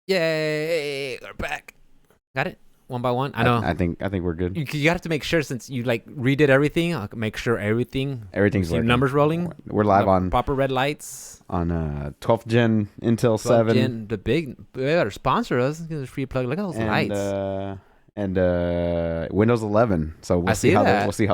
Yay! We're back. Got it. One by one. I know. I think we're good. You have to make sure, since you like redid everything. I'll make sure everything's working. Numbers rolling. We're live on proper red lights on 12th gen Intel 7. Gen, the big. They better sponsor us. Give us a free plug. Look at those lights. And Windows 11. So we'll see how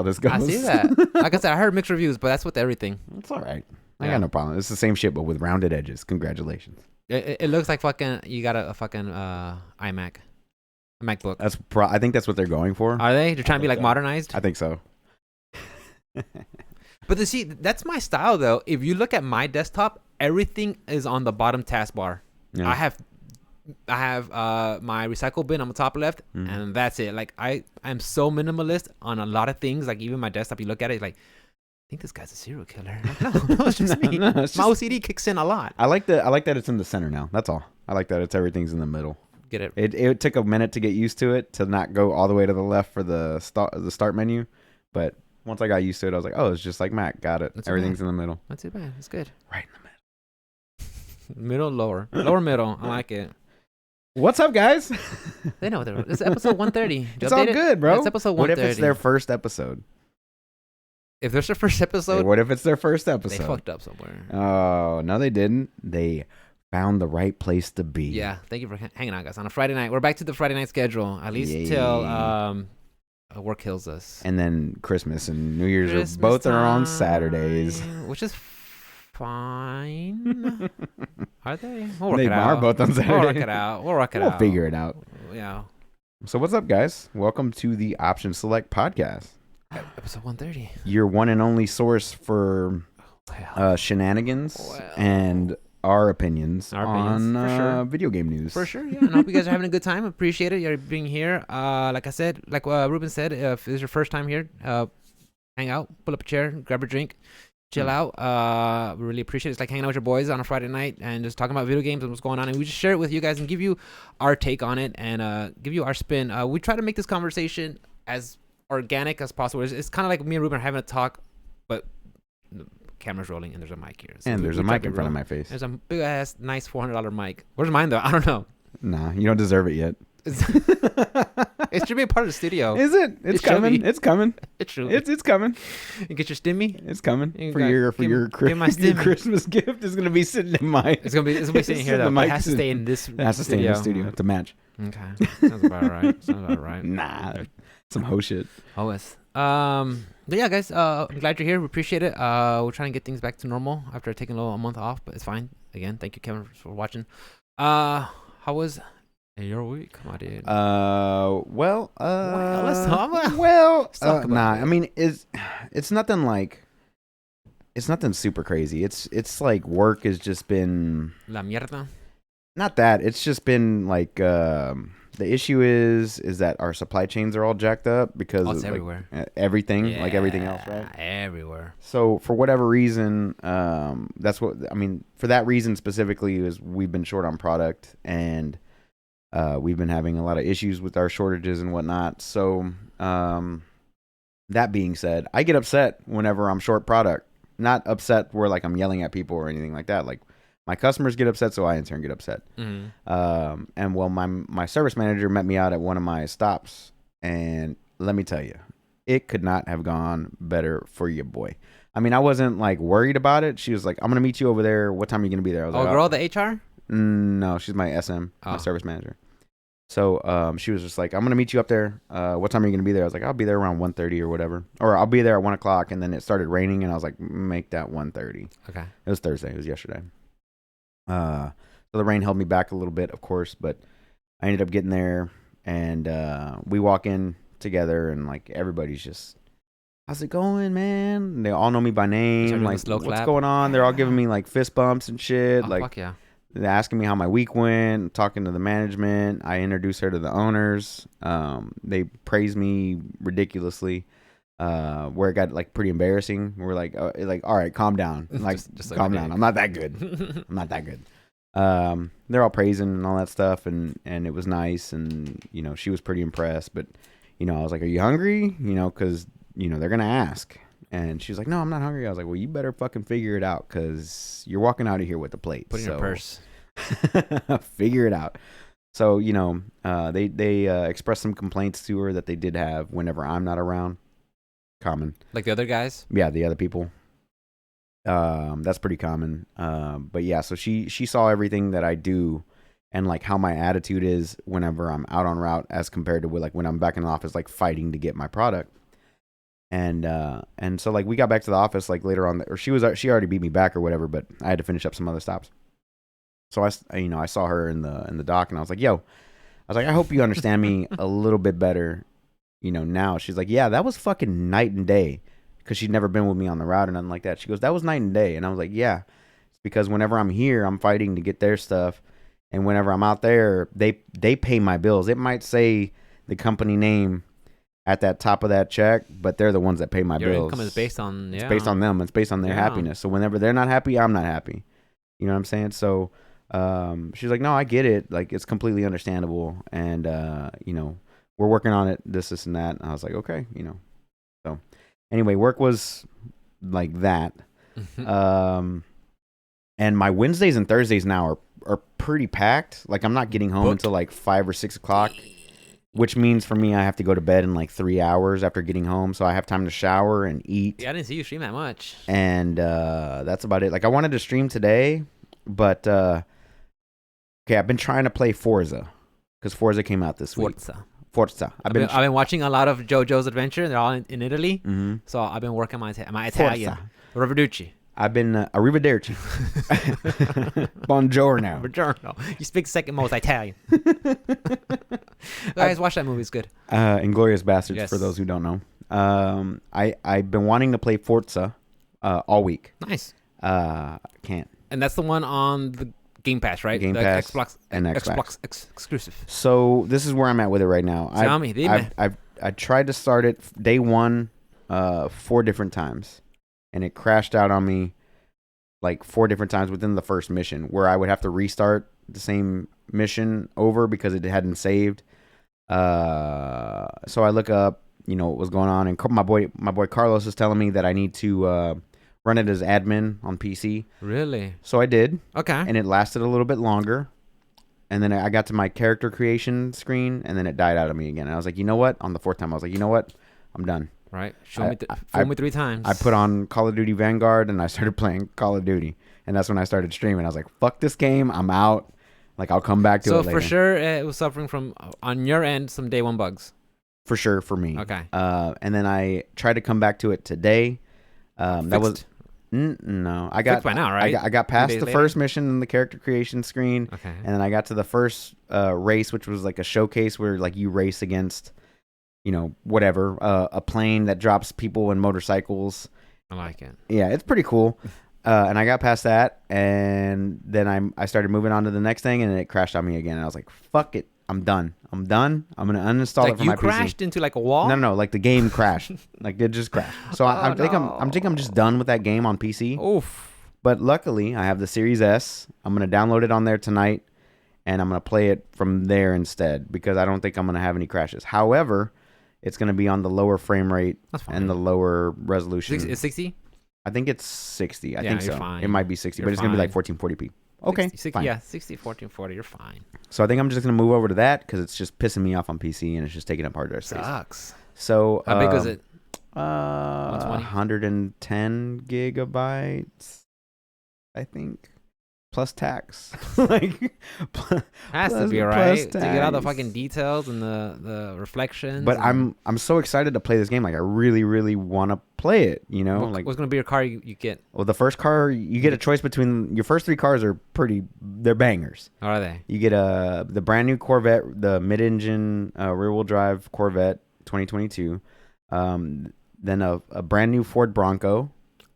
this goes. I see that. Like I said, I heard mixed reviews, but that's with everything. It's all right. I got no problem. It's the same shit, but with rounded edges. Congratulations. It looks like fucking. You got a fucking iMac, a MacBook. I think that's what they're going for. Are they? They're trying to be like modernized. I think so. But see, that's my style though. If you look at my desktop, everything is on the bottom taskbar. Yeah. I have my recycle bin on the top left, and that's it. Like I'm so minimalist on a lot of things. Like even my desktop, you look at it like, I think this guy's a serial killer. Like, no, it's just me. My OCD kicks in a lot. I like that it's in the center now. That's all. I like that everything's in the middle. Get it? It took a minute to get used to it, to not go all the way to the left for the start menu, but once I got used to it, I was like, oh, it's just like Mac. Got it. Everything's in the middle. Not too bad. It's good. Right in the middle. Lower middle. I like it. What's up, guys? They know what they're. This is episode 130. It's all good, bro. It's episode 130. What if it's their first episode? If there's their first episode, hey, what if it's their first episode? They fucked up somewhere. Oh, no, they didn't. They found the right place to be. Yeah, thank you for hanging out, guys. On a Friday night, we're back to the Friday night schedule, at least till work kills us. And then Christmas and New Year's both are on Saturdays, which is fine. Are they? We'll work they it out. are both on Saturday. We'll work it out. We'll figure it out. Yeah. So what's up, guys? Welcome to the Option Select podcast. Episode 130. Your one and only source for shenanigans and our opinions on sure. Video game news. For sure, yeah. I hope you guys are having a good time. Appreciate it. You're being here. Like I said, like Ruben said, if this is your first time here, hang out, pull up a chair, grab a drink, chill out. We really appreciate it. It's like hanging out with your boys on a Friday night and just talking about video games and what's going on. And we just share it with you guys and give you our take on it and give you our spin. We try to make this conversation as organic as possible. It's kind of like me and Ruben are having a talk, but the camera's rolling and there's a mic here. So and there's a mic in front of my face. There's a big ass, nice $400 mic. Where's mine though? I don't know. Nah, you don't deserve it yet. It should be a part of the studio. Is it? It's coming. It's coming. It's true. It's coming. You get your stimmy. It's coming for your Christmas gift. Is gonna be sitting in my. It's gonna be sitting here though. It has to stay in this. It has to stay in the studio to match. Okay, sounds about right. Nah, some hoe shit. OS. But yeah, guys. I'm glad you're here. We appreciate it. We're trying to get things back to normal after taking a month off, but it's fine. Again, thank you, Kevin, for watching. How was your week, my dude? Well, let's talk about. Well, nah. I mean, it's nothing like. It's nothing super crazy. It's like work has just been. La mierda. Not that. It's just been like. The issue is that our supply chains are all jacked up because it's everywhere. Everything, like everything else, right? Everywhere. So for whatever reason, that's what I mean. For that reason specifically, is we've been short on product and we've been having a lot of issues with our shortages and whatnot. So that being said, I get upset whenever I'm short product. Not upset where like I'm yelling at people or anything like that. Like. My customers get upset, so I in turn get upset. Mm-hmm. And well, my service manager met me out at one of my stops, and let me tell you, it could not have gone better for your boy. I mean, I wasn't like worried about it. She was like, "I'm gonna meet you over there. What time are you gonna be there?" I was like, girl, the HR? No, she's my SM, my service manager. So she was just like, "I'm gonna meet you up there. What time are you gonna be there?" I was like, "I'll be there around 1:30 or whatever, or I'll be there at 1:00." And then it started raining, and I was like, "Make that 1:30." Okay. It was Thursday. It was yesterday. So the rain held me back a little bit, of course, but I ended up getting there and we walk in together and like everybody's just, how's it going, man? And they all know me by name. Like, what's going on? They're all giving me like fist bumps and shit. Like, fuck yeah. They're asking me how my week went, talking to the management. I introduced her to the owners. They praised me ridiculously. Where it got like pretty embarrassing. We're like, all right, calm down. Like, just calm down. I'm not that good. I'm not that good. They're all praising and all that stuff, and it was nice, and you know, she was pretty impressed. But you know, I was like, are you hungry? You know, because you know they're gonna ask. And she was like, no, I'm not hungry. I was like, well, you better fucking figure it out because you're walking out of here with a plate. Put in your purse. Figure it out. So they expressed some complaints to her that they did have whenever I'm not around. Common. Like the other guys? Yeah, the other people. That's pretty common. But yeah, so she saw everything that I do and like how my attitude is whenever I'm out on route as compared to like when I'm back in the office, like fighting to get my product. And so like we got back to the office like later on, or she already beat me back or whatever, but I had to finish up some other stops. So I saw her in the dock and I was like, yo, I was like, I hope you understand me a little bit better, now. She's like, yeah, that was fucking night and day, because she'd never been with me on the route or nothing like that. She goes, that was night and day. And I was like, yeah, it's because whenever I'm here, I'm fighting to get their stuff. And whenever I'm out there, they pay my bills. It might say the company name at that top of that check, but they're the ones that pay my bills. Your income is based on, It's based on them. It's based on their happiness. So whenever they're not happy, I'm not happy. You know what I'm saying? So she's like, no, I get it. Like, it's completely understandable. And, we're working on it, this, and that. And I was like, okay, So anyway, work was like that. And my Wednesdays and Thursdays now are pretty packed. Like, I'm not getting home until like 5 or 6 o'clock, which means for me, I have to go to bed in like 3 hours after getting home. So I have time to shower and eat. Yeah, I didn't see you stream that much. And that's about it. Like, I wanted to stream today, but okay, I've been trying to play Forza because Forza came out this week. Forza. I've been watching a lot of JoJo's Adventure. They're all in Italy. Mm-hmm. So I've been working my Italian. Arrivederci. I've been arrivederci. Buongiorno. Buongiorno. You speak second most Italian. Guys, watch that movie. It's good. Inglourious Bastards, for those who don't know. I've been wanting to play Forza all week. Nice. Can't. And that's the one on the Game Pass, right? Game the Pass Xbox, and Xbox exclusive. So this is where I'm at with it right now. I tried to start it day one 4 different times, and it crashed out on me like 4 different times within the first mission, where I would have to restart the same mission over because it hadn't saved. So I look up, what was going on, and my boy Carlos is telling me that I need to run it as admin on PC. Really? So I did. Okay. And it lasted a little bit longer. And then I got to my character creation screen, and then it died out of me again. And I was like, you know what? On the 4th time, I was like, you know what? I'm done. Right. Fool me 3 times. I put on Call of Duty Vanguard, and I started playing Call of Duty. And that's when I started streaming. I was like, fuck this game. I'm out. Like, I'll come back to it later. So for sure, it was suffering from, on your end, some day one bugs. For sure, for me. Okay. And then I tried to come back to it today. That was... No, I got by now, right? I got past the first mission in the character creation screen, okay, and then I got to the first race, which was like a showcase where like you race against, whatever, a plane that drops people and motorcycles. I like it. Yeah, it's pretty cool. And I got past that, and then I started moving on to the next thing, and it crashed on me again. And I was like, "Fuck it, I'm done. I'm gonna uninstall it from my PC." You crashed into like a wall? No, like the game crashed. Like it just crashed. So I think I'm just done with that game on PC. Oof. But luckily, I have the Series S. I'm gonna download it on there tonight, and I'm gonna play it from there instead because I don't think I'm gonna have any crashes. However, it's gonna be on the lower frame rate and the lower resolution. It's 60? I think it's 60. I think so. Fine. It might be 60, but it's gonna be like 1440p. Okay, 60, fine. Yeah, 60, 1440. You're fine. So I think I'm just gonna move over to that because it's just pissing me off on PC and it's just taking up hard drive space. Sucks. So how big is it? 110 gigabytes, I think, plus tax. Like has to be right to get all the fucking details and the reflections. But I'm so excited to play this game. Like I really, really want to play it. What's gonna be your car you get? Well, the first car you get a choice between your first 3 cars they're bangers. How are they? You get the brand new Corvette, the mid-engine rear-wheel drive Corvette 2022. Then a brand new Ford Bronco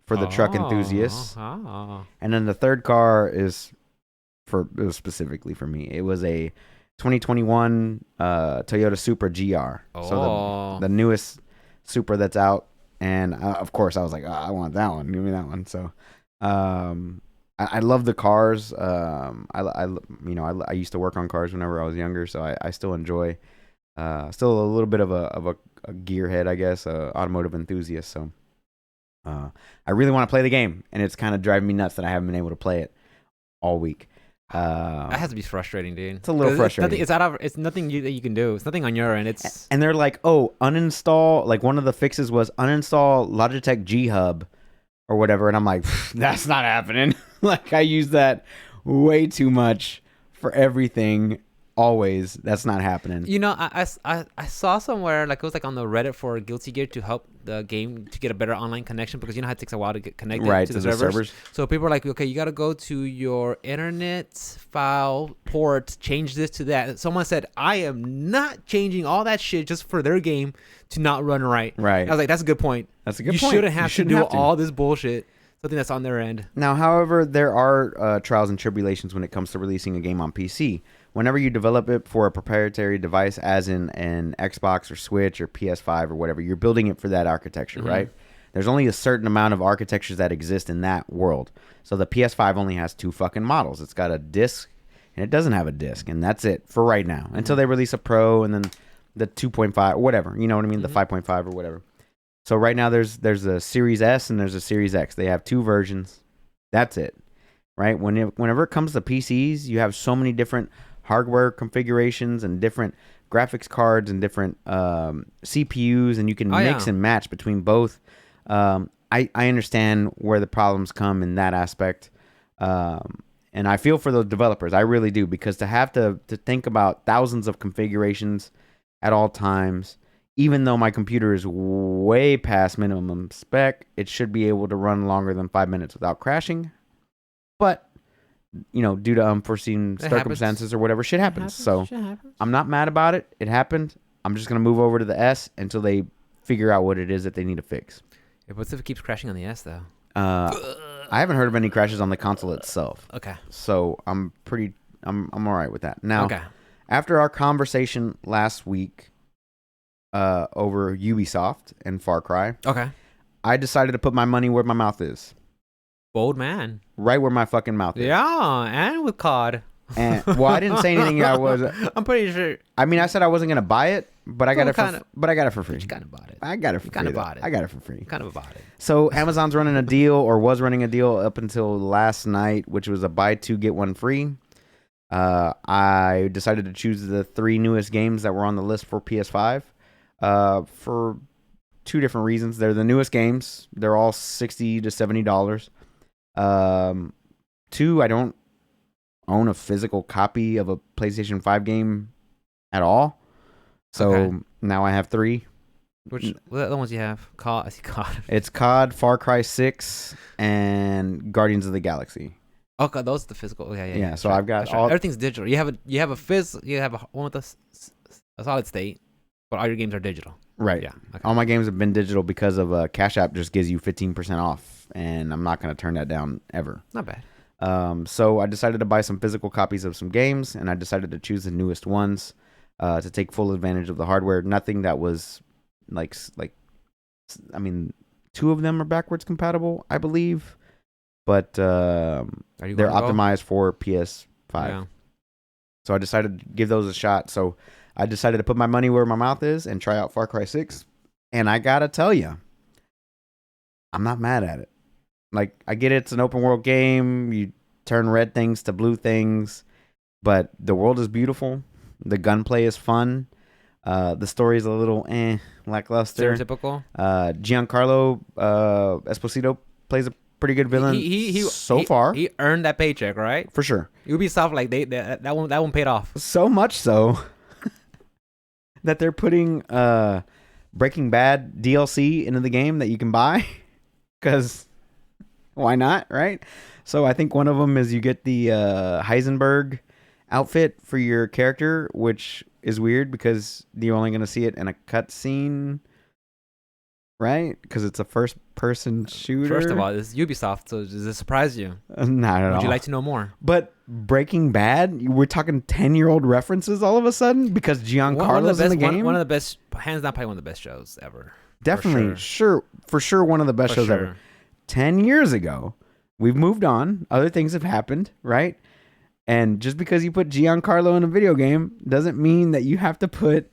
for the truck enthusiasts. And then the third car it was specifically for me. It was a 2021 Toyota Supra GR. So the newest Supra that's out. And of course I was like, I want that one. Give me that one. So I love the cars. I used to work on cars whenever I was younger, so I still enjoy still a little bit of a gearhead, I guess, automotive enthusiast. So I really want to play the game, and it's kind of driving me nuts that I haven't been able to play it all week. That has to be frustrating, dude. It's a little 'Cause frustrating. It's nothing that you can do. It's nothing on your end. It's And they're like, oh, uninstall. Like one of the fixes was uninstall Logitech G Hub or whatever. And I'm like, that's not happening. Like I use that way too much for everything. Always. That's not happening. You know, I saw somewhere like it was like on the Reddit for Guilty Gear to help the game to get a better online connection because you know how it takes a while to get connected Right, to the servers. So people are like, okay, you got to go to your internet file port, change this to that. Someone said, I am not changing all that shit just for their game to not run right. Right. I was like, that's a good point. That's a good You point. shouldn't have to do have to. all this bullshit. Something that's on their end. Now, however, there are trials and tribulations when it comes to releasing a game on PC. Whenever you develop it for a proprietary device, as in an Xbox or Switch or PS5 or whatever, you're building it for that architecture, right? There's only a certain amount of architectures that exist in that world. So the PS5 only has 2 fucking models. It's got a disc and it doesn't have a disc, and that's it for right now. Until they release a Pro and then the 2.5 or whatever, you know what I mean? The 5.5 or whatever. So right now there's a Series S and there's a Series X. They have 2 versions. That's it, right? Whenever it comes to PCs, you have so many different hardware configurations and different graphics cards and different CPUs, and you can mix and match between both. I understand where the problems come in that aspect, and I feel for those developers. I really do, because to have to think about thousands of configurations at all times. Even though my computer is way past minimum spec, it should be able to run longer than 5 minutes without crashing. But, you know, due to unforeseen circumstances or whatever, shit happens. So I'm not mad about it. It happened. I'm just going to move over to the S until they figure out what it is that they need to fix. Yeah, what's if it keeps crashing on the S, though? I haven't heard of any crashes on the console itself. Okay. So I'm all right with that. Now, after our conversation last week, over Ubisoft and Far Cry. Okay. I decided to put my money where my mouth is. Bold man. Right where my fucking mouth is. Yeah, and with COD. And well, I didn't say anything. I'm pretty sure. I mean, I said I wasn't gonna buy it, but I got it for free. You kind of bought it. I got it for free. Kind of bought it. I got it for free. You kind of bought it. So Amazon's running a deal, or was running a deal up until last night, which was a buy 2 get 1 free. I decided to choose the 3 newest games that were on the list for PS5. For 2 different reasons. They're the newest games. They're all $60 to $70. 2, I don't own a physical copy of a PlayStation 5 game at all. So now I have 3. What other ones you have? COD. I see COD. It's COD, Far Cry 6, and Guardians of the Galaxy. Oh, God, those are the physical. Yeah. So I've got all. Everything's digital. You have a you have a one with a solid state. But all your games are digital. Right. Yeah. Okay. All my games have been digital because of Cash App just gives you 15% off, and I'm not going to turn that down ever. Not bad. So I decided to buy some physical copies of some games, and I decided to choose the newest ones to take full advantage of the hardware. Nothing that was like I mean, 2 of them are backwards compatible, I believe, but they're optimized for PS5. Yeah. So I decided to give those a shot. So I decided to put my money where my mouth is and try out Far Cry 6. And I got to tell you, I'm not mad at it. Like, I get it's an open world game. You turn red things to blue things. But the world is beautiful. The gunplay is fun. The story is a little lackluster. Stereotypical. Giancarlo Esposito plays a pretty good villain far. He earned that paycheck, right? For sure. Ubisoft, like that one paid off. So much so that they're putting Breaking Bad DLC into the game that you can buy, because why not, right? So I think one of them is you get the Heisenberg outfit for your character, which is weird because you're only going to see it in a cutscene, right? Because it's a first-person shooter. First of all, this is Ubisoft, so does this surprise you? Not at all. Would you like to know more? But Breaking Bad, we're talking 10-year-old references all of a sudden because Giancarlo's in the game? One of the best, hands down, probably one of the best shows ever. Definitely, for sure one of the best shows ever. 10 years ago, we've moved on. Other things have happened, right? And just because you put Giancarlo in a video game doesn't mean that you have to put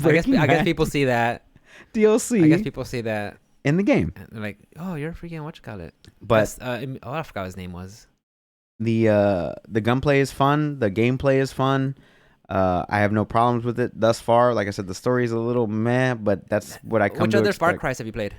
I guess people see that. DLC. I guess people see that in the game. And they're like, oh, you're freaking what you call it. But I forgot what his name was. The gunplay is fun. The gameplay is fun. I have no problems with it thus far. Like I said, the story is a little meh, but that's what I come Which to other expect. Far Cry's have you played?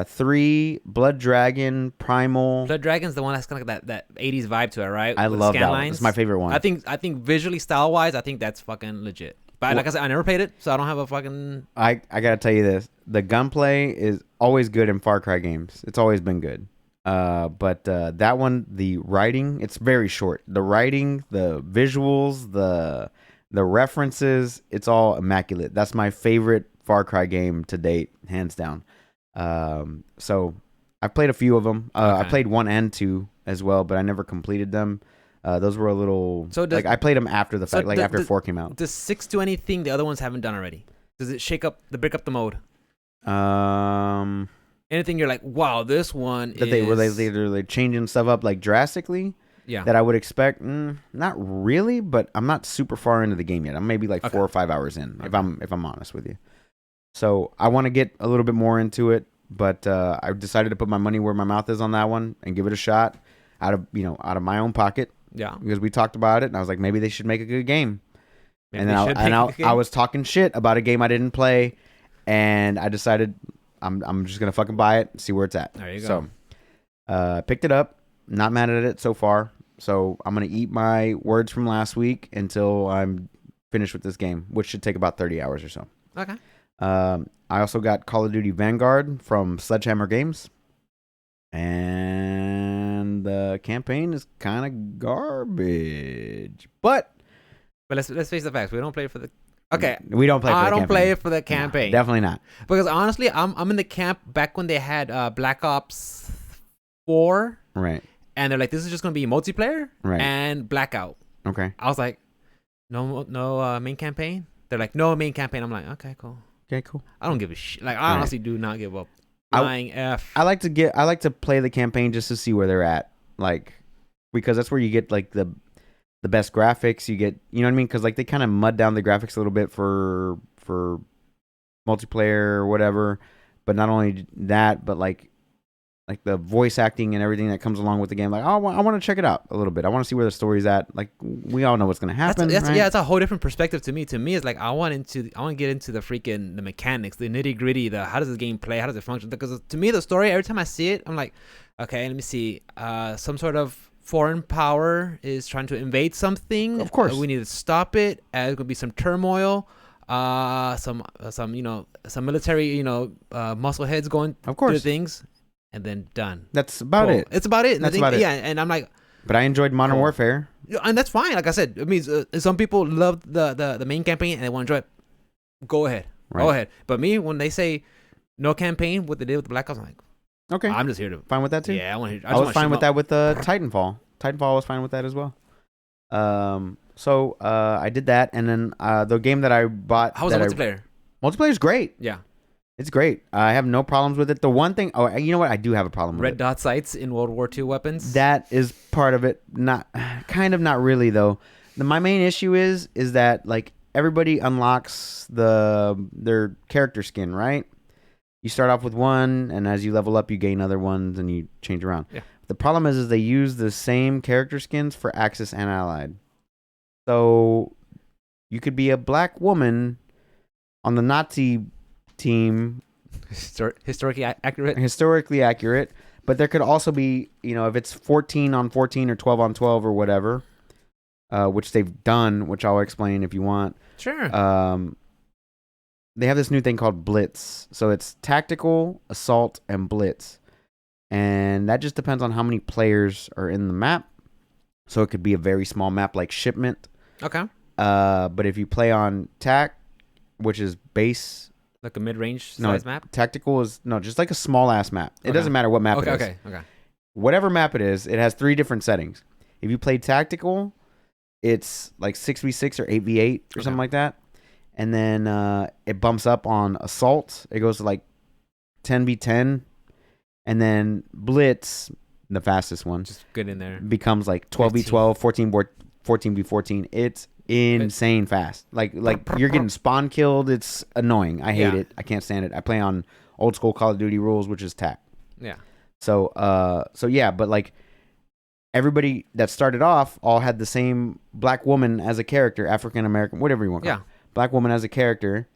3, Blood Dragon, Primal. Blood Dragon's the one that's kind of like that 80s vibe to it, right? I With love scan that one. lines. It's my favorite one. I think visually, style wise, I think that's fucking legit. But like I said, I never played it, so I don't have a fucking. I gotta tell you this: the gunplay is always good in Far Cry games. It's always been good. But that one, the writing, it's very short. The writing, the visuals, the references, it's all immaculate. That's my favorite Far Cry game to date, hands down. So I've played a few of them. I played 1 and 2 as well, but I never completed them. Those were a little like I played them after the fact, like after 4 came out. Does 6 do anything the other ones haven't done already? Does it break up the mode? Anything you're like, wow, this one that is... they're changing stuff up like drastically. Yeah. That I would expect. Not really, but I'm not super far into the game yet. I'm maybe like 4 or 5 hours in, if I'm honest with you. So I want to get a little bit more into it, but I decided to put my money where my mouth is on that one and give it a shot out of my own pocket. Yeah. Because we talked about it, and I was like, maybe they should make a good game. Maybe I was talking shit about a game I didn't play, and I decided I'm just gonna fucking buy it and see where it's at. There you go. So, picked it up. Not mad at it so far. So I'm gonna eat my words from last week until I'm finished with this game, which should take about 30 hours or so. Okay. I also got Call of Duty Vanguard from Sledgehammer Games, and the campaign is kind of garbage. But let's face the facts. We don't play it for the. Okay. We don't play. I don't play it for the campaign. No, definitely not. Because honestly, I'm in the camp back when they had Black Ops 4. Right. And they're like, this is just gonna be multiplayer. Right. And Blackout. Okay. I was like, no main campaign. They're like, no main campaign. I'm like, okay, cool. Okay, cool. I don't give a shit. Like, I honestly do not give up. Flying F. I like to play the campaign just to see where they're at, like, because that's where you get like the best graphics. You get, you know what I mean? Because like they kind of mud down the graphics a little bit for multiplayer or whatever. But not only that, but like the voice acting and everything that comes along with the game. Like, I want to check it out a little bit. I want to see where the story's at. Like, we all know what's gonna happen. Right? Yeah, it's a whole different perspective to me. To me, it's like I want to get into the mechanics, the nitty gritty, how does this game play, how does it function? Because to me, the story, every time I see it, I'm like, okay, let me see. Some sort of foreign power is trying to invade something. Of course, we need to stop it. There's gonna be some turmoil. Some military, muscle heads going through things. And then done. That's about it. It's about it. That's about it. Yeah, and I'm like... But I enjoyed Modern Warfare. And that's fine. Like I said, it means some people love the main campaign and they want to enjoy it. Go ahead. Right. Go ahead. But me, when they say no campaign, what they did with the Black Ops, I'm like... Okay. I'm just here to... Fine with that too? Yeah, I was fine with that with Titanfall. Titanfall was fine with that as well. So I did that, and then the game that I bought... How was the multiplayer? Multiplayer's great. Yeah. It's great. I have no problems with it. The one thing, you know what? I do have a problem with Red dot sights in World War II weapons. That is part of it. Not really though. My main issue is that like everybody unlocks their character skin, right? You start off with one, and as you level up, you gain other ones, and you change around. Yeah. The problem is they use the same character skins for Axis and Allied. So you could be a black woman on the Nazi team, historically accurate, but there could also be, if it's 14 on 14 or 12 on 12 or whatever, which they've done, which I'll explain if you want. Sure. They have this new thing called Blitz. So it's tactical, assault, and blitz, and that just depends on how many players are in the map. So it could be a very small map like Shipment. Okay. But if you play on TAC, which is base. Like a mid-range size map? Tactical is just like a small ass map. It doesn't matter what map it is. Okay. Whatever map it is, it has 3 different settings. If you play tactical, it's like 6v6 or 8v8 or something like that. And then it bumps up on assault. It goes to like 10v10. And then blitz, the fastest one, just good in there, becomes like 12v12, 14v14. It's insane fast. Like you're getting spawn killed. It's annoying. I hate it. I can't stand it. I play on old school Call of Duty rules, which is TAC. Yeah. So yeah, but like everybody that started off all had the same black woman as a character, African American, whatever you want to call it. Black woman as a character.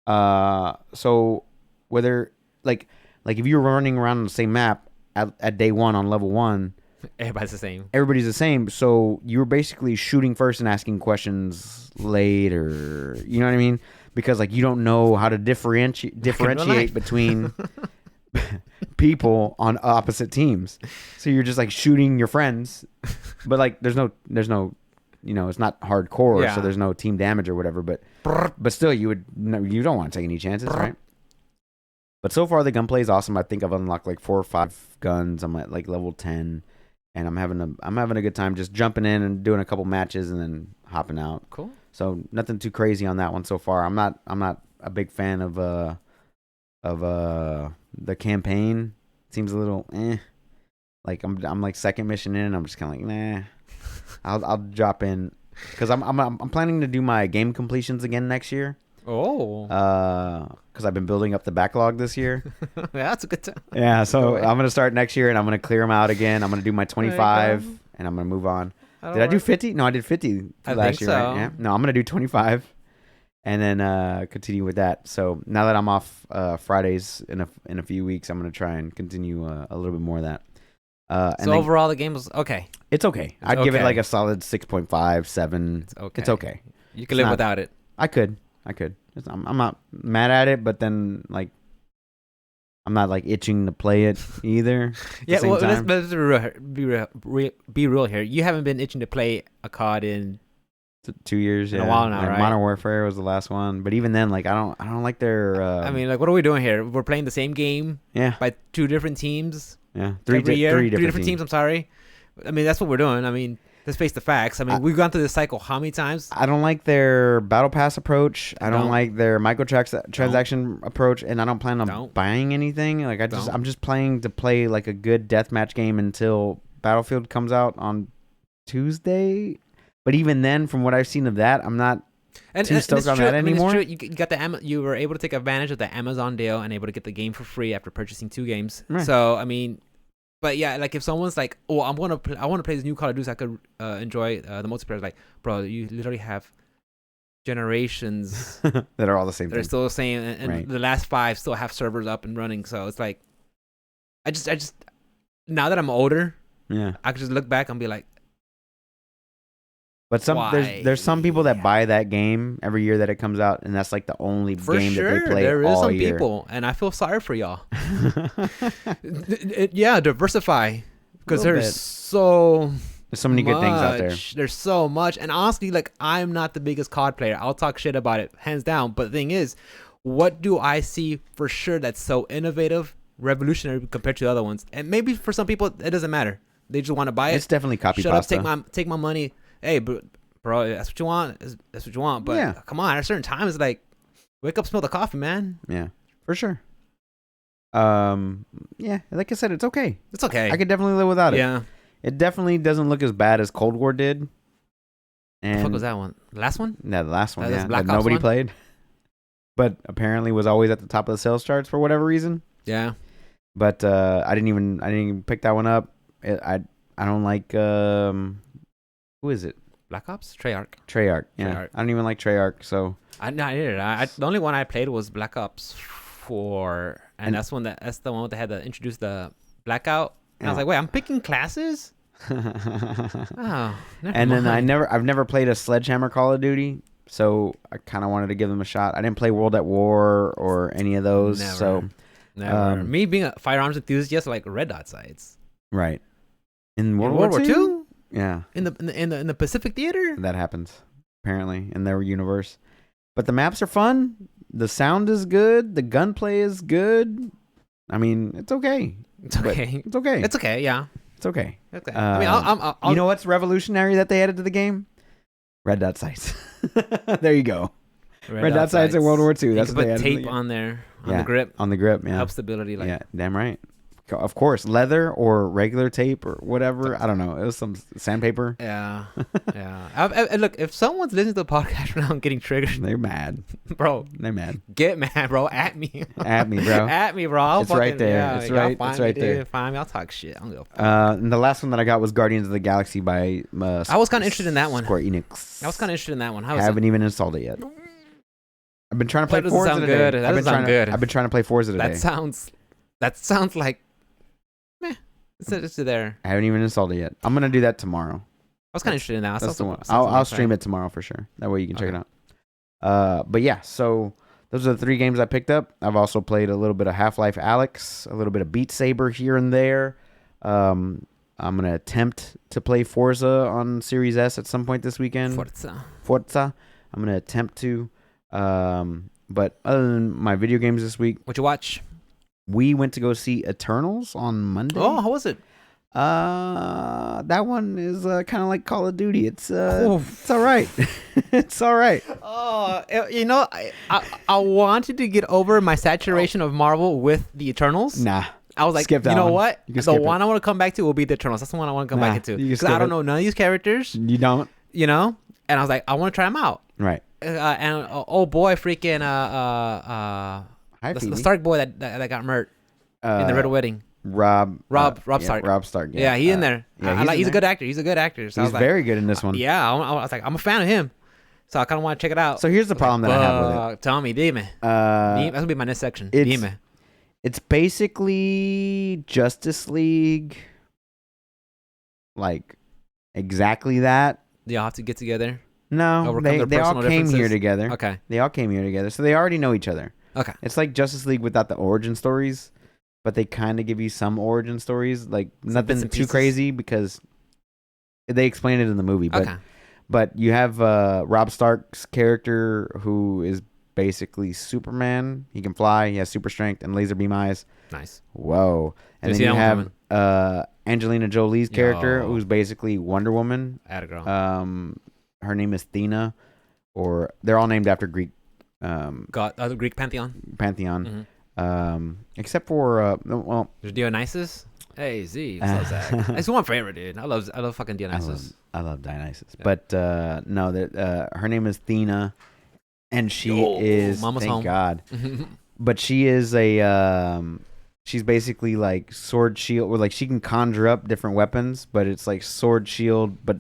So whether like if you were running around on the same map at day one on level 1, Everybody's the same. Everybody's the same. So you were basically shooting first and asking questions later. You know what I mean? Because like you don't know how to differentiate between people on opposite teams. So you're just like shooting your friends, but like there's no it's not hardcore, so there's no team damage or whatever. But still, you don't want to take any chances, right? But so far the gunplay is awesome. I think I've unlocked like 4 or 5 guns. I'm at like level 10. And I'm having a good time just jumping in and doing a couple matches and then hopping out. Cool. So nothing too crazy on that one so far. I'm not a big fan of the campaign. Seems a little like I'm like second mission in and I'm just kind of like nah. I'll drop in because I'm planning to do my game completions again next year. Oh. Because I've been building up the backlog this year. Yeah, that's a good time. Yeah, so I'm gonna start next year and I'm gonna clear them out again. I'm gonna do my 25 and I'm gonna move on. Did I do 50? No, I did 50 last year. Right? Yeah. No, I'm gonna do 25 and then continue with that. So now that I'm off Fridays in a few weeks, I'm gonna try and continue a little bit more of that. And so overall, the game was okay. It's okay. I'd give it like a solid 6.5, 7. It's okay. You can live without it. I could. I'm not mad at it, but then like I'm not like itching to play it either. Yeah, well, let's be real here. You haven't been itching to play a COD in 2 years. In a while now, like right? Modern Warfare was the last one, but even then, like I don't like their. I mean, like, what are we doing here? We're playing the same game. Yeah. By 2 different teams. Yeah. Three different teams. I'm sorry. I mean, that's what we're doing. I mean. Let's face the facts. I mean, we've gone through this cycle how many times? I don't like their battle pass approach. I don't like their transaction approach, and I don't plan on buying anything. Like I'm just playing to play like a good deathmatch game until Battlefield comes out on Tuesday. But even then, from what I've seen of that, I'm not too stoked on that anymore. You got you were able to take advantage of the Amazon deal and able to get the game for free after purchasing 2 games. Right. So I mean. But yeah, like if someone's like, "Oh, I want to play this new Call of Duty so I could enjoy the multiplayer," like, bro, you literally have generations that are all the same. They're still the same, and right. The last 5 still have servers up and running. So it's like, I just now that I'm older, I can just look back and be like. But there's some people that buy that game every year that it comes out, and that's like the only game that they play there is all some year. People, and I feel sorry for y'all. Diversify because there's so many good things out there. There's so much, and honestly, like I'm not the biggest COD player. I'll talk shit about it, hands down. But the thing is, what do I see for sure that's so innovative, revolutionary compared to the other ones? And maybe for some people, it doesn't matter. They just want to buy it. It's definitely copy Shut pasta. up, take my money. Hey, bro, that's what you want. That's what you want. But come on, at a certain time, it's like, wake up, smell the coffee, man. Yeah, for sure. Yeah, like I said, it's okay. It's okay. I could definitely live without it. Yeah. It definitely doesn't look as bad as Cold War did. And the fuck was that one? The last one? Yeah, the last one. That that nobody played. But apparently was always at the top of the sales charts for whatever reason. Yeah. But I didn't even pick that one up. I don't like who is it? Black Ops? Treyarch. Yeah. Treyarch. I don't even like Treyarch, so I did. The only one I played was Black Ops 4, and that's the one that had to introduce the blackout. And I was like, wait, I'm picking classes? Oh, and then I've never played a Sledgehammer Call of Duty, so I kind of wanted to give them a shot. I didn't play World at War or any of those. Never. So never. Me being a firearms enthusiast, like red dot sights. Right. In World War II? Yeah. In the Pacific Theater? That happens, apparently, in their universe. But the maps are fun. The sound is good. The gunplay is good. I mean, it's okay. It's okay. It's okay. It's okay, yeah. It's okay. Okay. I mean, I'll you know what's revolutionary that they added to the game? Red dot sights. There you go. Red dot sights in World War II. That's what they added. Put tape on there, on the grip. On the grip, yeah. Helps stability. Yeah, damn right. Of course, leather or regular tape or whatever. I don't know. It was some sandpaper. Yeah, yeah. Look, if someone's listening to the podcast right now and getting triggered, They're mad, bro. They're mad. Get mad, bro. At me. At me, bro. At me, bro. I'll It's right there. Yeah, It's right. Find It's right me, there. Dude. Find me. I'll talk shit. I don't give a fuck. And the last one that I got was Guardians of the Galaxy by. I was kind of interested in that one. Square Enix. I was kind of interested in that one. How was Haven't even installed it yet. I've been trying to play That doesn't Forza sound today. good. That I've been doesn't sound trying good. I've been trying to play Forza today. That sounds like, meh. It's there. I haven't even installed it yet. I'm gonna do that tomorrow. I was kind of interested in that. That's the one. I'll stream it tomorrow for sure. That way you can check it out. But yeah, so those are the 3 games I picked up. I've also played a little bit of Half-Life Alyx, a little bit of Beat Saber here and there. I'm gonna attempt to play Forza on Series S at some point this weekend. Forza. I'm gonna attempt to. But other than my video games this week, What you watch? we went to go see Eternals on Monday. Oh, how was it? That one is kind of like Call of Duty. It's all right. It's all right. Oh, you know, I wanted to get over my saturation of Marvel with the Eternals. Nah. I was like, Skip that you know one. what? You can The skip one I want to come back to will be the Eternals. That's the one I want to come back into. you can Because skip I don't it. know none of these characters, You don't? you know? And I was like, I want to try them out. Right. And oh boy, freaking Hi, the Phoebe. Stark boy that got murked in the Red Wedding. Rob Stark. Rob Stark. Yeah, he's in there. Yeah, He's a good actor. He's a good actor. So I He's was very good in this one. yeah, I was like, I'm a fan of him. So I kind of want to check it out. So here's the problem that I have with it. Tell me, dime. That's going to be my next section. Dime. It's basically Justice League, like exactly that. Do y'all have to get together? No, Overcome they their all personal came here differences? together. Okay. They all came here together, so they already know each other. Okay. It's like Justice League without the origin stories, but they kind of give you some origin stories, like nothing bits and too pieces? crazy because they explain it in the movie. But Okay. but you have Rob Stark's character who is basically Superman. He can fly. He has super strength and laser beam eyes. Nice. Whoa! And Didn't then see you that one have Angelina Jolie's character, Yo. who's basically Wonder Woman. Atta girl. Her name is Thena, or they're all named after Greek God, the Greek pantheon. pantheon. Mm-hmm. Except for well, There's Dionysus. Hey, Z. What's up, Zach? It's one favorite, dude. I love fucking Dionysus. I love Dionysus, Yeah. but no, her name is Thena, and she is Mama's thank home. God, but she is she's basically like sword shield, or like she can conjure up different weapons, but it's like sword shield, but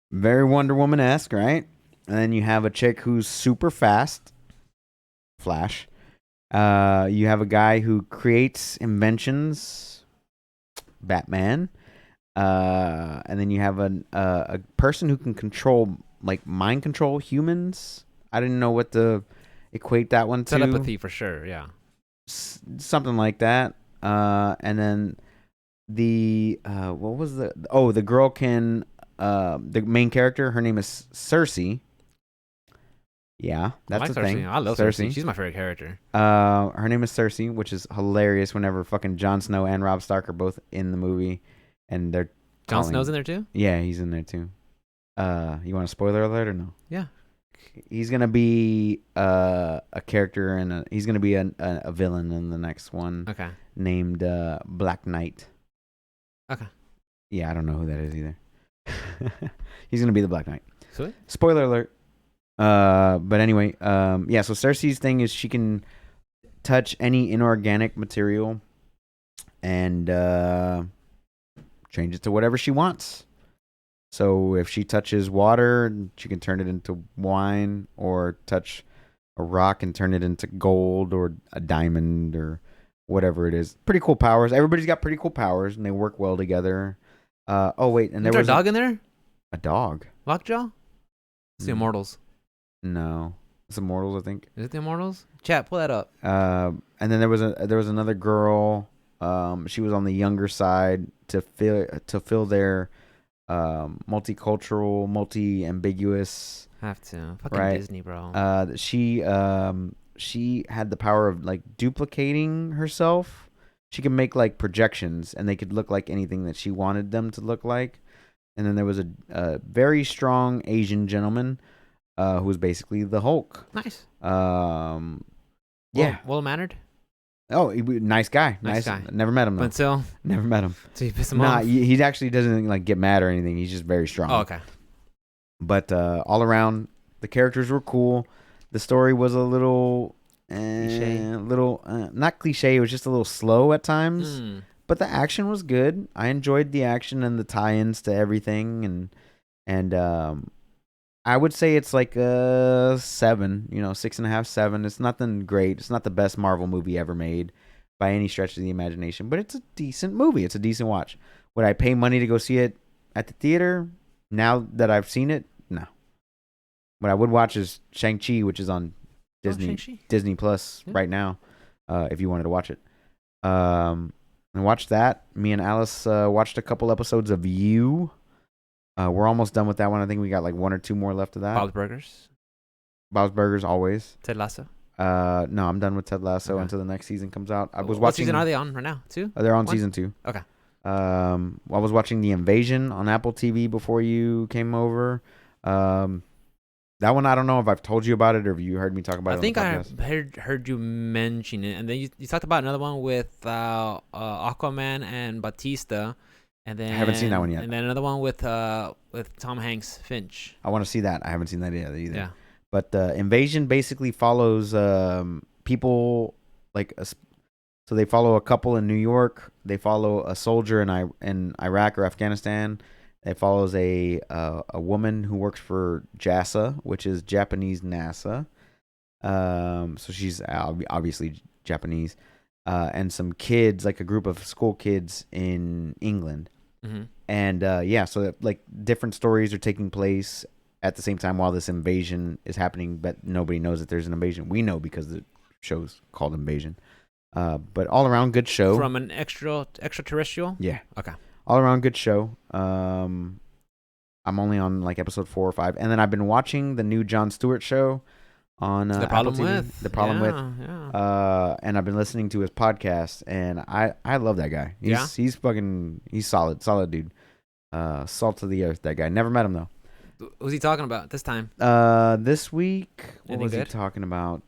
very Wonder Woman-esque, right? And then you have a chick who's super fast, Flash. You have a guy who creates inventions, Batman. And then you have a person who can control, like mind control humans. I didn't know what to equate that one to. Telepathy for sure. Yeah. Something like that. And then what was the girl can, the main character, her name is Cersei. Yeah, that's I like the Cersei. thing. I love Cersei. She's my favorite character. Her name is Cersei, which is hilarious whenever fucking Jon Snow and Rob Stark are both in the movie, and they're Jon Snow's in there too? Yeah, he's in there too. You want a spoiler alert or no? Yeah. He's gonna be a character, and he's gonna be a villain in the next one. Okay. Named Black Knight. Okay. Yeah, I don't know who that is either. He's gonna be the Black Knight. Sweet. Spoiler alert. But anyway, yeah. So Cersei's thing is she can touch any inorganic material and change it to whatever she wants. So if she touches water, she can turn it into wine, or touch a rock and turn it into gold or a diamond or whatever it is. Pretty cool powers. Everybody's got pretty cool powers, and they work well together. Oh wait, and there was a dog in there? a dog. Lockjaw? It's the Immortals. No, it's Immortals, I think. Is it the Immortals? Chat, pull that up. And then there was another girl. She was on the younger side to fill their multicultural, multi-ambiguous. Have to. Fucking Right. Disney, bro. She had the power of like duplicating herself. She could make like projections, and they could look like anything that she wanted them to look like. And then there was a very strong Asian gentleman who was basically the Hulk. Nice. Yeah. Well mannered. Oh, nice guy. Nice guy. Never met him though. Until Never met him. you piss him Nah, off. he actually doesn't like get mad or anything. He's just very strong. Oh, okay. But all around, the characters were cool. The story was a little, not cliche. It was just a little slow at times. But the action was good. I enjoyed the action and the tie-ins to everything, and I would say it's like a 7, 6.5, 7. It's nothing great. It's not the best Marvel movie ever made by any stretch of the imagination, but it's a decent movie. It's a decent watch. Would I pay money to go see it at the theater? Now that I've seen it, no. What I would watch is Shang-Chi, which is on Disney Plus right now, if you wanted to watch it. And watch that. Me and Alice watched a couple episodes of You. We're almost done with that one. I think we got like 1 or 2 more left of that. Bob's Burgers. Bob's Burgers, always. Ted Lasso. No, I'm done with Ted Lasso until the next season comes out. I was watching. What season are they on right now? 2? They're on 1? season 2. Okay. I was watching The Invasion on Apple TV before you came over. That one, I don't know if I've told you about it or if you heard me talk about it. I think I heard you mention it, and then you talked about another one with Aquaman and Batista, and then I haven't seen that one yet. And then another one with Tom Hanks, Finch. I want to see that. I haven't seen that yet either. Yeah. But Invasion basically follows people so they follow a couple in New York. They follow a soldier in Iraq or Afghanistan. It follows a woman who works for JASA, which is Japanese NASA. So she's obviously Japanese. And some kids, like a group of school kids in England. Mm-hmm. And so that, like, different stories are taking place at the same time while this invasion is happening, but nobody knows that there's an invasion. We know because the show's called Invasion. But all around good show. From an extraterrestrial? Yeah. Okay. All around good show. I'm only on like episode 4 or 5, and then I've been watching the new Jon Stewart show on Apple TV. The Problem With. Yeah. And I've been listening to his podcast, and I love that guy. He's solid dude. Salt of the earth, that guy. Never met him though. Who's he talking about this time? This week, what was he talking about?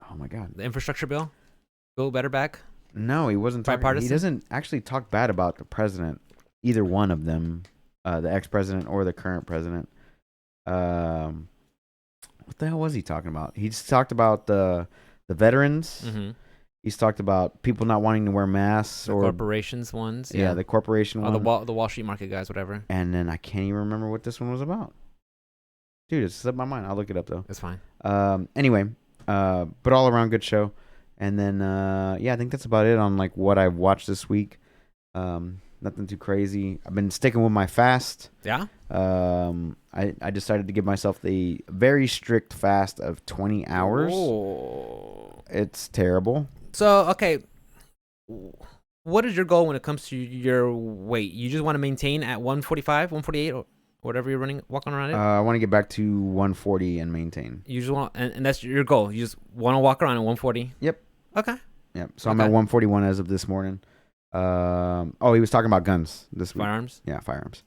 Oh my god, the infrastructure bill. Go better back. No, he wasn't talking. Bipartisan? He doesn't actually talk bad about the president, either one of them, the ex-president or the current president. What the hell was he talking about? He's talked about the veterans. Mm-hmm. He's talked about people not wanting to wear masks the or corporations ones. Yeah, the corporation one. The Wall Street market guys, whatever. And then I can't even remember what this one was about. Dude, it's slipped my mind. I'll look it up though. It's fine. Anyway, but all around good show. And then I think that's about it on like what I've watched this week. Nothing too crazy. I've been sticking with my fast. Yeah. I decided to give myself the very strict fast of 20 hours. Oh. It's terrible. So, okay, what is your goal when it comes to your weight? You just want to maintain at 145, 148, or whatever you're walking around it? I want to get back to 140 and maintain. You just want, and that's your goal. You just want to walk around at 140? Yep. Okay. Yep. So I'm at 141 as of this morning. He was talking about guns this week. Firearms? Yeah, firearms.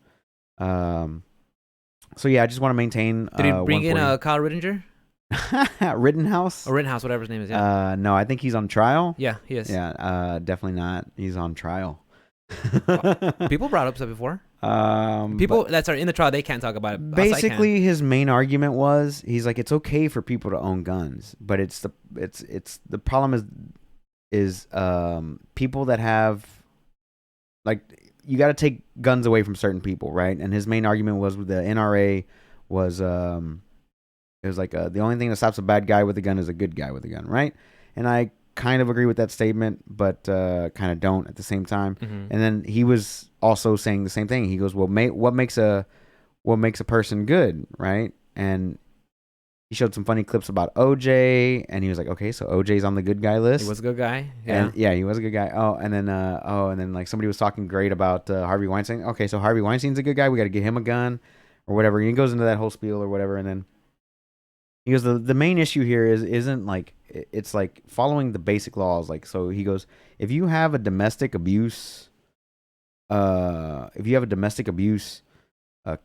So yeah, I just want to maintain. Did he bring in Kyle Rittenhouse? Rittenhouse? Or Rittenhouse, whatever his name is. Yeah. No, I think he's on trial. Yeah, he is. Yeah, definitely not. He's on trial. People brought up stuff before. People that are in the trial, they can't talk about it. Basically, his main argument was he's like, it's okay for people to own guns, but it's the problem is people that have, like, you got to take guns away from certain people, right? And his main argument was with the NRA was it was like the only thing that stops a bad guy with a gun is a good guy with a gun, right? And I kind of agree with that statement, but kind of don't at the same time. Mm-hmm. And then he was also saying the same thing. He goes, "Well, what makes a person good, right?" And he showed some funny clips about OJ, and he was like, "Okay, so OJ's on the good guy list." He was a good guy. Yeah, and, he was a good guy. And then like somebody was talking great about Harvey Weinstein. Okay, so Harvey Weinstein's a good guy. We got to get him a gun or whatever. And he goes into that whole spiel or whatever, and then he goes, the main issue here isn't like, it's like following the basic laws. Like, so he goes, if you have a domestic abuse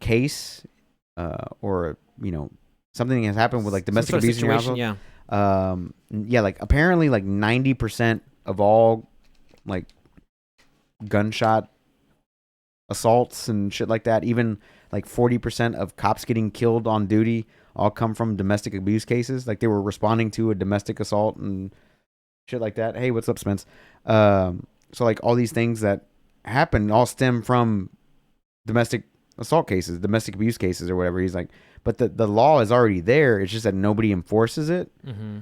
case, or, something has happened with like domestic abuse in your household. Yeah. Like apparently like 90% of all like gunshot assaults and shit like that, even like 40% of cops getting killed on duty all come from domestic abuse cases. Like they were responding to a domestic assault and shit like that. Hey, what's up, Spence? So like all these things that happen all stem from domestic assault cases, domestic abuse cases, or whatever. He's like, but the law is already there. It's just that nobody enforces it. Mm-hmm.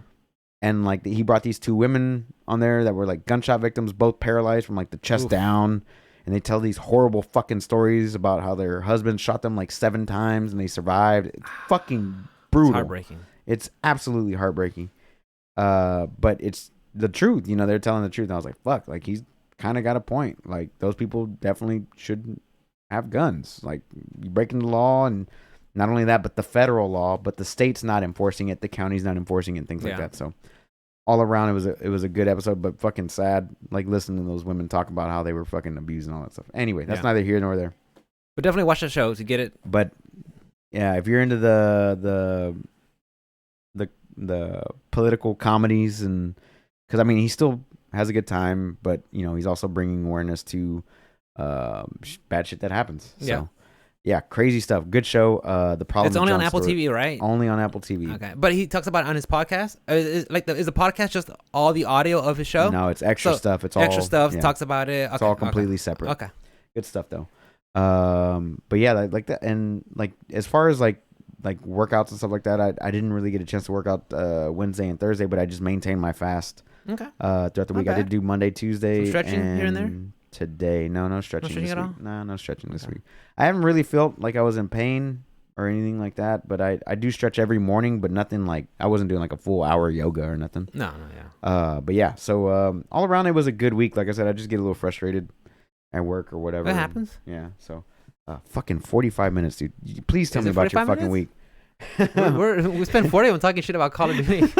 And like he brought these 2 women on there that were like gunshot victims, both paralyzed from like the chest down. And they tell these horrible fucking stories about how their husband shot them like 7 times and they survived. It's fucking brutal. It's heartbreaking. It's absolutely heartbreaking. But it's the truth. You know, they're telling the truth. And I was like, fuck, like he's kind of got a point. Like those people definitely shouldn't have guns. Like you breaking the law, and not only that, but the federal law, but the state's not enforcing it. The county's not enforcing it, things like that. So all around, it was a good episode, but fucking sad. Like listening to those women talk about how they were fucking abused and all that stuff. Anyway, that's neither here nor there. But definitely watch the show to get it. But yeah, if you're into the political comedies, and because I mean he still has a good time, but you know he's also bringing awareness to bad shit that happens. So yeah, crazy stuff. Good show. The problem. It's only on Apple TV, right? Only on Apple TV. Okay, but he talks about it on his podcast. Is the podcast just all the audio of his show? No, it's extra stuff. It's extra all stuff. Yeah. Talks about it. It's all completely separate. Okay, good stuff though. But yeah, like that, and like as far as like workouts and stuff like that, I didn't really get a chance to work out Wednesday and Thursday, but I just maintained my fast. Okay. Throughout the week, I did do Monday, Tuesday, some stretching here and there. Today, no stretching this at week. all? No stretching this week. I haven't really felt like I was in pain or anything like that, but I do stretch every morning, but nothing like I wasn't doing like a full hour yoga or nothing. No, yeah. But yeah, so all around it was a good week. Like I said, I just get a little frustrated at work or whatever. That happens. Yeah. So, fucking 45 minutes, dude. Please tell me about your fucking week. we spent 40 minutes talking shit about Call of Duty.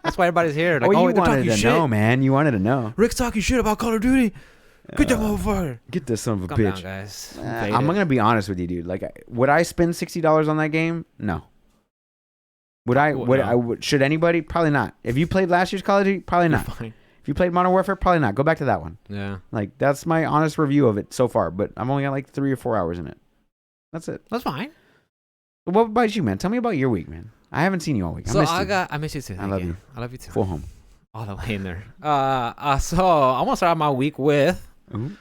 That's why everybody's here. Like, you wanted to know, man. You wanted to know. Rick's talking shit about Call of Duty. Get that motherfucker. Get this son of a Calm bitch. down, guys. I'm gonna be honest with you, dude. Like, would I spend $60 on that game? No. Would I? Should anybody? Probably not. If you played last year's Call of Duty, probably not. Fine. If you played Modern Warfare, probably not. Go back to that one. Yeah. Like, that's my honest review of it so far. But I've only got like 3 or 4 hours in it. That's it. That's fine. What about you, man? Tell me about your week, man. I haven't seen you all week. I miss you too. I love you. I love you too. Full home. All the way in there. So I'm gonna start out my week with. Ooh.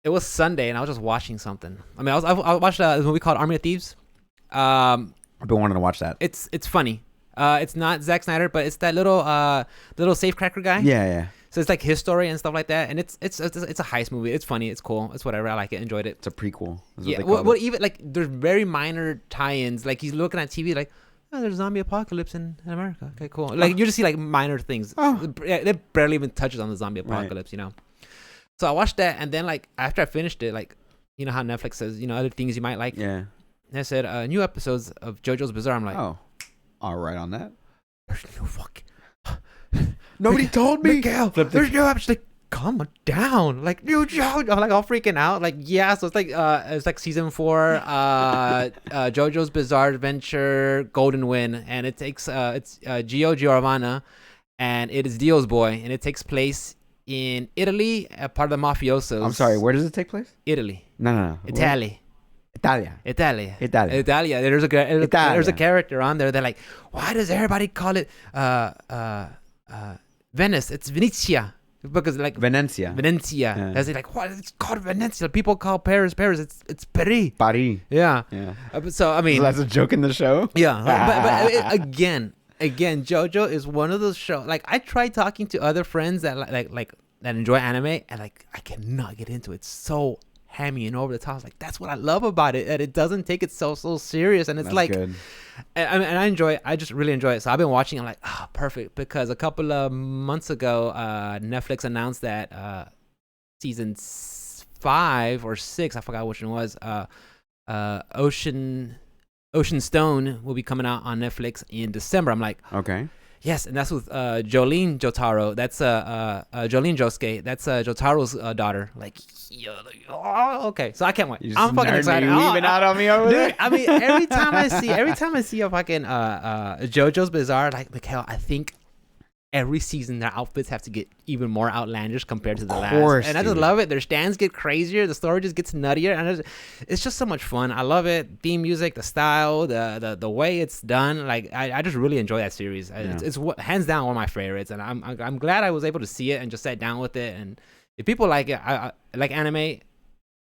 It was Sunday and I was just watching something. I mean, I watched this movie called Army of Thieves. I've been wanting to watch that. It's funny. It's not Zack Snyder, but it's that little safecracker guy. Yeah. So it's like his story and stuff like that, and it's a heist movie. It's funny. It's cool. It's whatever. I like it. Enjoyed it. It's a prequel. Yeah. Well, even like there's very minor tie-ins. Like he's looking at TV, like, oh, there's a zombie apocalypse in America. Okay, cool. Like you just see like minor things. It barely even touches on the zombie apocalypse, you know. So I watched that, and then like after I finished it, like you know how Netflix says, you know, other things you might like. Yeah. And I said new episodes of JoJo's Bizarre. I'm like, oh, all right on that. There's no fucking. Nobody told me. Miguel, there's no episode. Like, calm down. Like, new JoJo. I'm like all freaking out. Like, yeah. So it's like season 4, JoJo's Bizarre Adventure Golden Win, and it takes it's Gio Giovanna, and it is Dio's boy, and it takes place in Italy, a part of the mafiosos. I'm sorry, where does it take place? Italy. No. Italy. Italia. There's a character on there. They're like, why does everybody call it Venice? It's Venezia. Because like Venezia. Yeah. As like, what? It's called Venezia. People call Paris. It's Paris. Yeah. So I mean, so that's a joke in the show. Yeah. but again, JoJo is one of those shows. Like I tried talking to other friends that like that enjoy anime, and like I cannot get into it. It's so hammy and over the top. Like that's what I love about it, and it doesn't take it so serious, and it's that's like good. And I just really enjoy it. So I've been watching. I'm like, perfect, because a couple of months ago Netflix announced that season 5 or 6, I forgot which one it was, Ocean Stone will be coming out on Netflix in December. I'm like, okay. Yes, and that's with Jolene Jotaro. That's Jolene Josuke. That's Jotaro's daughter. Like, okay. So I can't wait. I'm fucking excited. Leaving out on me over there. I mean, every time I see a fucking JoJo's Bizarre, like, Mikhail, I think every season their outfits have to get even more outlandish compared to the last. course, And I just dude. love it. Their stands get crazier. The story just gets nuttier, and it's just so much fun. I love it. Theme music, the style, the way it's done. Like I just really enjoy that series. It's hands down one of my favorites, and I'm glad I was able to see it and just sat down with it. And if people like it, I like anime,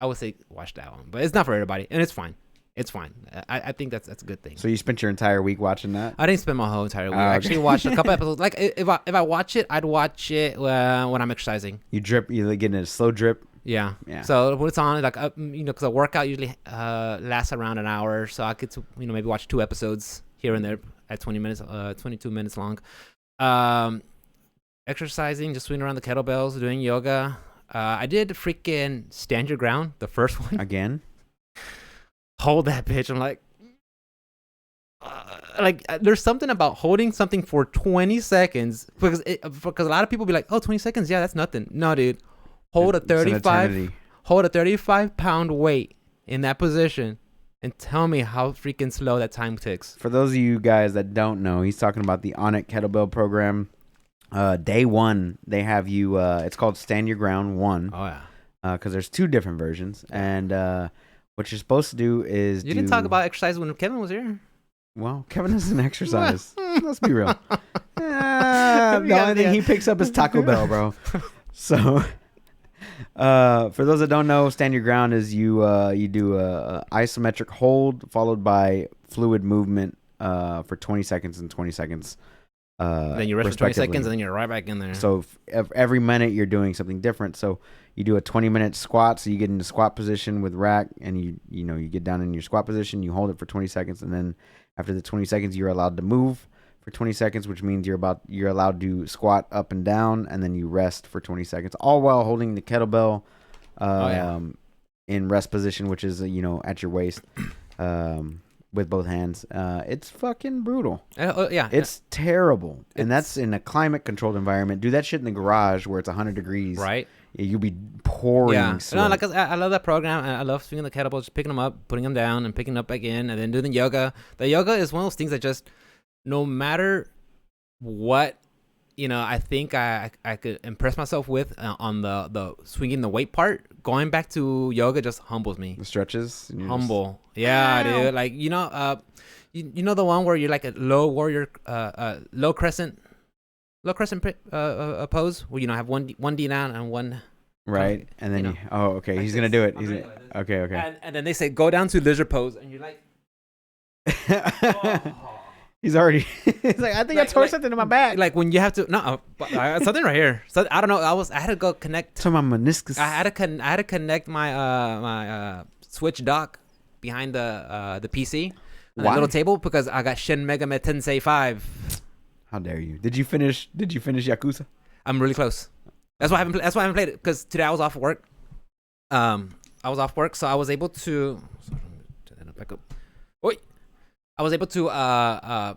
I would say watch that one. But it's not for everybody, and it's fine. It's fine. I think that's a good thing. So you spent your entire week watching that? I didn't spend my whole entire week. Oh, I okay. actually watched a couple episodes. Like if I watch it, I'd watch it when I'm exercising. You drip. You like getting a slow drip. Yeah. Yeah. So when it's on, like because a workout usually lasts around an hour, so I get to maybe watch 2 episodes here and there at 20 minutes, 22 minutes long. Exercising, just swinging around the kettlebells, doing yoga. I did freaking stand your ground, the first one. Again? Hold that bitch. I'm like. There's something about holding something for 20 seconds because a lot of people be like, oh, 20 seconds, yeah, that's nothing. No, dude, hold a 35-pound weight in that position and tell me how freaking slow that time ticks. For those of you guys that don't know, he's talking about the Onyx Kettlebell program. Day 1, they have you. It's called Stand Your Ground 1. Oh yeah, because there's 2 different versions, and what you're supposed to do is didn't talk about exercise when Kevin was here. Well, Kevin doesn't exercise. Let's be real. The only thing he picks up is Taco Bell, bro. So, for those that don't know, stand your ground is you do a isometric hold followed by fluid movement for 20 seconds and 20 seconds. Then you rest for 20 seconds and then you're right back in there. So every minute you're doing something different. So you do a 20-minute squat. So you get into squat position with rack, and you get down in your squat position. You hold it for 20 seconds, and then after the 20 seconds, you're allowed to move for 20 seconds, which means you're allowed to squat up and down, and then you rest for 20 seconds, all while holding the kettlebell in rest position, which is at your waist, with both hands. It's fucking brutal. Yeah, it's terrible, and that's in a climate-controlled environment. Do that shit in the garage where it's 100 degrees, right? You'll be pouring sweat. No, like I love that program. I love swinging the kettlebells, just picking them up, putting them down, and picking them up again, and then doing the yoga. The yoga is one of those things that just, no matter what, I think I could impress myself with on the swinging the weight part. Going back to yoga just humbles me. The stretches, humble. Yeah, dude. Like you know the one where you're like a low warrior, low crescent pose where have one D down and one right, and then okay, he's gonna do it. Okay. And then they say go down to lizard pose, and you're like, he's already. He's like, I think I tore something in my back. Like when you have to I got something right here. So I don't know. I had to go connect to my meniscus. I had to connect my my Switch dock behind the PC on a little table because I got Shin Megami Tensei 5. How dare you? Did you finish Yakuza? I'm really close. That's why I haven't played it, because today I was off work. So I was able to. Back up. I was able to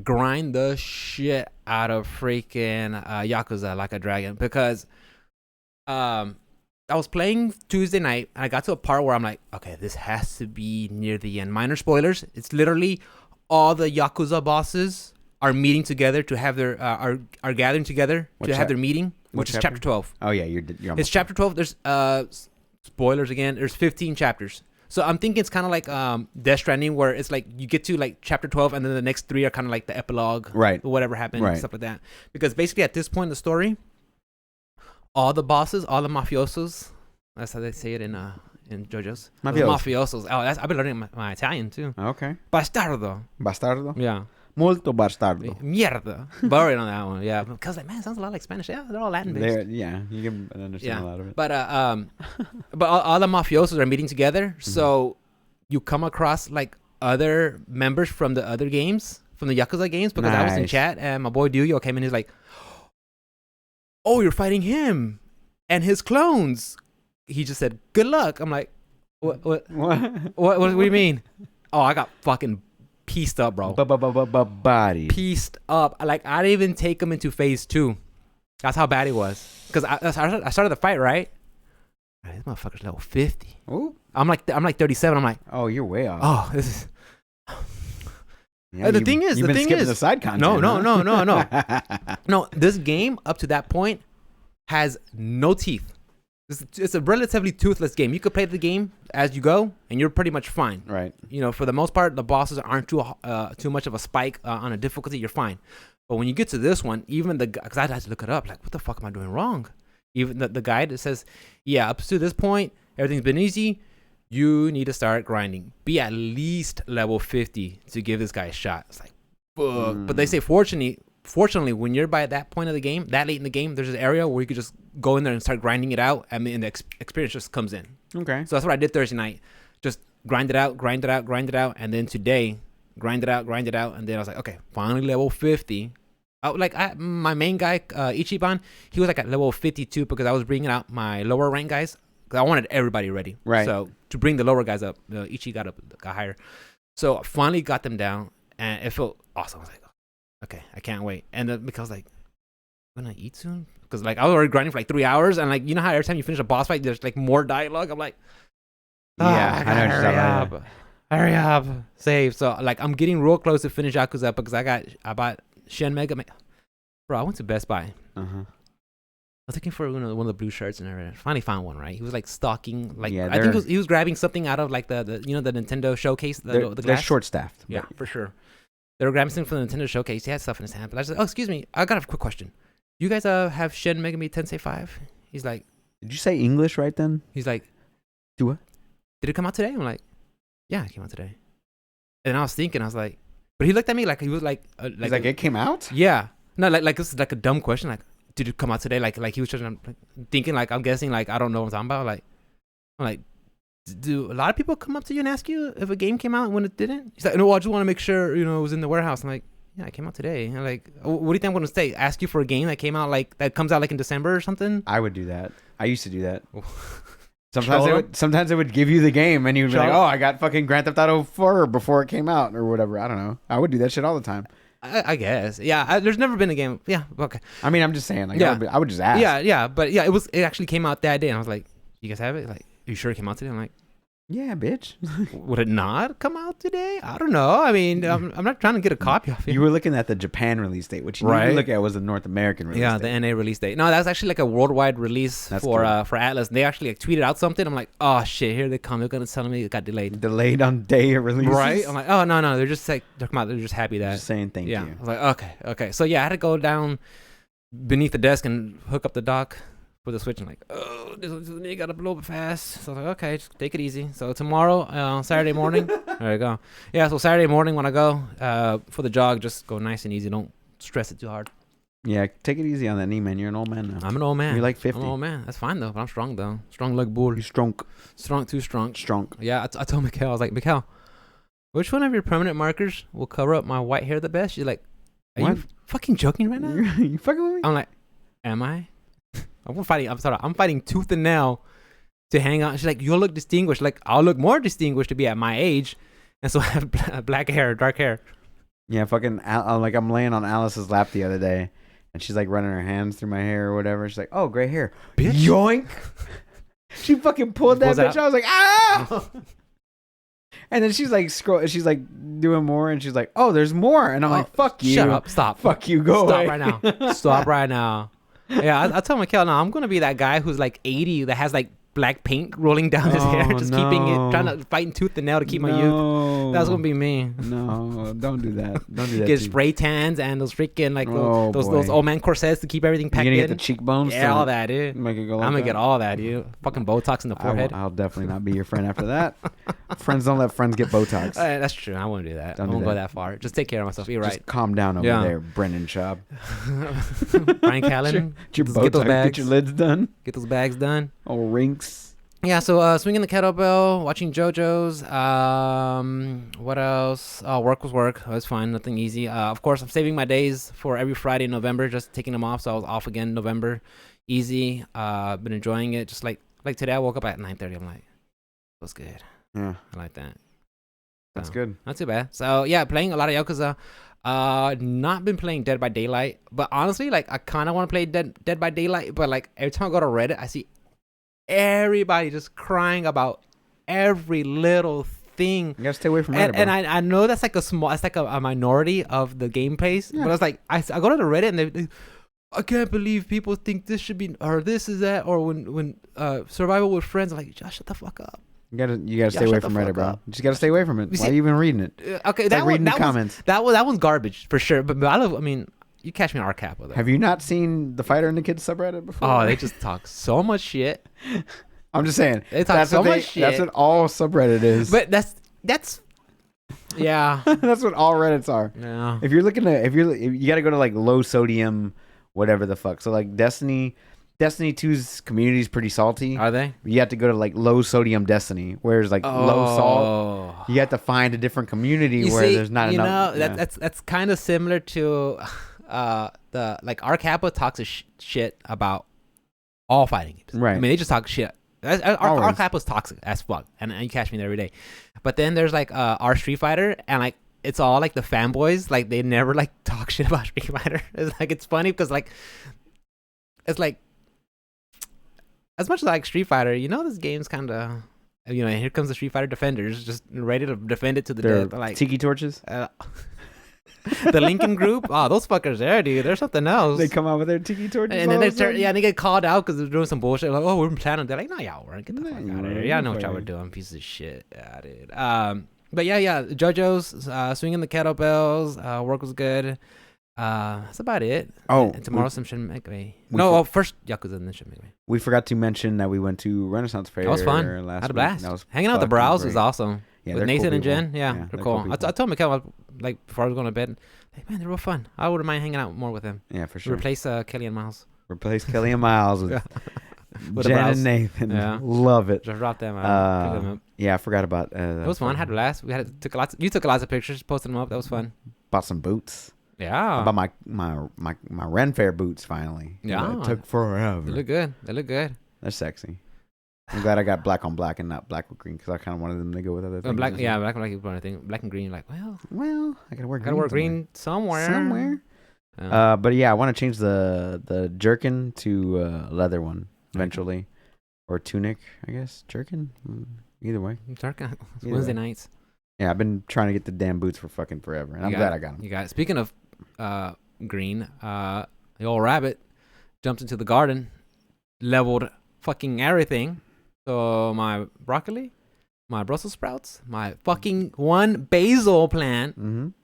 grind the shit out of freaking Yakuza like a dragon, because I was playing Tuesday night and I got to a part where I'm like, okay, this has to be near the end. Minor spoilers. It's literally all the Yakuza bosses are meeting together to have their are gathering together have their meeting, which is chapter 12. Oh yeah, you're it's chapter 12. There's spoilers again. There's 15 chapters. So I'm thinking it's kind of like Death Stranding, where it's like you get to like chapter 12 and then the next 3 are kind of like the epilogue, right? Or whatever happened, and stuff like that. Because basically at this point in the story, all the bosses, all the mafiosos, that's how they say it in JoJo's. Mafiosos. Oh, I've been learning my Italian too. Okay. Bastardo. Yeah. Molto bastardo. Mierda. Borrowing on that one, yeah. Because like, man, it sounds a lot like Spanish. Yeah, they're all Latin based. Yeah, you can understand a lot of it. But all the mafiosos are meeting together, so you come across like other members from the other games, from the Yakuza games, because I was in chat and my boy Duyo came in. He's like, "Oh, you're fighting him and his clones." He just said, "Good luck." I'm like, "What do you mean?" Oh, I got fucking pieced up, bro. Body. Pieced up. Like, I didn't even take him into phase 2. That's how bad he was. Because I started the fight, right? This motherfucker's level 50. Ooh. I'm like 37. I'm like, oh, you're way off. Oh, this is. Yeah, the thing is, you've the been thing skipping is, the side content. no. No, this game up to that point has no teeth. It's a relatively toothless game. You could play the game as you go, and you're pretty much fine. Right. You know, for the most part, the bosses aren't too much of a spike on a difficulty. You're fine. But when you get to this one, even because I had to look it up, like, what the fuck am I doing wrong? Even the guide that says, yeah, up to this point, everything's been easy. You need to start grinding. Be at least level 50 to give this guy a shot. It's like, fuck. But they say, fortunately, when you're by that point of the game, that late in the game, there's an area where you could just go in there and start grinding it out. I mean, the experience just comes in. Okay. So that's what I did Thursday night. Just grind it out. And then today, grind it out. And then I was like, okay, finally level 50. My main guy, Ichiban, he was like at level 52 because I was bringing out my lower rank guys. Because I wanted everybody ready. Right. So to bring the lower guys up, Ichi got higher. So I finally got them down, and it felt awesome. I was like, okay, I can't wait. And then because like, I'm gonna eat soon? Because like I was already grinding for like 3 hours, and like, you know how every time you finish a boss fight, there's like more dialogue. I'm like, yeah, I know. Hurry up, save. So like I'm getting real close to finish Yakuza because I bought Shin Mega. Bro, I went to Best Buy. I was looking for one of the blue shirts, and I finally found one. Right, he was like stalking, like, yeah, I think he was grabbing something out of like the the Nintendo showcase. The glass. They're short staffed. Yeah, for sure. They were grabbing something from the Nintendo showcase. He had stuff in his hand. But I was like, oh, excuse me, I got a quick question. You guys have Shin Megami Tensei 5? He's like, did you say English right then? He's like, do what? Did it come out today? I'm like, yeah, it came out today. And I was thinking, I was like, but he looked at me like he was like, he's like, it came out? Yeah, no, like this is like a dumb question. Like, did it come out today? Like he was just thinking, like, I'm guessing, like, I don't know what I'm talking about. Like, I'm like, do a lot of people come up to you and ask you if a game came out when it didn't? He's like, no, I just want to make sure, it was in the warehouse. I'm like, yeah, it came out today. And like, what do you think I'm going to say? Ask you for a game that came out, like, that comes out like in December or something? I would do that. I used to do that. Sometimes they would give you the game and you'd be like, oh, I got fucking Grand Theft Auto 4 before it came out or whatever. I don't know. I would do that shit all the time. I guess. Yeah, there's never been a game. Yeah, okay. I mean, I'm just saying, like, yeah. I would just ask. Yeah, but yeah, it actually came out that day, and I was like, you guys have it? Like, are you sure it came out today? I'm like, yeah, bitch. Would it not come out today? I don't know. I mean, I'm not trying to get a copy of it. You were looking at the Japan release date, which you need to look at was the North American release date. Yeah, the NA release date. No, that was actually like a worldwide release for Atlas. They actually like tweeted out something. I'm like, oh shit, here they come. They're gonna tell me it got delayed. Delayed on day of release. Right? I'm like, oh no, they're just like they're just happy that. Just saying thank you. I was like, okay. So yeah, I had to go down beneath the desk and hook up the dock with the Switch. And like, oh, this you gotta blow it fast. So I was like, okay, just take it easy. So tomorrow, Saturday morning, there you go. Yeah, so Saturday morning when I go for the jog, just go nice and easy. Don't stress it too hard. Yeah, take it easy on that knee, man. You're an old man now. I'm an old man. You're like 50. I'm an old man. That's fine though. But I'm strong though. Strong like bull. You're strong. Too strong. Strong. Yeah, I told Mikhail, I was like, Mikhail, which one of your permanent markers will cover up my white hair the best? She's like, are you fucking joking right now? You fucking with me? I'm like, am I? I'm fighting tooth and nail to hang on. She's like, you'll look distinguished. Like, I'll look more distinguished to be at my age, and so I have black hair, dark hair. Yeah, fucking. Like, I'm laying on Alice's lap the other day, and she's like running her hands through my hair or whatever. She's like, oh, gray hair. Bitch. Yoink. She fucking pulled that bitch out. I was like, ah. And then she's like she's like doing more, and she's like, oh, there's more. And I'm like, fuck you. Shut up. Stop. Fuck you. Go away. Stop right now. Stop right now. Yeah, I tell Mikhail, no, I'm gonna be that guy who's like 80 that has like black paint rolling down his hair, just keeping it, trying to fighting tooth and nail to keep my youth. That's gonna be me. No, don't do that. Don't do that. Get spray tans and those freaking like those old man corsets to keep everything packed in. You gonna get the cheekbones? Yeah, all that, dude. Make it go. I'm gonna get all that, dude. Fucking Botox in the forehead. I'll definitely not be your friend after that. Friends don't let friends get Botox. That's true. I won't do that. I won't go that far. Just take care of myself. You're right. Just calm down over there, Brendan Schaub. Brian Callen. Get your lids done. Get those bags done. Oh, rinks. Yeah, so swinging the kettlebell, watching JoJo's. What else? Oh, work was work. It was fine. Nothing easy. Of course, I'm saving my days for every Friday in November, just taking them off. So I was off again in November. Easy. Been enjoying it. Just like today, I woke up at 9:30. I'm like, that's good. Yeah, I like that. That's good. Not too bad. So yeah, playing a lot of Yakuza. Not been playing Dead by Daylight, but honestly, like I kind of want to play Dead by Daylight, but like every time I go to Reddit, I see everybody just crying about every little thing. You gotta stay away from Reddit, And I know that's like a minority of the game pace. Yeah. But I was like, I go to the Reddit and they I can't believe people think this should be or this is that or when survival with friends. I'm like, just shut the fuck up. You gotta stay away from Reddit, bro. You just gotta stay away from it. Why are you even reading it? Okay, it's that like reading the comments. That one's garbage for sure. But I mean, you catch me on RCAP with it. Have you not seen the Fighter and the Kids subreddit before? Oh, they just talk so much shit. I'm just saying. They talk so much shit. That's what all subreddit is. But that's yeah. That's what all Reddits are. Yeah. If you're looking at you gotta go to like low sodium, whatever the fuck. So like Destiny 2's community is pretty salty. Are they? You have to go to like low sodium Destiny, whereas like low salt, you have to find a different community there's not enough. You know, that's kind of similar to the like our Kappa talks shit about all fighting games. Right. I mean, they just talk shit. Our Kappa's toxic as fuck, and you catch me there every day. But then there's like our Street Fighter, and like it's all like the fanboys. Like they never like talk shit about Street Fighter. It's funny because like it's like. As much as I like Street Fighter, you know, this game's kind of, you know, here comes the Street Fighter defenders, just ready to defend it to the death. Like tiki torches. The Lincoln Group, oh, those fuckers there, dude. They're something else. They come out with their tiki torches, and then they get called out because they're doing some bullshit. Like, oh, we're planning. They're like, no, y'all weren't. Get the fuck out of here. Y'all know what y'all were doing, pieces of shit. Yeah, dude. But yeah, JoJo's swinging the kettlebells. Work was good. That's about it. Oh, and tomorrow some Shin Megami. First Yakuza and then Shin Megami. We forgot to mention that we went to Renaissance Fair. That was fun. Had a blast. Hanging out with the Brows was awesome. Yeah, with Nathan and Jen. Yeah, they're cool. I told Mikkel like before I was going to bed, like, man, they're real fun. I wouldn't mind hanging out more with them. Yeah, for sure. Replace Kelly and Miles. Replace Kelly and Miles with Jen and Nathan. Yeah. Love it. Just drop them out. Pick them up. Yeah, I forgot about it was fun. Had a blast. You took lots of pictures, posted them up. That was fun. Bought some boots. Yeah. I bought my Ren Fair boots finally. Yeah. It took forever. They look good. They're sexy. I'm glad I got black on black and not black with green because I kind of wanted them to go with other things. Black and black, black and green. Like, well, I gotta wear green somewhere. But yeah, I want to change the jerkin to leather one eventually, or tunic, I guess. Jerkin, either way. Jerkin. Wednesday nights. Yeah, I've been trying to get the damn boots for fucking forever, and I'm glad I got them. You got it. Speaking of green, the old rabbit jumped into the garden, leveled fucking everything. So my broccoli, my Brussels sprouts, my fucking one basil plant, gone,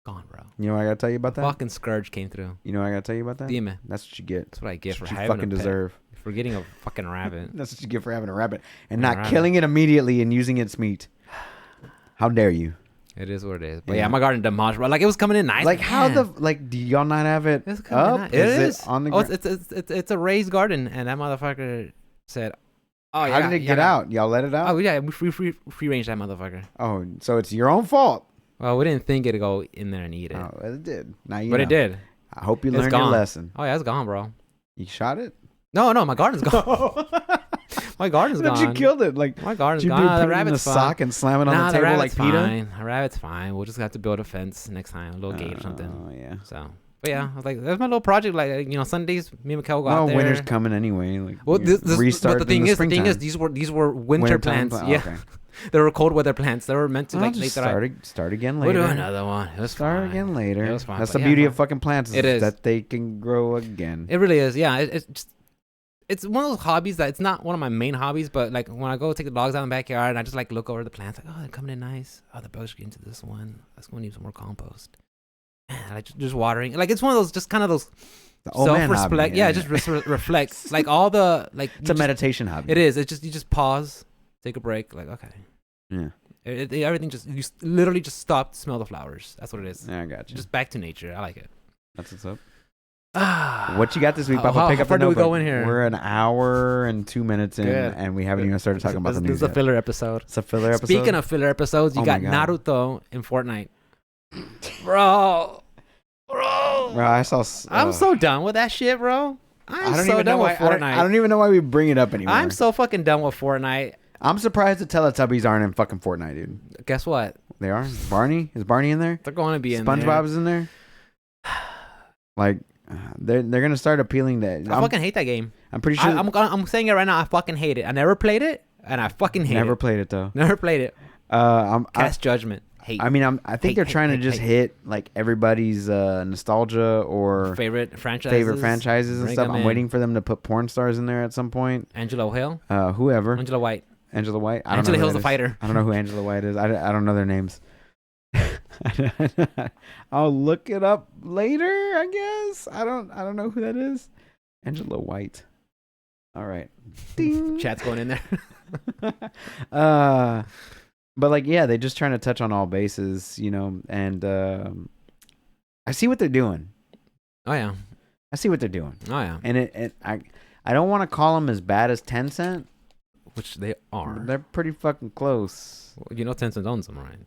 bro. You know what I gotta tell you about that? Fucking scourge came through. You know what I gotta tell you about that? Dime. That's what you get. That's what I get for having fucking a deserve. For getting a fucking rabbit. That's what you get for having a rabbit and not killing it immediately and using its meat. How dare you? It is what it is. But yeah, my garden demolished, bro. Like it was coming in nice. Like how do y'all not have it up? Nice. It is it on the ground? It's a raised garden, and that motherfucker said, "Oh yeah." How did it get out? Y'all let it out? Oh yeah, we free range that motherfucker. Oh, so it's your own fault. Well, we didn't think it'd go in there and eat it. Oh, it did. Now you but know. It did. I hope you learned your lesson. Oh yeah, it's gone, bro. You shot it? No, my garden's gone. My garden's gone. You killed it. Like my garden's gone. The rabbit's in a sock and slam it on the table like PETA? A rabbit's fine. We'll just have to build a fence next time, a little gate or something. Oh yeah. So, but yeah, I was like, that's my little project. Like, you know, Sundays, me and Mikkel go out there. Winter's coming anyway. Like, well, restart. But the thing is, these were winter plants. Yeah. Okay. They were cold weather plants. They were meant to start again later. We'll do another one. It was start again later. It was fine. That's the beauty of fucking plants. It is that they can grow again. It really is. Yeah. It's one of those hobbies that it's not one of my main hobbies, but like when I go take the dogs out in the backyard and I just like look over the plants, like, oh, they're coming in nice. Oh, the bugs getting into this one. That's going to need some more compost. Man, like just watering. Like it's one of those, just kind of those self-reflect. Yeah, just reflects. Like all the like. It's a meditation hobby. It is. It's just you just pause, take a break. Like okay. Yeah. Everything just you literally just stop to smell the flowers. That's what it is. Yeah, I got you. Just back to nature. I like it. That's what's up. What you got this week, Papa? Pick up how far do we go in here? We're an hour and 2 minutes in, and we haven't even started talking about the news. This is a filler episode. It's a filler episode. Speaking of filler episodes, you got Naruto in Fortnite, bro. I saw. I'm so done with that shit, bro. I'm so done with Fortnite. I don't even know why we bring it up anymore. I'm so fucking done with Fortnite. I'm surprised the Teletubbies aren't in fucking Fortnite, dude. Guess what? They are. Barney is Barney in there? They're going to be in there. SpongeBob's in there. Like. They're gonna start appealing to. I fucking hate that game. I'm pretty sure. I'm saying it right now. I fucking hate it. I never played it, and I fucking hate it. Never played it though. Never played it. Cast judgment. Hate. I mean, I think they're trying to just hit like everybody's nostalgia or favorite franchises and stuff. I'm waiting for them to put porn stars in there at some point. Angela Hill. Whoever. Angela White. Angela White. Angela Hill's a fighter. I don't know who Angela White is. I don't know their names. I'll look it up later, I guess. I don't know who that is. Angela White. All right. Ding. Chat's going in there. But like, yeah, they're just trying to touch on all bases, you know, and I see what they're doing. Oh yeah. I see what they're doing. Oh yeah. And I don't want to call them as bad as Tencent, which they are. They're pretty fucking close. Well, you know Tencent owns them, right?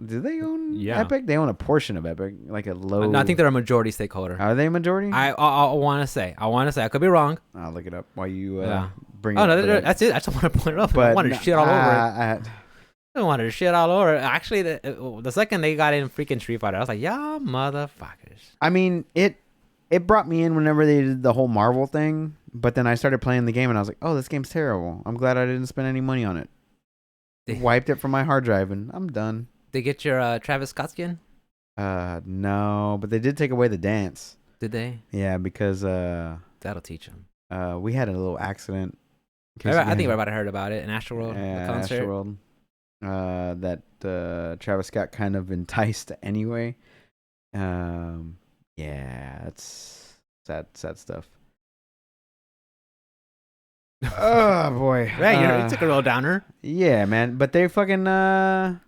Do they own Epic? They own a portion of Epic, like a low. No, I think they're a majority stakeholder. Are they a majority? I want to say. I could be wrong. I'll look it up while you bring. Oh no, that's it. I just want to point it up. I wanted to shit all over it. I wanted to shit all over it. Actually, the second they got in freaking Street Fighter, I was like, y'all motherfuckers. I mean, it brought me in whenever they did the whole Marvel thing, but then I started playing the game and I was like, oh, this game's terrible. I'm glad I didn't spend any money on it. Wiped it from my hard drive and I'm done. They get your Travis Scott skin? No, but they did take away the dance. Did they? Yeah, because that'll teach them. We had a little accident. I think everybody heard about it in Astroworld, the concert. Astroworld. That Travis Scott kind of enticed anyway. Yeah, it's sad stuff. Oh boy. Right, you took a real downer. Yeah, man. But they fucking yeah.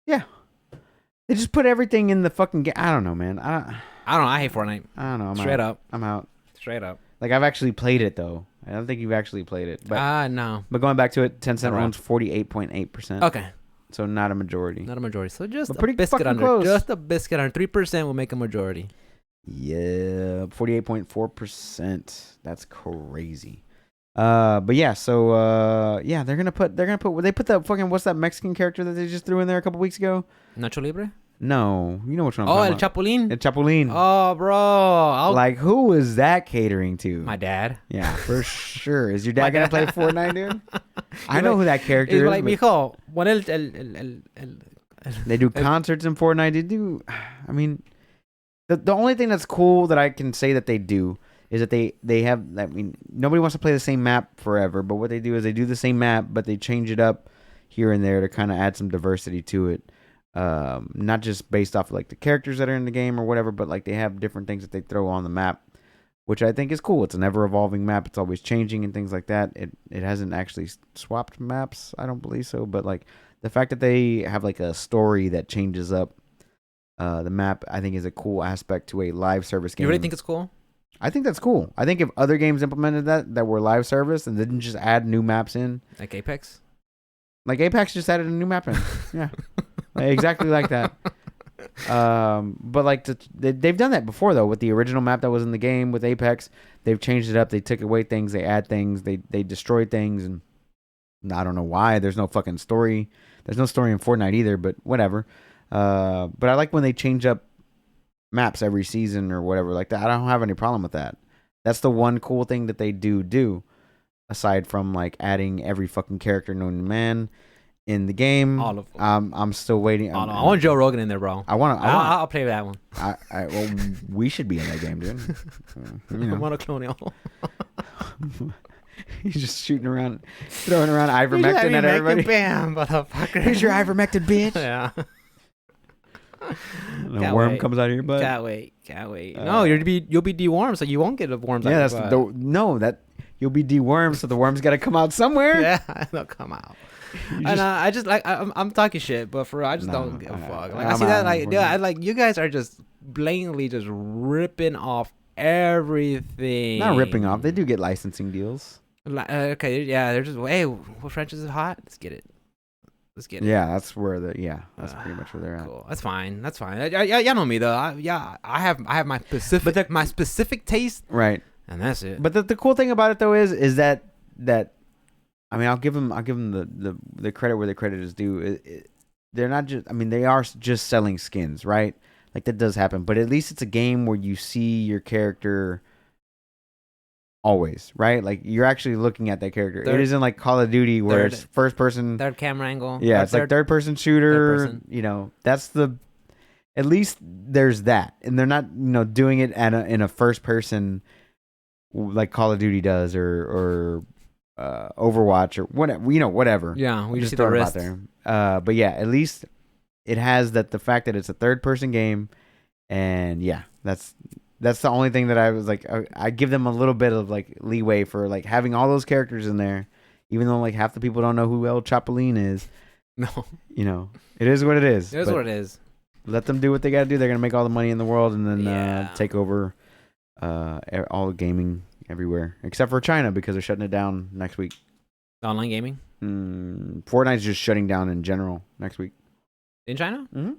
They just put everything in the fucking game. I don't know, man. I don't know. I hate Fortnite. I don't know. I'm out. Straight up. Like, I've actually played it though. I don't think you've actually played it. But no. But going back to it, Tencent owns 48.8%. Okay. So not a majority. Not a majority. So just a biscuit under. Close. Just a biscuit under. 3% will make a majority. Yeah, 48.4%. That's crazy. But yeah, so yeah, they put that fucking, what's that Mexican character that they just threw in there a couple weeks ago? Nacho Libre? No, you know which one I'm talking about. Chapulín? El Chapulín. Oh, bro. Like, who is that catering to? My dad. Yeah, for sure. Is your dad gonna play Fortnite, dude? I know who that character is. Like, mijo, they do concerts in Fortnite. They do, I mean, the only thing that's cool that I can say that they do is that they have, I mean, nobody wants to play the same map forever, but what they do is they do the same map, but they change it up here and there to kind of add some diversity to it. Not just based off of like the characters that are in the game or whatever, but like they have different things that they throw on the map, which I think is cool. It's an ever evolving map. It's always changing and things like that. It hasn't actually swapped maps. I don't believe so, but like the fact that they have like a story that changes up the map, I think is a cool aspect to a live service game. You really think it's cool? I think that's cool. I think if other games implemented that were live service and didn't just add new maps in. Like Apex? Like Apex just added a new map in. Yeah. Exactly like that. But like they've done that before though with the original map that was in the game with Apex. They've changed it up. They took away things. They add things. They destroy things, and I don't know why. There's no fucking story. There's no story in Fortnite either. But whatever. But I like when they change up maps every season or whatever like that. I don't have any problem with that. That's the one cool thing that they do aside from like adding every fucking character known to man in the game. All of them. I'm still waiting. I want Joe Rogan in there, bro. I'll play that one. Well, we should be in that game, dude. You know. Monoclonal. He's just shooting around, throwing around ivermectin at everybody. Bam, motherfucker. Here's your ivermectin, bitch. Yeah. The worm comes out of your butt. Can't wait. No, you'll be dewormed, so you won't get a worm. Yeah, you'll be dewormed, so the worm's got to come out somewhere. Yeah, they'll come out. And I just like I'm talking shit, but for real, I just don't give a fuck. Like I see that, like yeah, like you guys are just blatantly just ripping off everything. Not ripping off. They do get licensing deals. Okay, yeah, they're just hey, what franchise is hot? Let's get it. Yeah, that's where that's pretty much where they're at. Cool. That's fine. Y'all know me though. I have my specific my specific taste. Right. And that's it. But the cool thing about it though is that I mean, I'll give them the credit where the credit is due. They're not just, I mean, they are just selling skins, right? Like that does happen, but at least it's a game where you see your character always, right? Like you're actually looking at that character. Third- it isn't like Call of Duty where third- it's first person. Third camera angle. Yeah, or it's like third person shooter. person. You know, that's the. At least there's that, and they're not doing it in a first person like Call of Duty does or Overwatch or whatever. Whatever. Yeah, we just see throw the it out wrist. there. But yeah, at least it has the fact that it's a third person game, and yeah, that's the only thing that I was like, I give them a little bit of like leeway for like having all those characters in there, even though like half the people don't know who El Chapulín is. No, It is what it is. it is what it is. Let them do what they got to do. They're gonna make all the money in the world and then Yeah. take over all gaming everywhere except for China because they're shutting it down next week. Online gaming Fortnite's just shutting down in general next week. in China. Mm-hmm.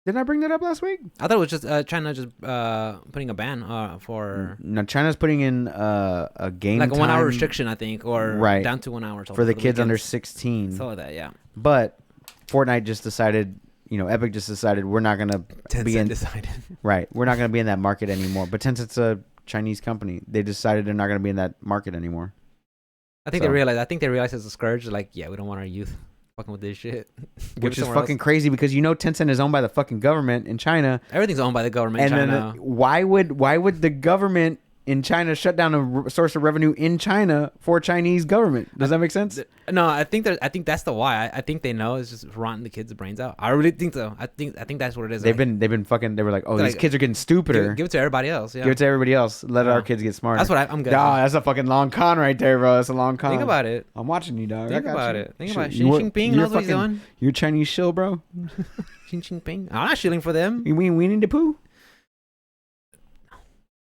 Didn't I bring that up last week? I thought it was just China just putting a ban for No, China's putting in a game like a 1 hour time restriction, I think, or Right. down to 1 hour for the kids under weekends. 16. Something like that. Yeah. But Fortnite just decided, Epic just decided we're not gonna be in decided. right. We're not gonna be in that market anymore. But since it's a Chinese company, they decided they're not gonna be in that market anymore. I think they realized it's a scourge. Like, yeah, we don't want our youth fucking with this shit. Give Which it is somewhere fucking else. crazy because Tencent is owned by the fucking government in China. Everything's owned by the government And in then China. why would the government in China shut down a source of revenue in China for Chinese government? Does that make sense? No, I think that's the why. I think they know it's just rotting the kids' brains out. I really think so. I think that's what it is. They've been fucking. They were like, oh, They're these like, kids are getting stupider. give it to everybody else. Yeah. Give it to everybody else. Let Yeah. our kids get smarter. That's what I'm good. Dog, that's a fucking long con right there, bro. That's a long con. Think about it. I'm watching you, dog. Think I got about you. it. Think Shit, about it. you Xi Jinping knows what he's doing. You're Chinese shill, bro. Xi Jinping. I'm not shilling for them. You mean Winnie the Pooh?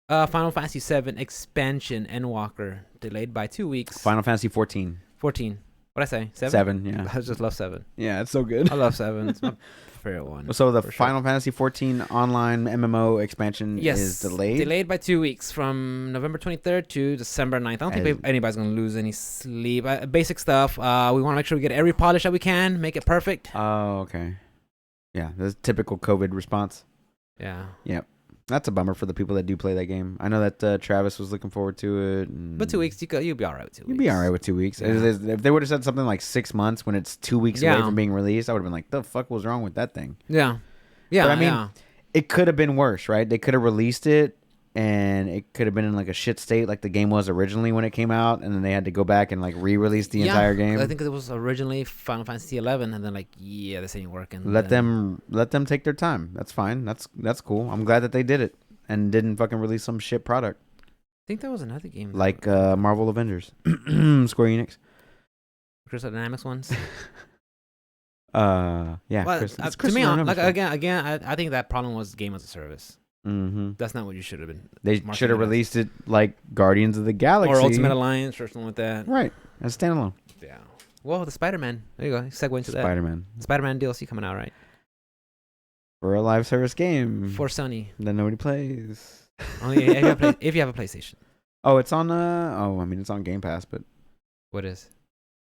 Final Fantasy VII expansion Endwalker delayed by 2 weeks. Final Fantasy 14. 14. What'd I say? 7? 7, yeah. I just love 7. Yeah, it's so good. I love 7. It's my favorite one. So the for sure. Final Fantasy 14 online MMO expansion is delayed? Delayed by 2 weeks from November 23rd to December 9th. I don't think anybody's going to lose any sleep. Basic stuff. We want to make sure we get every polish that we can. Make it perfect. Oh, okay. Yeah, that's typical COVID response. Yeah. Yep. That's a bummer for the people that do play that game. I know that Travis was looking forward to it. But 2 weeks, you'll be all right with 2 weeks. You'd be all right with 2 weeks. Yeah. If they would have said something like 6 months when it's 2 weeks away from being released, I would have been like, the fuck was wrong with that thing? Yeah. Yeah. But I mean, yeah. it could have been worse, right? They could have released it and it could have been in like a shit state like the game was originally when it came out, and then they had to go back and like re-release the entire game. I think it was originally Final Fantasy 11, and then like, yeah, this ain't working. Let them take their time. That's fine. That's cool. I'm glad that they did it and didn't fucking release some shit product I think there was another game like Marvel Avengers, Square Enix. Crystal Dynamics ones. Yeah. Well, Chris, it's to Crystal me, Dynamics like one. again, I think that problem was game as a service. Mm-hmm. That's not what you should have been. They marketing should have it as. released it like Guardians of the Galaxy Or Ultimate Alliance or something like that. right? As standalone. Yeah. Well, the Spider-Man. There you go. Segue into that. Spider-Man Spider-Man DLC coming out, right? for a live service game For Sony. that nobody plays. Only if you have a PlayStation. Oh, it's on. I mean, it's on Game Pass, but What is?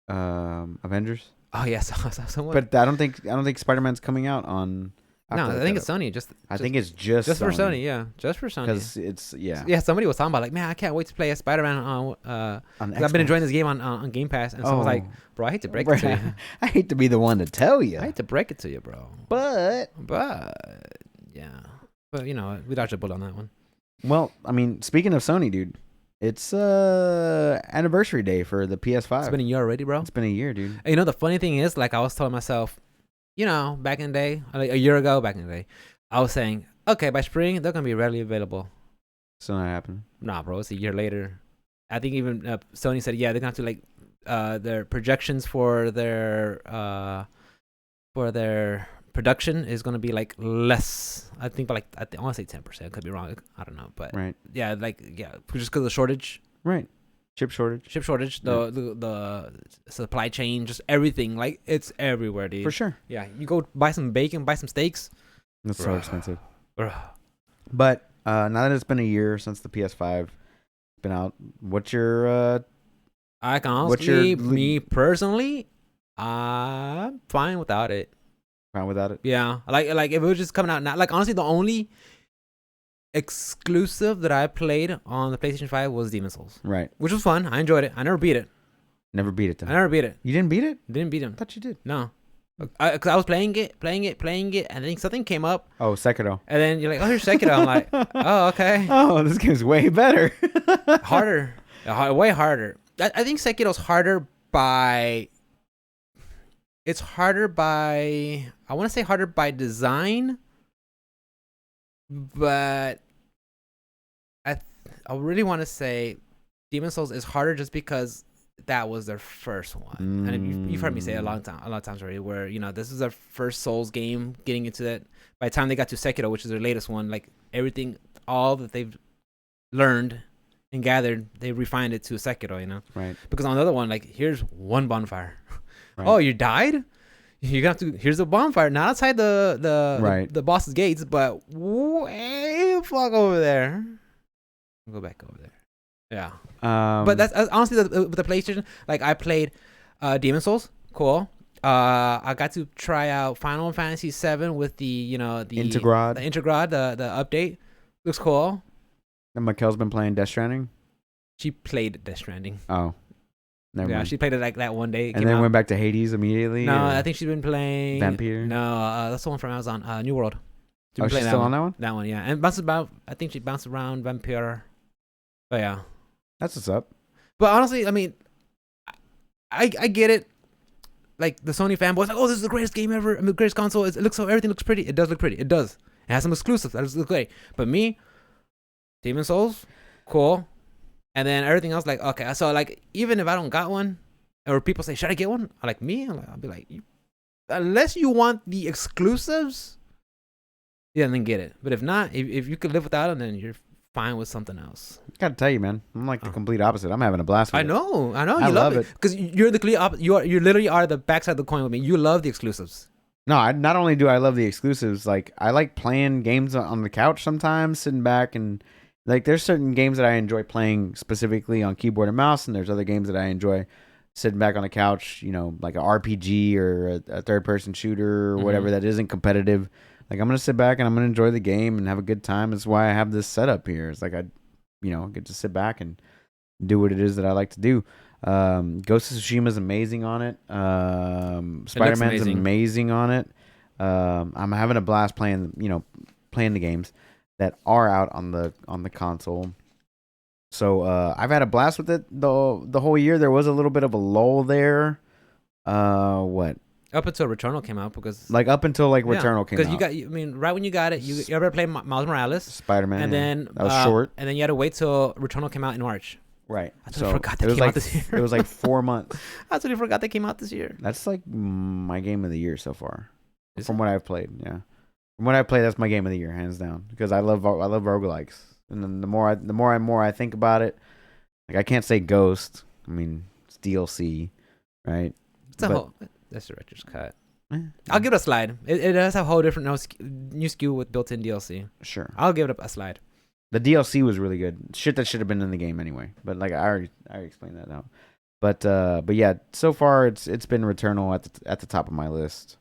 Avengers. Oh, yes. Someone. But I don't think Spider-Man's coming out on. No, I think it's Sony. I think it's just for Sony. Yeah, just for Sony. because it's Yeah, somebody was talking about like, man, I can't wait to play a Spider-Man on. on 'Cause I've been enjoying this game on Game Pass, and someone's like, bro, I hate to break it to you. I hate to be the one to tell you, I hate to break it to you, bro. but Yeah, but we dodged a bullet on that one. well, I mean, speaking of Sony, dude, it's anniversary day for the PS5. It's been a year already, bro. It's been a year, dude. And the funny thing is, like, I was telling myself, back in the day, like a year ago, back in the day, I was saying, okay, by spring they're gonna be readily available. Still not happening. Nah, bro, it's a year later. I think even Sony said, yeah, they're gonna have to like their projections for their production is gonna be like less. I think, but like I want to say 10%. Could be wrong. I don't know, but Right. yeah, just because of the shortage. Right. Chip shortage. The supply chain, just everything. Like, it's everywhere, dude. For sure. Yeah, you go buy some bacon, buy some steaks. That's so Bruh. expensive. Bruh. But now that it's been a year since the PS5 been out, what's your I can What's honestly, your me personally, I'm fine without it. fine without it? Yeah, like if it was just coming out now, like honestly, the only exclusive that I played on the PlayStation 5 was Demon Souls, Right. which was fun. I enjoyed it. I never beat it. Never beat it I though. never beat it. You didn't beat it? Didn't beat him. I thought you did. No. Because I was playing it, and then something came up, Oh, Sekiro. and then you're like, oh, here's Sekiro. I'm like, oh, okay. Oh, this game's way better. Harder. Way harder. I think Sekiro's harder by... It's harder by... I want to say harder by design, but I really want to say Demon Souls is harder just because that was their first one. And you've heard me say it a lot of times already, where, you know, this is their first Souls game, getting into that. By the time they got to Sekiro, which is their latest one, like everything, all that they've learned and gathered, they refined it to Sekiro, you know? Right. Because on the other one, like, here's one bonfire. Right. Oh, you died? You're gonna have to, here's a bonfire, not outside the boss's gates, but way the fuck over there. Go back over there. Yeah. But that's honestly with the PlayStation. Like, I played Demon Souls. Cool. I got to try out Final Fantasy VII with the Integrad. The Integrad, the update. Looks cool. And Mikkel's been playing Death Stranding. She played Death Stranding. Oh, never mind. She played it like that one day. And then went back to Hades immediately. No, I think she's been playing Vampire. No, that's the one from Amazon. New World. Oh, she's still on that one. That one, yeah. And bounces about. I think she bounced around Vampire. But yeah. That's what's up. But honestly, I mean, I get it. Like, the Sony fanboys, like, oh, this is the greatest game ever. I mean, the greatest console. Everything looks pretty. It does look pretty. It does. It has some exclusives. That does look great. But me, Demon Souls, cool. And then everything else, like, okay. So, like, even if I don't got one, or people say, should I get one? I'll be like, unless you want the exclusives, yeah, then get it. But if not, if you could live without them, then you're fine with something else. Gotta tell you, man, I'm like the complete opposite. I'm having a blast with I know. You I love it because you're the complete opposite. You literally are the backside of the coin with me. You love the exclusives. No, not only do I love the exclusives, like, I like playing games on the couch sometimes, sitting back, and like, there's certain games that I enjoy playing specifically on keyboard and mouse, and there's other games that I enjoy sitting back on the couch, you know, like an RPG or a third-person shooter or whatever that isn't competitive. Like, I'm going to sit back and I'm going to enjoy the game and have a good time. That's why I have this setup here. It's like I get to sit back and do what it is that I like to do. Ghost of Tsushima is amazing on it. Spider-Man's amazing on it. I'm having a blast playing the games that are out on the console. So I've had a blast with it the whole year. There was a little bit of a lull there. Up until Returnal came out, because up until Returnal came out. Because right when you got it, you ever play Miles Morales, Spider-Man, and then that was short, and then you had to wait till Returnal came out in March. Right. I totally forgot that came out this year. It was like 4 months. I totally forgot they came out this year. That's like my game of the year so far. From what I've played, yeah. From what I've played, that's my game of the year, hands down. Because I love roguelikes, and then the more I think about it, like, I can't say Ghost. I mean, it's DLC, right? That's director's cut. I'll give it a slide. It does have a whole different new SKU with built-in DLC. Sure. I'll give it a slide. The DLC was really good. Shit that should have been in the game anyway. But like, I already explained that now. But yeah, so far it's been Returnal at the top of my list.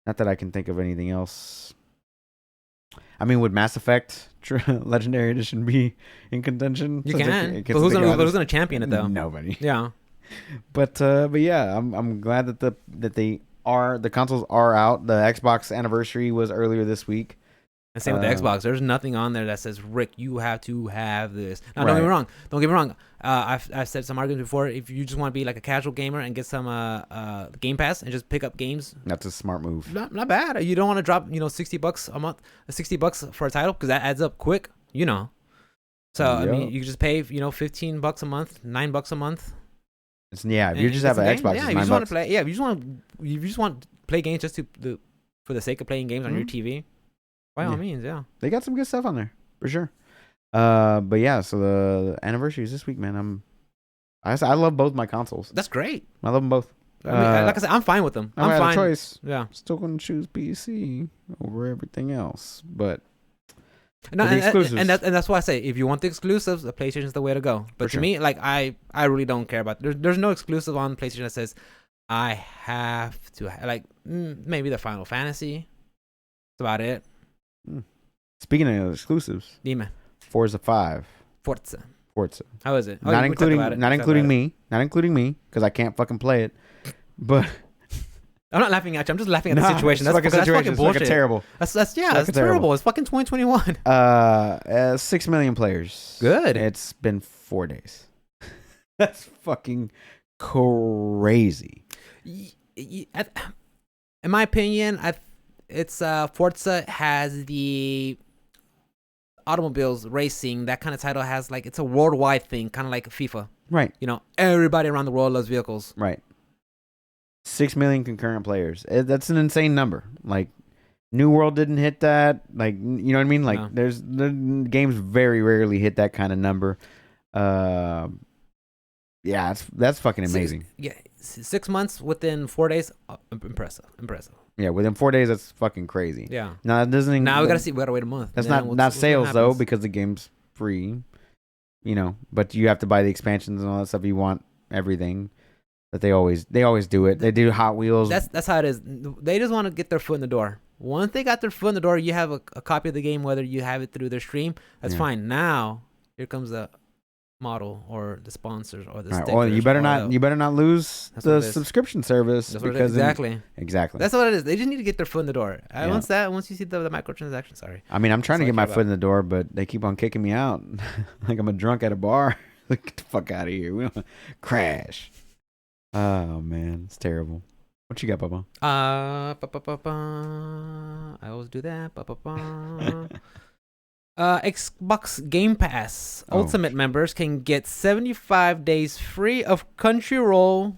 Not that I can think of anything else. I mean, would Mass Effect Legendary Edition be in contention? You can. But who's gonna champion it though? Nobody. Yeah. But yeah, I'm glad that the consoles are out. The Xbox anniversary was earlier this week. And same with the Xbox. There's nothing on there that says, Rick, you have to have this. Now, don't get me wrong. I've said some arguments before. If you just want to be like a casual gamer and get some Game Pass and just pick up games, that's a smart move. Not bad. You don't want to drop $60 a month, $60 for a title, because that adds up quick. So I mean, you can just pay $15 a month, $9 a month. If you just have an Xbox, if you just want to play, if you just want to play games just for the sake of playing games on your TV, by all means, yeah. They got some good stuff on there for sure. But yeah, so the anniversary is this week, man. I love both my consoles. That's great. I love them both. I mean, like I said, I'm fine with them. I'm fine. A choice. Yeah, still going to choose PC over everything else, but. No, and that's why I say, if you want the exclusives, the PlayStation is the way to go. But to me, like, I really don't care about there's no exclusive on PlayStation that says I have to maybe the Final Fantasy. That's about it. Speaking of exclusives, Dime. Forza 5. Forza. How is it? Oh, not we talked including about it. not We talked including about it. me. Not including me because I can't fucking play it. But I'm not laughing at you. I'm just laughing at the nah, situation. it's That's fucking it's bullshit. fucking terrible. That's It's terrible. terrible. It's fucking 2021. 6 million players. Good. It's been 4 days. That's fucking crazy. In my opinion, it's Forza has the automobiles racing. That kind of title has like it's a worldwide thing, kind of like FIFA. Right. You know, everybody around the world loves vehicles. Right. 6 million concurrent players. That's an insane number. Like, New World didn't hit that. Like, you know what I mean? Like, No. the games very rarely hit that kind of number. Yeah, that's fucking amazing. 6 months within 4 days. Impressive. Yeah, within 4 days, that's fucking crazy. Yeah. Now it doesn't. Now we gotta wait a month. That's Then not we'll see sales what though, happens. because the game's free. You know, but you have to buy the expansions and all that stuff. You want everything. That they always do it. They do Hot Wheels. That's how it is. They just want to get their foot in the door. Once they got their foot in the door, you have a copy of the game, whether you have it through their stream. That's fine. Now here comes the model or the sponsors or the stickers. Well, you better not lose That's the what it is. subscription service. That's what it is. Because Exactly. Exactly. That's what it is. They just need to get their foot in the door. Yeah. Once you see the microtransactions, sorry. I mean, I'm trying to That's get all I my care foot in the door, but they keep on kicking me out. Like I'm a drunk at a bar. Like, get the fuck out of here. We don't crash. Oh man, it's terrible. What you got, Papa? I always do that. Xbox Game Pass Ultimate members can get 75 days free of Crunchyroll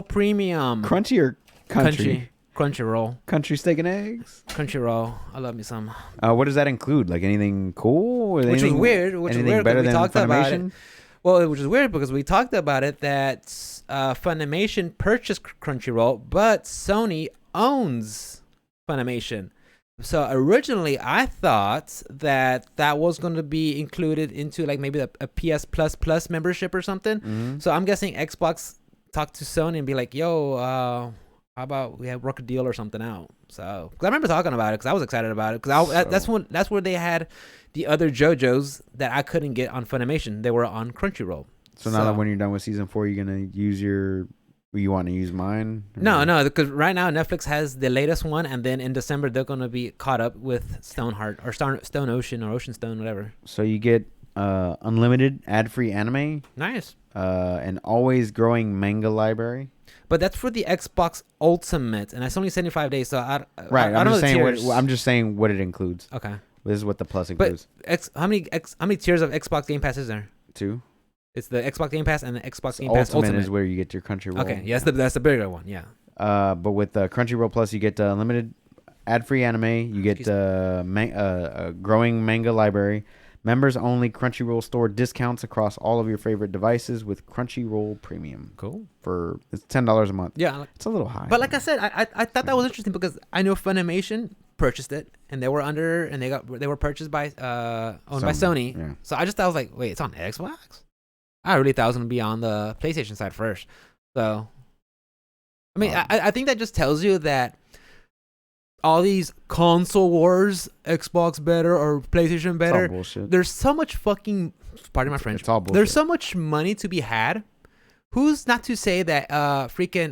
Premium. Crunchy or country? Crunchyroll. Country steak and eggs. Crunchyroll. I love me some. What does that include? Like anything cool? Or Which is weird. Anything better than Funimation? Well, which is weird because we talked about it that Funimation purchased Crunchyroll, but Sony owns Funimation. So originally, I thought that was going to be included into like maybe a PS Plus membership or something. Mm-hmm. So I'm guessing Xbox talked to Sony and be like, "Yo, how about we work a deal or something out?" So, cause I remember talking about it because I was excited about it because that's where they had the other JoJo's that I couldn't get on Funimation. They were on Crunchyroll. So now that when you're done with season 4, you're gonna use you want to use mine? No, because right now Netflix has the latest one, and then in December they're gonna be caught up with Stoneheart or Stone Ocean or Ocean Stone, whatever. So you get unlimited ad-free anime. Nice. An always growing manga library. But that's for the Xbox Ultimate, and that's only 75 days. So I Right. I'm I'm just saying what it includes. Okay. This is what the plus includes. But how many tiers of Xbox Game Pass is there? 2. It's the Xbox Game Pass and the Xbox Game Pass Ultimate Ultimate. is where you get your Crunchyroll. Okay, yeah, that's the bigger one, yeah. But with Crunchyroll Plus, you get unlimited ad-free anime. You get a growing manga library. Members only Crunchyroll store discounts across all of your favorite devices with Crunchyroll Premium. Cool. It's $10 a month. Yeah, it's a little high. But like I said, I thought that was interesting because I know Funimation purchased it and they were purchased by owned by Sony. Yeah. So I was like, wait, it's on Xbox? I really thought it was gonna be on the PlayStation side first. So I mean, I think that just tells you that all these console wars, Xbox better or PlayStation better, it's all bullshit. there's so much fucking, pardon my French, It's all bullshit. there's so much money to be had. Who's not to say that freaking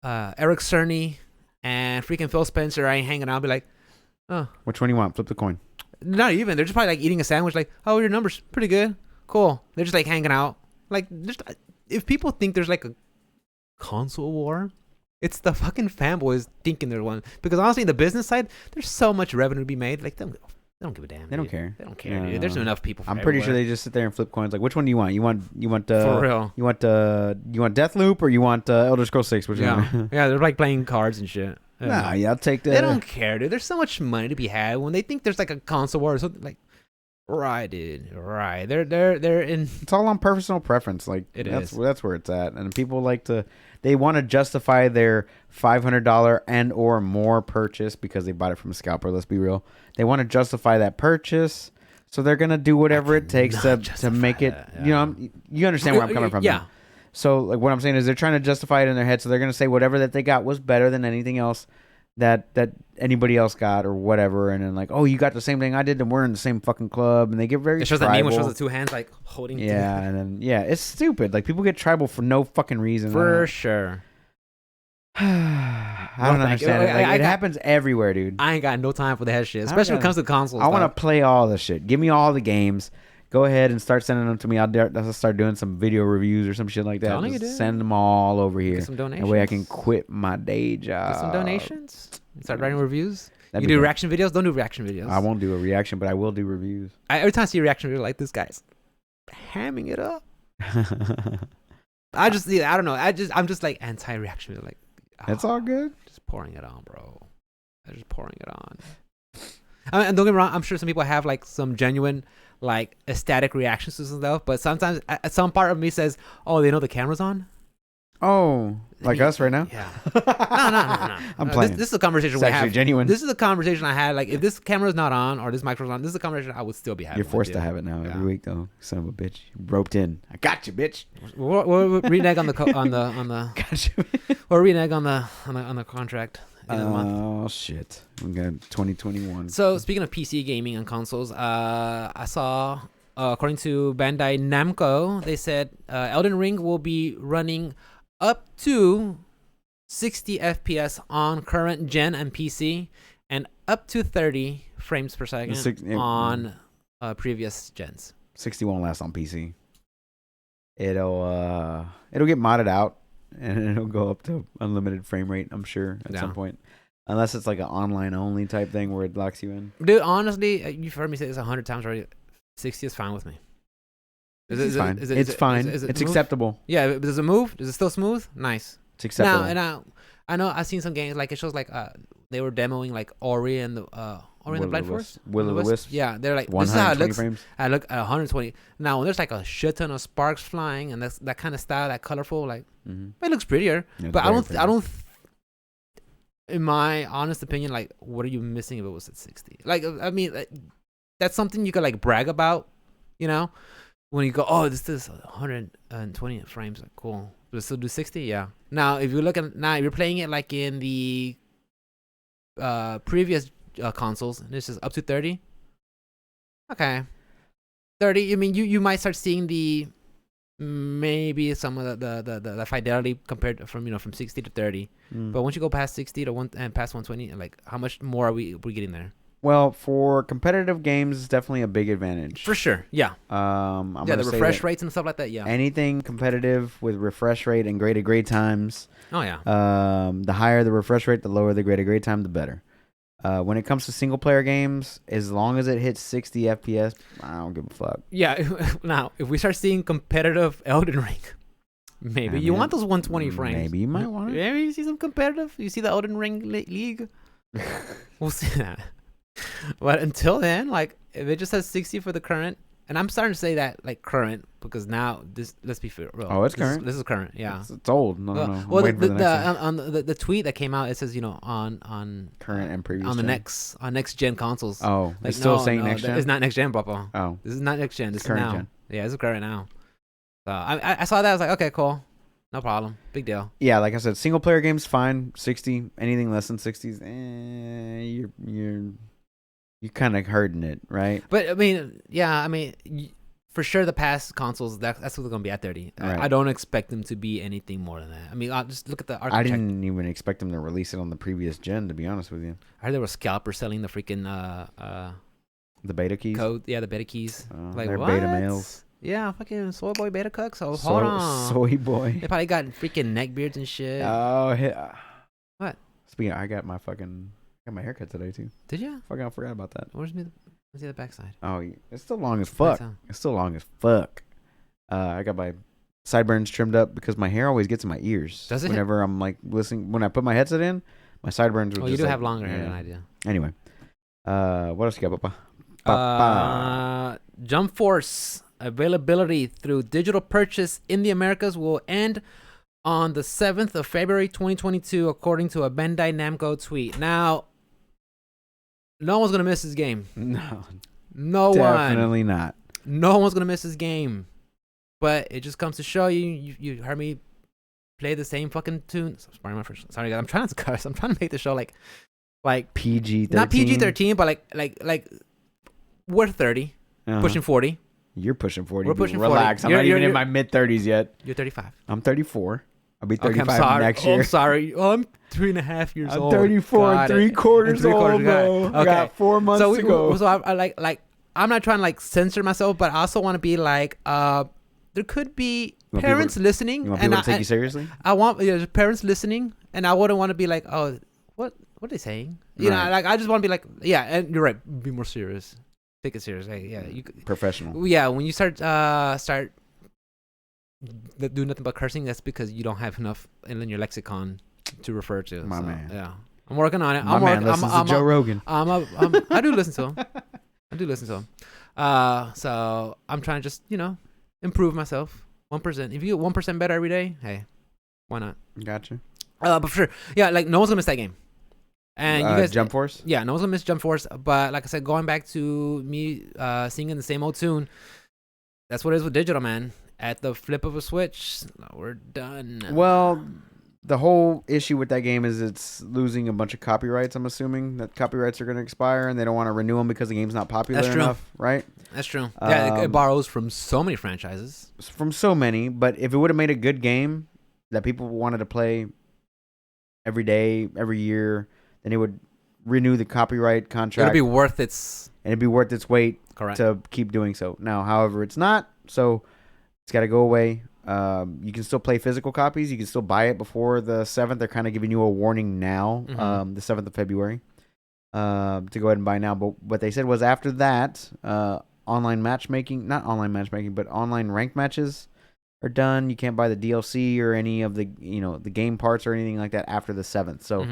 Eric Cerny and freaking Phil Spencer ain't hanging out and be like, oh, Which one you want? Flip the coin. not even. They're just probably like eating a sandwich like, oh, your numbers pretty good. Cool. They're just like hanging out. Like, if people think there's like a console war, it's the fucking fanboys thinking there's one. Because honestly, the business side, there's so much revenue to be made. Like, they don't give a damn. They don't care. They don't care, dude. There's enough people for I'm pretty sure everywhere. they just sit there and flip coins. Like, which one do you want? You want For real. You want Deathloop or you want Elder Scrolls 6? Which Yeah. one? Yeah, they're like playing cards and shit. Nah, yeah, I'll take that. They don't care, dude. There's so much money to be had when they think there's like a console war or something. Like, right, dude. Right. They're in. It's all on personal preference. Like that's where it's at. And people they want to justify their $500 and or more purchase because they bought it from a scalper. Let's be real. They want to justify that purchase, so they're gonna do whatever it takes to make it. That, yeah. You know, you understand where I'm coming from. Yeah. So like what I'm saying is they're trying to justify it in their head, so they're gonna say whatever that they got was better than anything else. that anybody else got or whatever, and then like, oh, you got the same thing I did, and we're in the same fucking club, and they get very It shows tribal. that meme, which shows the two hands like holding. Yeah, and then it's stupid. Like people get tribal for no fucking reason. For sure. I don't understand it. Like, it happens everywhere, dude. I ain't got no time for that shit, especially when it comes to consoles. I want to play all the shit. Give me all the games. Go ahead and start sending them to me. I'll start doing some video reviews or some shit like that. Just send them all over here. Get some donations. That way I can quit my day job. Get some donations. Start writing reviews. That'd you do reaction videos? Don't do reaction videos. I won't do a reaction, but I will do reviews. Every time I see a reaction video like this guy's hamming it up. I don't know. I'm just like anti-reaction video. Like, it's all good. Just pouring it on, bro. I'm just pouring it on. And don't get me wrong. I'm sure some people have like some genuine like ecstatic reactions to some stuff, but sometimes some part of me says, "Oh, they know the camera's on." Oh, like us right now? Yeah. No. I'm playing. This is a conversation we have. Genuine. This is a conversation I had. Like, if this camera's not on or this microphone's on, this is a conversation I would still be having. You're forced to have it now every week, though. Son of a bitch, you roped in. I got you, bitch. We'll renege on the Got you. Or renege on the contract. Oh shit! We got 2021. So speaking of PC gaming and consoles, I saw according to Bandai Namco, they said Elden Ring will be running up to 60 FPS on current gen and PC, and up to 30 frames per second on previous gens. 60 won't last on PC. It'll get modded out, and it'll go up to unlimited frame rate, I'm sure, at some point. Unless it's like an online only type thing where it locks you in. Dude, honestly, you've heard me say this 100 times already. 60 is fine with me. It's fine. It's fine. It's acceptable. Yeah, does it move? Is it still smooth? Nice. It's acceptable. Now, I know I've seen some games like it shows like they were demoing like Ori and the Blind Forest. Will of the Wisp. Yeah, they're like, this is 120 how it looks. frames. I look at 120. Now when there's like a shit ton of sparks flying and that's that kind of style, that colorful, like it looks prettier. Yeah, but I don't. In my honest opinion, like, what are you missing if it was at 60? Like, I mean, that's something you could like brag about, you know. When you go, oh, this is 120 frames, like, cool. But still do 60, yeah. Now, if you look at if you're playing it like in the previous consoles, and this is up to 30. Okay, 30. I mean, you might start seeing the maybe some of the fidelity compared from 60 to 30. But once you go past 60 to past 120, like, how much more are we getting there? Well, for competitive games, it's definitely a big advantage. For sure, yeah. The refresh rates and stuff like that, yeah. Anything competitive with refresh rate and graded grade times. Oh, yeah. The higher the refresh rate, the lower the graded grade time, the better. When it comes to single-player games, as long as it hits 60 FPS, I don't give a fuck. Yeah, now, if we start seeing competitive Elden Ring, maybe you want those 120 frames. Maybe you might want it. Maybe you see some competitive. You see the Elden Ring League? We'll see that. But until then, like, if it just has 60 for the current, and I'm starting to say that like current because now let's be fair. Well, it's current. This is current, yeah. It's old. No. Well, the tweet that came out, it says on current and previous on the next gen consoles. Oh, like, it's still saying next gen. It's not next gen, Papa. Oh, this is not next gen. This is current now. Gen. Yeah, this is current now. So I saw that. I was like, okay, cool, no problem, big deal. Yeah, like I said, single player games fine. 60, anything less than 60s, you're kind of hurting it, right? But I mean, for sure, the past consoles that's what they're gonna be at 30. Right. I don't expect them to be anything more than that. I mean, I'll just look at the architecture. I didn't even expect them to release it on the previous gen, to be honest with you. I heard there were scalpers selling the freaking the beta keys. Code, yeah, the beta keys. Like, they're what? beta males. Yeah, fucking soy boy beta cucks. So hold on, soy boy. They probably got freaking neck beards and shit. Oh, yeah. What? Speaking of, I got my haircut today too. Did you? I forgot about that. Where's me? Let's see the backside. Oh, yeah. It's still long as fuck. It's still long as fuck. I got my sideburns trimmed up because my hair always gets in my ears. Does it? Whenever I'm like listening, when I put my headset in, my sideburns. You do have longer hair than I do. Anyway, what else you got, Papa? Jump Force availability through digital purchase in the Americas will end on the 7th of February 2022, according to a Bandai Namco tweet. Now, no one's gonna miss this game. No one. Definitely not. No one's gonna miss this game. But it just comes to show you. You heard me play the same fucking tune. Sorry, my first. Sorry, guys. I'm trying to cuss. I'm trying to make the show like PG-13. not PG-13, but like we're 30, pushing 40. You're pushing 40. We're pushing 40. Relax. I'm not even in my mid-30s yet. You're 35. I'm 34. I'll be 35 okay, I'm sorry. next year. I'm sorry. Oh, I'm 3.5 years I'm old. 34 and 3/4 old, bro. Okay. I got 4 months to go. So I like I'm not trying to like censor myself, but I also want to be like there could be parents listening. You want people to take you seriously? I want parents listening, and I wouldn't want to be like, oh, what are they saying? You know, like I just want to be like, yeah, and you're right. Be more serious. Take it serious. Like, yeah, you professional. Yeah, when you start do nothing but cursing, that's because you don't have enough in your lexicon to refer to. My man. Yeah, I'm working on it. My man listens to Joe Rogan. I do listen to him. So I'm trying to just improve myself 1%. If you get 1% better every day, hey, why not? Gotcha. But for sure, yeah, like no one's gonna miss that game. And you guys, Jump Force? Yeah, no one's gonna miss Jump Force. But like I said, going back to me singing the same old tune, that's what it is with digital, man. At the flip of a switch, we're done. Well, the whole issue with that game is it's losing a bunch of copyrights. I'm assuming that copyrights are going to expire and they don't want to renew them because the game's not popular enough, right? That's true. Yeah, it borrows from so many franchises. From so many, but if it would have made a good game that people wanted to play every day, every year, then it would renew the copyright contract. It'd be worth its weight correct to keep doing so. Now, however, it's not, so it's got to go away. You can still play physical copies. You can still buy it before the 7th. They're kind of giving you a warning now, the 7th of February, to go ahead and buy now. But what they said was after that, online matchmaking, not online matchmaking, but online ranked matches are done. You can't buy the DLC or any of the, the game parts or anything like that after the 7th. So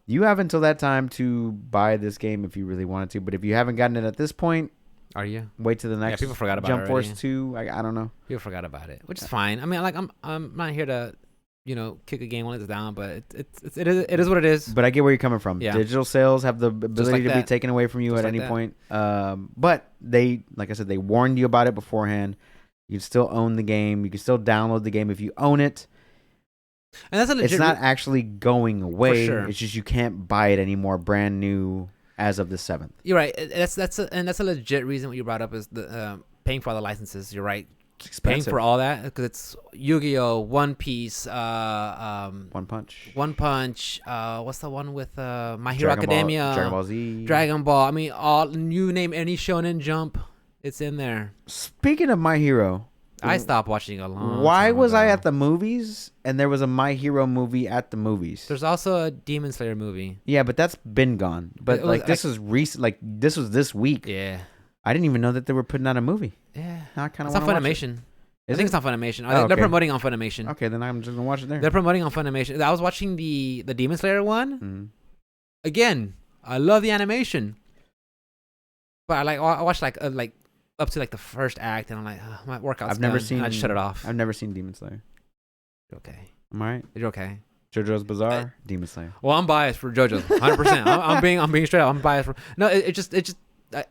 you have until that time to buy this game if you really wanted to. But if you haven't gotten it at this point, are you? Wait till the next. Yeah, people forgot about Jump it Force already. 2. I don't know. People forgot about it, which is fine. I mean, like I'm not here to, kick a game when it's down, but it is what it is. But I get where you're coming from. Yeah. Digital sales have the ability to be taken away from you Just at like any that. point. But they, like I said, they warned you about it beforehand. You can still own the game. You can still download the game if you own it. And that's a legit. It's not actually going away. sure. It's just you can't buy it anymore, brand new as of the 7th. You're right. That's a legit reason what you brought up is the paying for all the licenses. You're right. It's expensive. Paying for all that because it's Yu-Gi-Oh, One Piece, One Punch. What's the one with My Hero Academia, Dragon Ball Z, Dragon Ball. I mean, all you name any Shonen Jump, it's in there. Speaking of My Hero, I stopped watching a long. Why time was ago. I at the movies and there was a My Hero movie at the movies? There's also a Demon Slayer movie. Yeah, but that's been gone. But this is recent. Like this was this week. Yeah. I didn't even know that they were putting out a movie. Yeah. Now I kind of It's on want to watch it. Funimation. I think it's on Funimation. Oh, They're okay. promoting on Funimation. Okay, then I'm just gonna watch it there. They're promoting on Funimation. I was watching the Demon Slayer one. Mm-hmm. Again, I love the animation, but I watched like up to like the first act, and I'm like, oh, my workout's I've never done, seen. and I just shut it off. I've never seen Demon Slayer. You're okay. Am I right? You're okay. JoJo's Bizarre, Demon Slayer. Well, I'm biased for JoJo, 100%. I'm being straight up. I'm biased for no. It just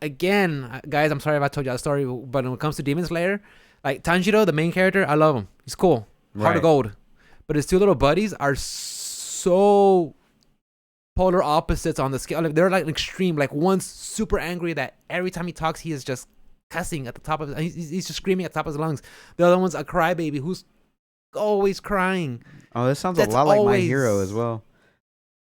again, guys. I'm sorry if I told you that story, but when it comes to Demon Slayer, like Tanjiro, the main character, I love him. He's cool, heart of gold. But his two little buddies are so polar opposites on the scale. Like, they're like extreme. Like one's super angry that every time he talks, he is just cussing at the top of he's just screaming at the top of his lungs. The other one's a crybaby who's always crying. Oh, this sounds a lot like My Hero as well.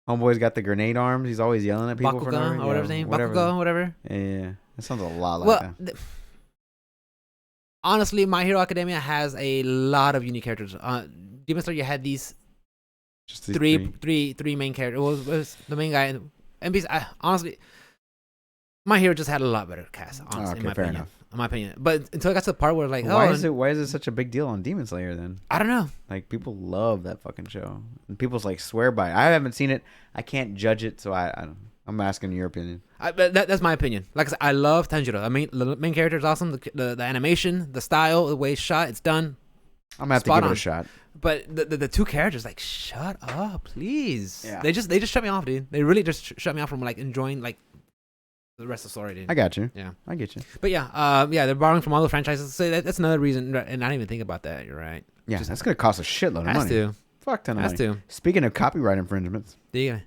Homeboy's got the grenade arms. He's always yelling at people for no reason. Or whatever his name. Bakugo, whatever. Yeah, that sounds a lot like that. Honestly, My Hero Academia has a lot of unique characters. Demon Slayer, you had these three main characters. It was the main guy. And honestly, My Hero just had a lot better cast. Honestly, in my opinion. But until I got to the part where like, why is it such a big deal on Demon Slayer then? I don't know. Like people love that fucking show, and people like swear by it. I haven't seen it. I can't judge it, so I'm asking your opinion. That's my opinion. Like I said, I love Tanjiro. I mean, the main character is awesome. The animation, the style, the way it's shot, it's done. I'm gonna have to give it a shot. But the two characters, like, shut up, please. Yeah. They just shut me off, dude. They really just shut me off from like enjoying like the rest of the story, dude. I got you. Yeah, I get you. But yeah, they're borrowing from all the franchises. So that's another reason, and I didn't even think about that. You're right. Yeah, that's gonna cost a shitload of money. To. Fuck ton of Has money. to. Speaking of copyright infringements, The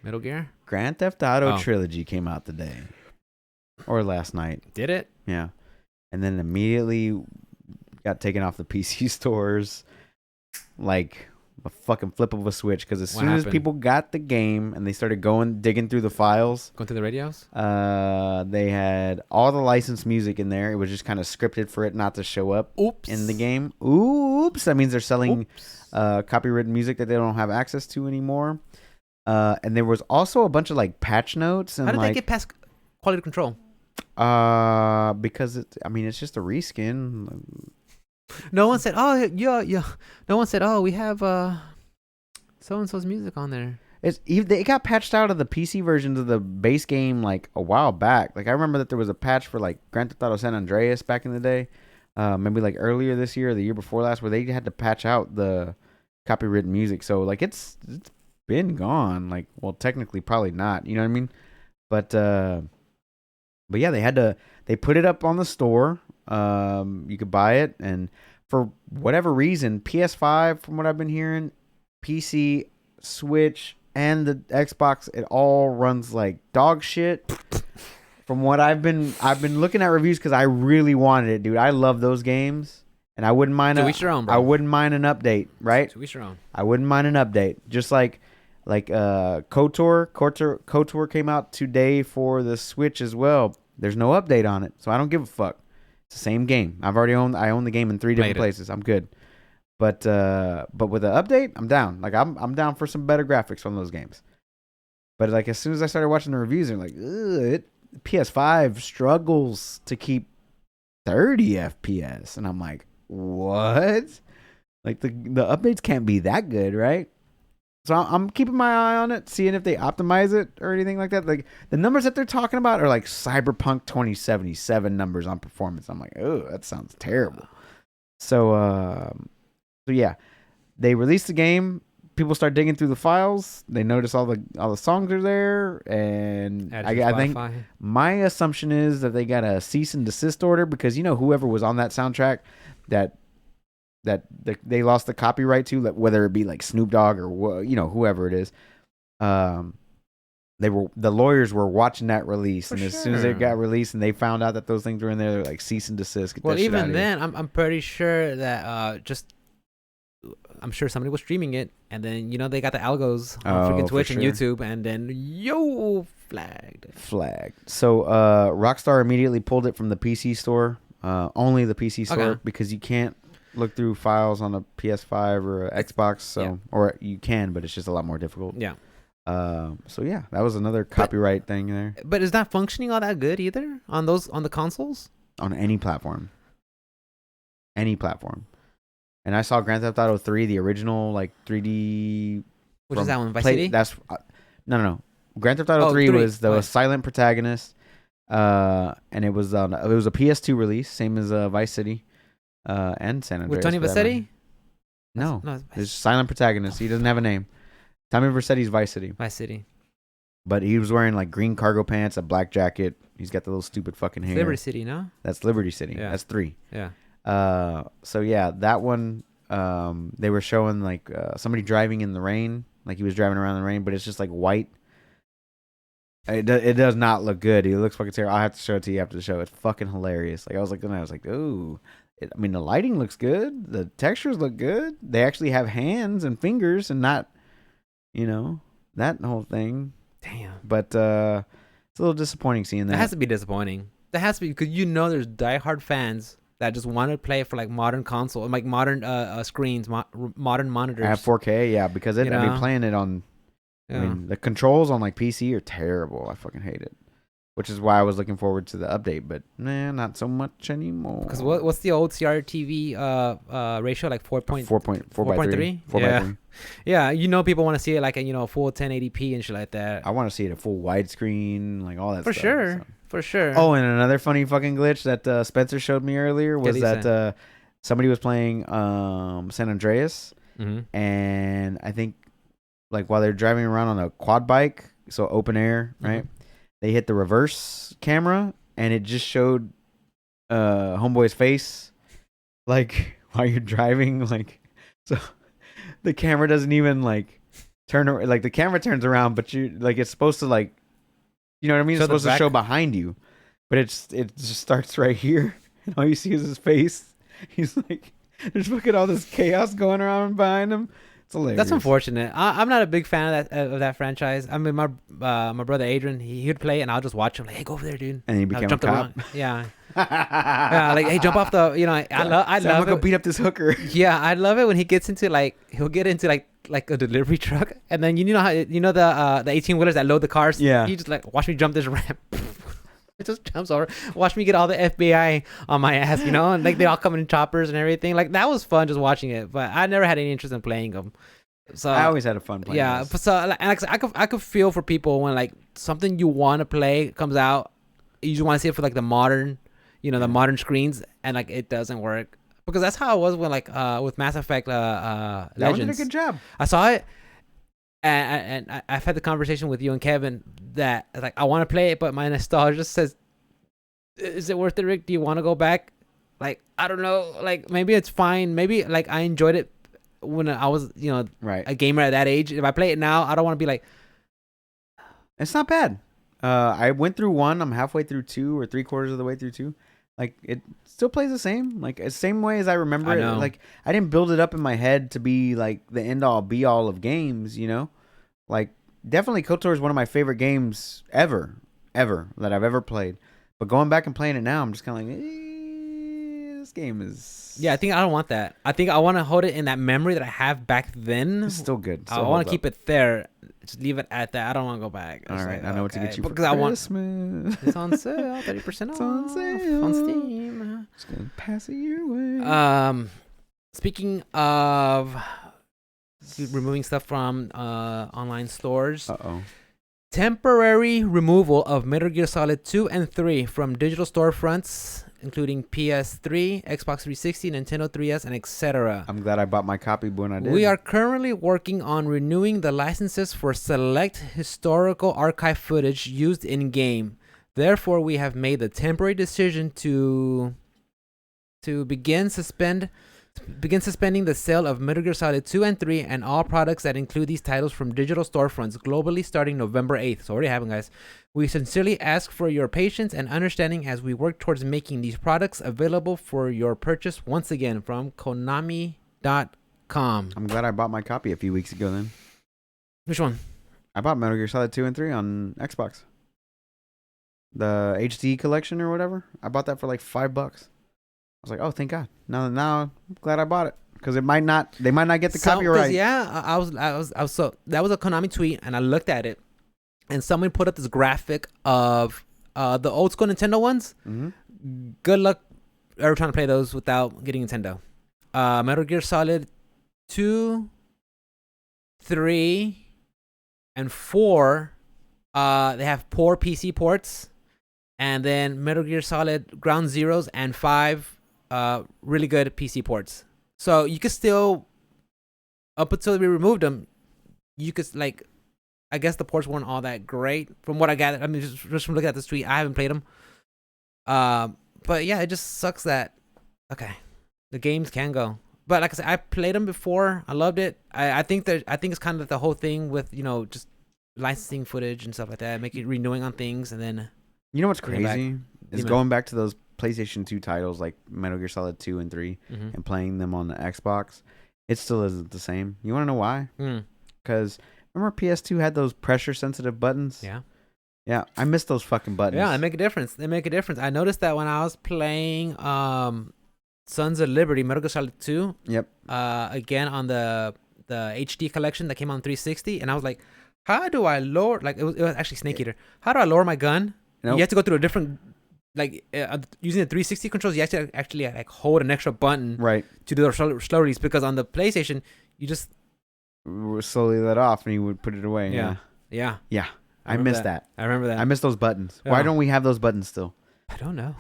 Metal Gear Grand Theft Auto Trilogy came out today. Or last night. did it? Yeah. And then immediately got taken off the PC stores like a fucking flip of a switch. Because as soon as people got the game and they started digging through the files. Going through the radios? They had all the licensed music in there. It was just kind of scripted for it not to show up in the game. Oops. That means they're selling copyrighted music that they don't have access to anymore. And there was also a bunch of like patch notes. And how did they get past quality control? Because it's just a reskin. No one said, "Oh, yeah." No one said, "Oh, we have so and so's music on there." It got patched out of the PC versions of the base game like a while back. Like I remember that there was a patch for like Grand Theft Auto San Andreas back in the day, maybe like earlier this year or the year before last, where they had to patch out the copyrighted music. So like it's been gone. Like, well, technically probably not. You know what I mean? But yeah, they put it up on the store. You could buy it, and for whatever reason, PS5, from what I've been hearing, PC, Switch, and the Xbox, it all runs like dog shit. From what I've been looking at reviews because I really wanted it, dude. I love those games, and I wouldn't mind. To each your own, bro. I wouldn't mind an update, right? To each your own. I wouldn't mind an update, just like KOTOR came out today for the Switch as well. There's no update on it, so I don't give a fuck. It's the same game. I own the game in 3 different places. I'm good. But with an update, I'm down. Like I'm down for some better graphics on those games. But like as soon as I started watching the reviews, they're like, PS5 struggles to keep 30 FPS, and I'm like, what? Like the updates can't be that good, right? So I'm keeping my eye on it, seeing if they optimize it or anything like that. Like the numbers that they're talking about are like Cyberpunk 2077 numbers on performance. I'm like, oh, that sounds terrible. So yeah, they released the game. People start digging through the files. They notice all the songs are there, and I think my assumption is that they got a cease and desist order because whoever was on that soundtrack that they lost the copyright to, whether it be like Snoop Dogg or whoever it is, the lawyers were watching that release, and as soon as it got released and they found out that those things were in there, they're like cease and desist. Well, even then, I'm pretty sure that I'm sure somebody was streaming it, and then they got the algos on freaking Twitch and YouTube, and then flagged. So Rockstar immediately pulled it from the PC store, only the PC store, because you can't look through files on a PS5 or a Xbox, or you can, but it's just a lot more difficult. Yeah. So yeah, that was another copyright thing there. But is that functioning all that good either on the consoles? On any platform. And I saw Grand Theft Auto 3, the original like 3D. Which is that one? Vice City? That's no. Grand Theft Auto 3 was the silent protagonist, and it was a PS2 release, same as Vice City. And San Andreas. With Tony Vercetti? No, it's silent protagonist. He doesn't have a name. Tommy Vercetti's Vice City. But he was wearing like green cargo pants, a black jacket. He's got the little stupid fucking hair. Liberty City, no? That's Liberty City. Yeah. That's 3. Yeah. So yeah, that one. They were showing like somebody driving in the rain, like he was driving around in the rain, but it's just like white. It does not look good. It looks fucking terrible. I'll have to show it to you after the show. It's fucking hilarious. Like I was like, ooh. The lighting looks good. The textures look good. They actually have hands and fingers and not, that whole thing. Damn. But it's a little disappointing seeing that. That has to be disappointing. That has to be because there's diehard fans that just want to play for like modern console, like modern screens, modern monitors. At 4K, yeah, because playing it on. Yeah. I mean, the controls on like PC are terrible. I fucking hate it. Which is why I was looking forward to the update, but not so much anymore. Because what's the old CRTV ratio, like 4.3? 4:3. Yeah, people want to see it like a full 1080p and shit like that. I want to see it a full widescreen, like all that stuff. For sure. Oh, and another funny fucking glitch that Spencer showed me earlier was that somebody was playing San Andreas, and I think like while they're driving around on a quad bike, so open air, right? They hit the reverse camera, and it just showed homeboy's face, like while you're driving. Like, the camera doesn't even like turn like the camera turns around, but you like it's supposed to like, you know what I mean? It's supposed to show behind you, but it just starts right here, and all you see is his face. He's like, there's fucking all this chaos going around behind him. It's hilarious. That's unfortunate. I'm not a big fan of that franchise. I mean, my brother Adrian, he would play, and I'll just watch him. Like, hey, go over there, dude. And he became a cop. Yeah. Yeah, like, hey, jump off the. You know, I love. I'm gonna go beat up this hooker. Yeah, I love it when he gets into he'll get into like a delivery truck, and then you know how the 18-wheelers that load the cars. Yeah. He just like watch me jump this ramp. It just jumps over. Watch me get all the FBI on my ass, you know, and like they all come in choppers and everything. Like that was fun just watching it, but I never had any interest in playing them. So I always had a fun playing. Yeah, this. so and I could feel for people when like something you want to play comes out, you just want to see it for like the modern, the modern screens, and like it doesn't work because that's how it was when like with Mass Effect Legends. That did a good job. I saw it. And I've had the conversation with you and Kevin that like I want to play it, but my nostalgia just says, "Is it worth it, Rick? Do you want to go back?" Like I don't know. Like maybe it's fine. Maybe like I enjoyed it when I was a gamer at that age. If I play it now, I don't want to be like. It's not bad. I went through 1. I'm halfway through 2 or 3/4 of the way through 2. Like it still plays the same, like the same way as I remember it. Like I didn't build it up in my head to be like the end all be all of games, you know. Like definitely KOTOR is one of my favorite games ever that I've ever played. But going back and playing it now, I'm just kind of like, this game is. Yeah, I think I don't want that. I think I want to hold it in that memory that I have back then. It's still good. I want to keep it there. Just leave it at that. I don't want to go back. All right, I know what to get you for Christmas. It's on sale, 30% off. It's on sale on Steam. Just gonna pass it your way. Speaking of removing stuff from online stores. Temporary removal of Metal Gear Solid 2 and 3 from digital storefronts, including PS3, Xbox 360, Nintendo 3DS, and etc. I'm glad I bought my copy when I did. We are currently working on renewing the licenses for select historical archive footage used in-game. Therefore, we have made the temporary decision to begin suspending the sale of Metal Gear Solid 2 and 3 and all products that include these titles from digital storefronts globally starting November 8th. So already happened, guys. We sincerely ask for your patience and understanding as we work towards making these products available for your purchase once again from Konami.com. I'm glad I bought my copy a few weeks ago then. Which one? I bought Metal Gear Solid 2 and 3 on Xbox. The HD collection or whatever. I bought that for like $5. I was like, oh, thank God. Now I'm glad I bought it because they might not get the copyright. Yeah, I was so that was a Konami tweet and I looked at it and someone put up this graphic of the old school Nintendo ones. Mm-hmm. Good luck ever trying to play those without getting Nintendo. Metal Gear Solid 2, 3, and 4. They have poor PC ports, and then Metal Gear Solid Ground Zeroes and 5. Really good PC ports. So you could still, up until we removed them, you could like, I guess the ports weren't all that great from what I gathered. I mean, just from looking at this tweet, I haven't played them. But yeah, it just sucks that, okay, the games can go. But like I said, I played them before. I loved it. I think it's kind of like the whole thing with, just licensing footage and stuff like that, make it renewing on things, and then. You know what's crazy? Is going back to those PlayStation 2 titles like Metal Gear Solid 2 and 3 and playing them on the Xbox, it still isn't the same. You want to know why? Because remember PS2 had those pressure sensitive buttons? Yeah, I miss those fucking buttons. Yeah, they make a difference. I noticed that when I was playing Sons of Liberty, Metal Gear Solid 2. Yep. Again on the HD collection that came on 360, and I was like, how do I lower? Like it was actually Snake Eater. How do I lower my gun? Nope. You have to go through a different. Like using the 360 controls, you have to actually like hold an extra button to do the slow release, because on the PlayStation you just slowly let off and you would put it away. Yeah. I miss that. I remember that. I miss those buttons. Yeah. Why don't we have those buttons still? I don't know.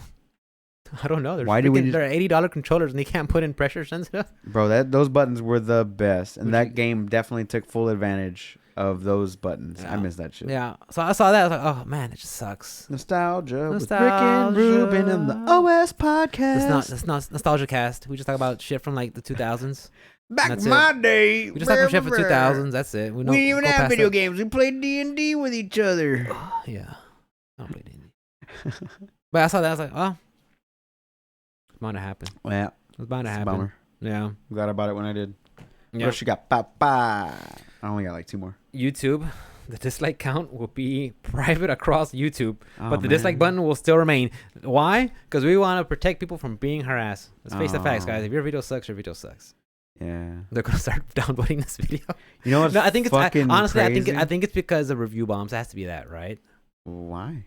They're Why do we? They're $80 controllers and they can't put in pressure sensitive. Bro, those buttons were the best, and that game definitely took full advantage of those buttons. Yeah. I miss that shit. Yeah. So I saw that. I was like, oh man, it just sucks. Nostalgia with Rick and Ruben and the OS podcast. It's not Nostalgia Cast. We just talk about shit from like the 2000s. Back That's in my day, We just talking shit for 2000s. That's it. We didn't even have video games. We played D&D with each other. Yeah, I don't play D&D. But I saw that. I was like, oh, it's bound to happen. Yeah, It's bound to happen. Bummer. Yeah. Forgot about it when I did. Yeah. What else you got? I only got like 2 more. YouTube, the dislike count will be private across YouTube, Oh, but the man. dislike button will still remain. Why? Because we want to protect people from being harassed. Let's face the facts, guys. If your video sucks, your video sucks. Yeah. They're gonna start downvoting this video. You know what's No, I think it's fucking honestly. crazy? I think it's because of review bombs. It has to be that, right? Why?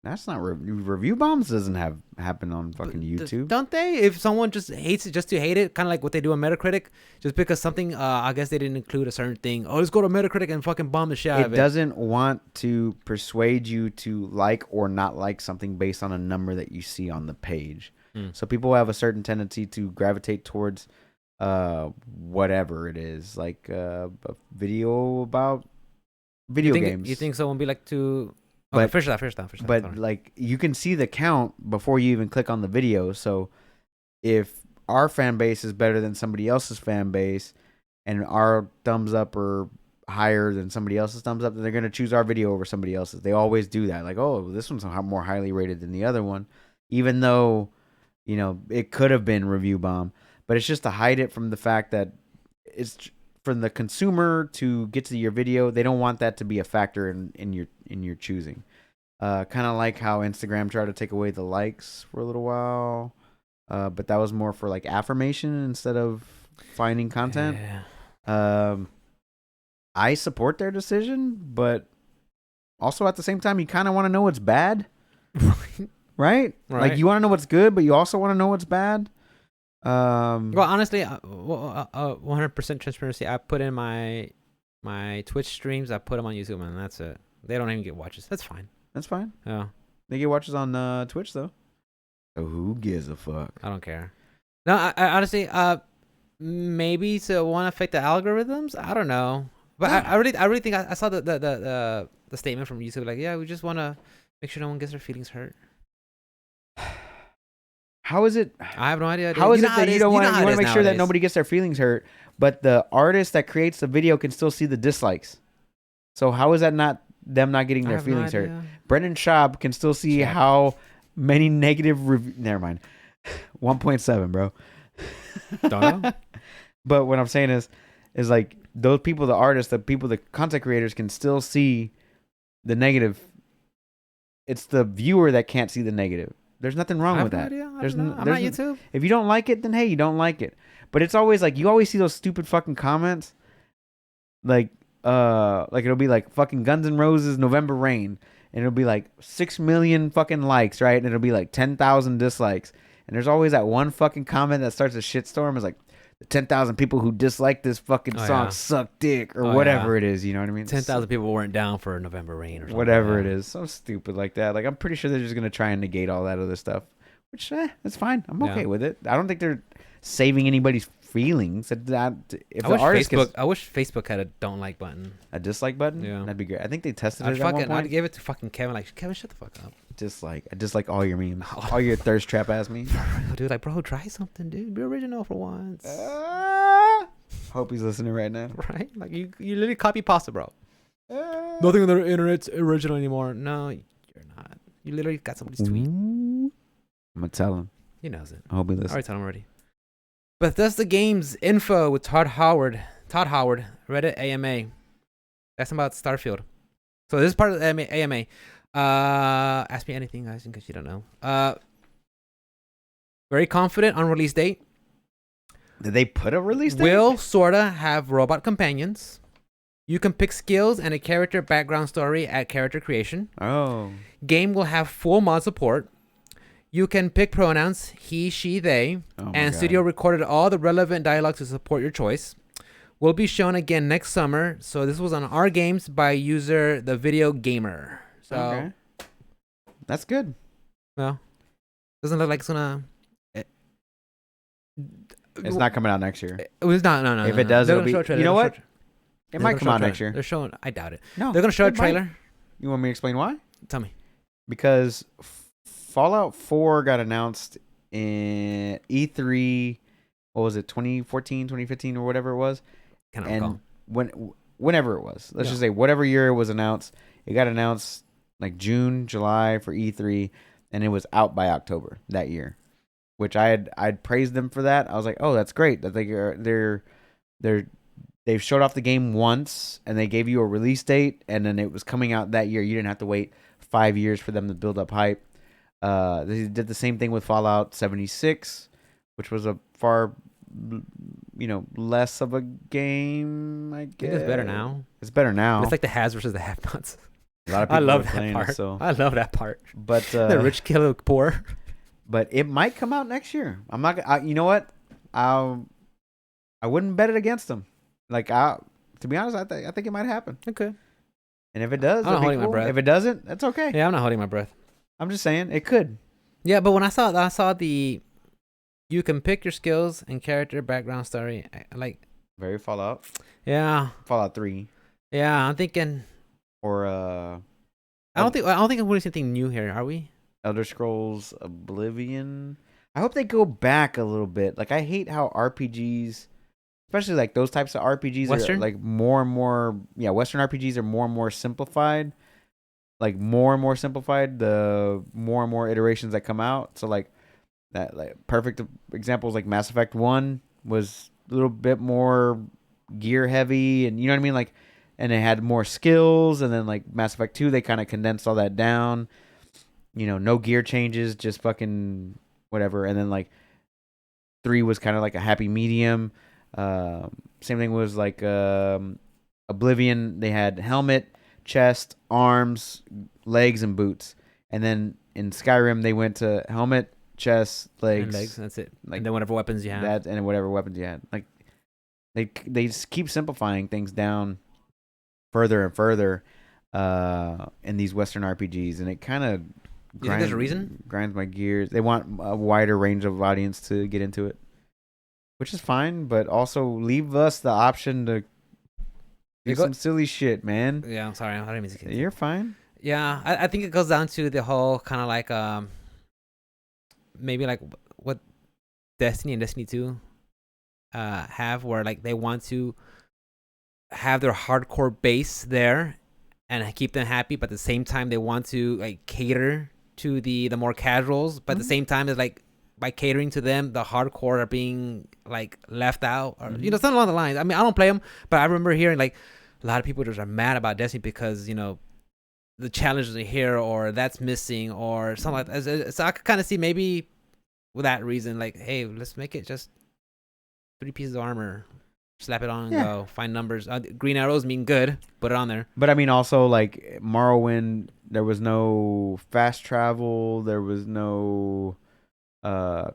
That's not review bombs. Doesn't happen on fucking YouTube. Don't they? If someone just hates it just to hate it, kind of like what they do on Metacritic, just because something, I guess they didn't include a certain thing. Oh, let's go to Metacritic and fucking bomb the shit out of It doesn't want to persuade you to like or not like something based on a number that you see on the page. So people have a certain tendency to gravitate towards whatever it is, like a video about video games. You think someone would be like to? But fish that. But Sorry. like you can see the count before you even click on the video. So if our fan base is better than somebody else's fan base, and our thumbs up are higher than somebody else's thumbs up, then they're gonna choose our video over somebody else's. They always do that. Like, oh, this one's more highly rated than the other one, even though it could have been review bomb. But it's just to hide it from the fact that it's from the consumer to get to your video. They don't want that to be a factor in your choosing. Kind of like how Instagram tried to take away the likes for a little while, but that was more for like affirmation instead of finding content. Yeah. I support their decision, but also at the same time, you kind of want to know what's bad, right? Like you want to know what's good, but you also want to know what's bad. Well, honestly, 100% transparency. I put in my Twitch streams. I put them on YouTube, and that's it. They don't even get watches. That's fine. That's fine. Yeah. They get watches on Twitch though. So who gives a fuck? I don't care. No, I honestly, maybe to want to affect the algorithms. I don't know, but I really think I saw the statement from YouTube. Like, yeah, we just want to make sure no one gets their feelings hurt. How is it? I have no idea. How is it that you want to make sure that nobody gets their feelings hurt, but the artist that creates the video can still see the dislikes? So how is that not them not getting their feelings hurt? Brendan Schaub can still see how many negative reviews. Never mind. 1.7, bro. Don't know. But what I'm saying is like those people, the artists, the people, the content creators can still see the negative. It's the viewer that can't see the negative. There's nothing wrong with that. I'm not YouTube. If you don't like it, then hey, you don't like it. But it's always like you always see those stupid fucking comments. Like it'll be like fucking Guns N' Roses November Rain, and it'll be like 6 million fucking likes, right? And it'll be like 10,000 dislikes. And there's always that one fucking comment that starts a shitstorm. It's like the 10,000 people who dislike this fucking song suck dick or whatever it is. You know what I mean? 10,000 people weren't down for November Rain or something. Whatever it is, so stupid like that. Like I'm pretty sure they're just gonna try and negate all that other stuff, which that's fine. I'm okay with it. I don't think they're saving anybody's feelings. If I wish Facebook had a don't like button, a dislike button, that'd be great. I think they tested it at one point. I'd give it to fucking Kevin. Like, Kevin, shut the fuck up. I dislike all your memes, all your thirst trap ass memes. Dude, like, bro, try something, dude. Be original for once. Hope he's listening right now. Right? Like you literally copy pasta, bro. Nothing on the internet's original anymore. No, you're not. You literally got somebody's tweet. I'm gonna tell him. He knows it. I hope he listens. I already told him already. Bethesda Games info with Todd Howard, Reddit AMA. That's about Starfield. So this is part of the AMA. Ask me anything, guys, in case you don't know. Very confident on release date. Did they put a release date? Will sorta have robot companions. You can pick skills and a character background story at character creation. Oh. Game will have full mod support. You can pick pronouns he, she, they, and studio recorded all the relevant dialogue to support your choice. Will be shown again next summer. So this was on our games by user The Video Gamer. So that's good. Well, doesn't look like it's gonna. It's not coming out next year. It was not. No. If it does, it'll be. You know what? It might come out next year. They're showing. I doubt it. No, they're gonna show a trailer. You want me to explain why? Tell me. Because Fallout 4 got announced in E3 what was it, 2014, 2015, or whatever it was. Kind of And recall. whenever it was, let's just say whatever year it was announced, it got announced like June, July for E3, and it was out by October that year, which I'd praised them for that. I was like, oh, that's great that they've showed off the game once and they gave you a release date, and then it was coming out that year. You didn't have to wait 5 years for them to build up hype. They did the same thing with Fallout 76, which was a far, less of a game, I guess. It's better now. It's better now. But it's like the haves versus the have-nots. A lot of people I love are that playing part. it, so. I love that part. But the rich kill the poor. But it might come out next year. I'm not. You know what? I wouldn't bet it against them. Like, to be honest, I think it might happen. Okay. And if it does, I'm not holding my breath. If it doesn't, that's okay. Yeah, I'm not holding my breath. I'm just saying it could. Yeah, but when I saw the, you can pick your skills and character background story. Very Fallout. Yeah. Fallout 3. Yeah, I'm thinking. Or I don't think I'm going to see anything new here. Are we? Elder Scrolls Oblivion. I hope they go back a little bit. Like, I hate how RPGs, especially like those types of RPGs, Western? are like more and more. Yeah, Western RPGs are more and more simplified. Like more and more simplified. The more and more iterations that come out. So like that, like perfect examples like Mass Effect 1 was a little bit more gear heavy, and you know what I mean, like, and it had more skills. And then like Mass Effect 2, they kind of condensed all that down. No gear changes, just fucking whatever. And then like 3 was kind of like a happy medium. Same thing was like Oblivion. They had helmet, chest, arms, legs, and boots. And then in Skyrim, they went to helmet, chest, legs, And legs. That's it. Like, and then whatever weapons you have. that, and whatever weapons you had. Like they just keep simplifying things down further and further in these Western RPGs, and it kind of. You think there's a reason? Grinds my gears. They want a wider range of audience to get into it, which is fine, but also leave us the option to do some silly shit, man. Yeah, I'm sorry. I didn't mean to kid. You're fine. Yeah, I think it goes down to the whole kind of like maybe like what Destiny and Destiny 2 have, where like they want to have their hardcore base there and keep them happy, but at the same time they want to like cater to the more casuals, but at the same time it's like by catering to them, the hardcore are being like left out, or something along the lines. I mean, I don't play them, but I remember hearing like a lot of people just are mad about Destiny because the challenges are here, or that's missing, or something like that. So I could kind of see maybe with that reason, like, hey, let's make it just 3 pieces of armor, slap it on and go. Find numbers. Green arrows mean good. Put it on there. But I mean, also like Morrowind, there was no fast travel. There was no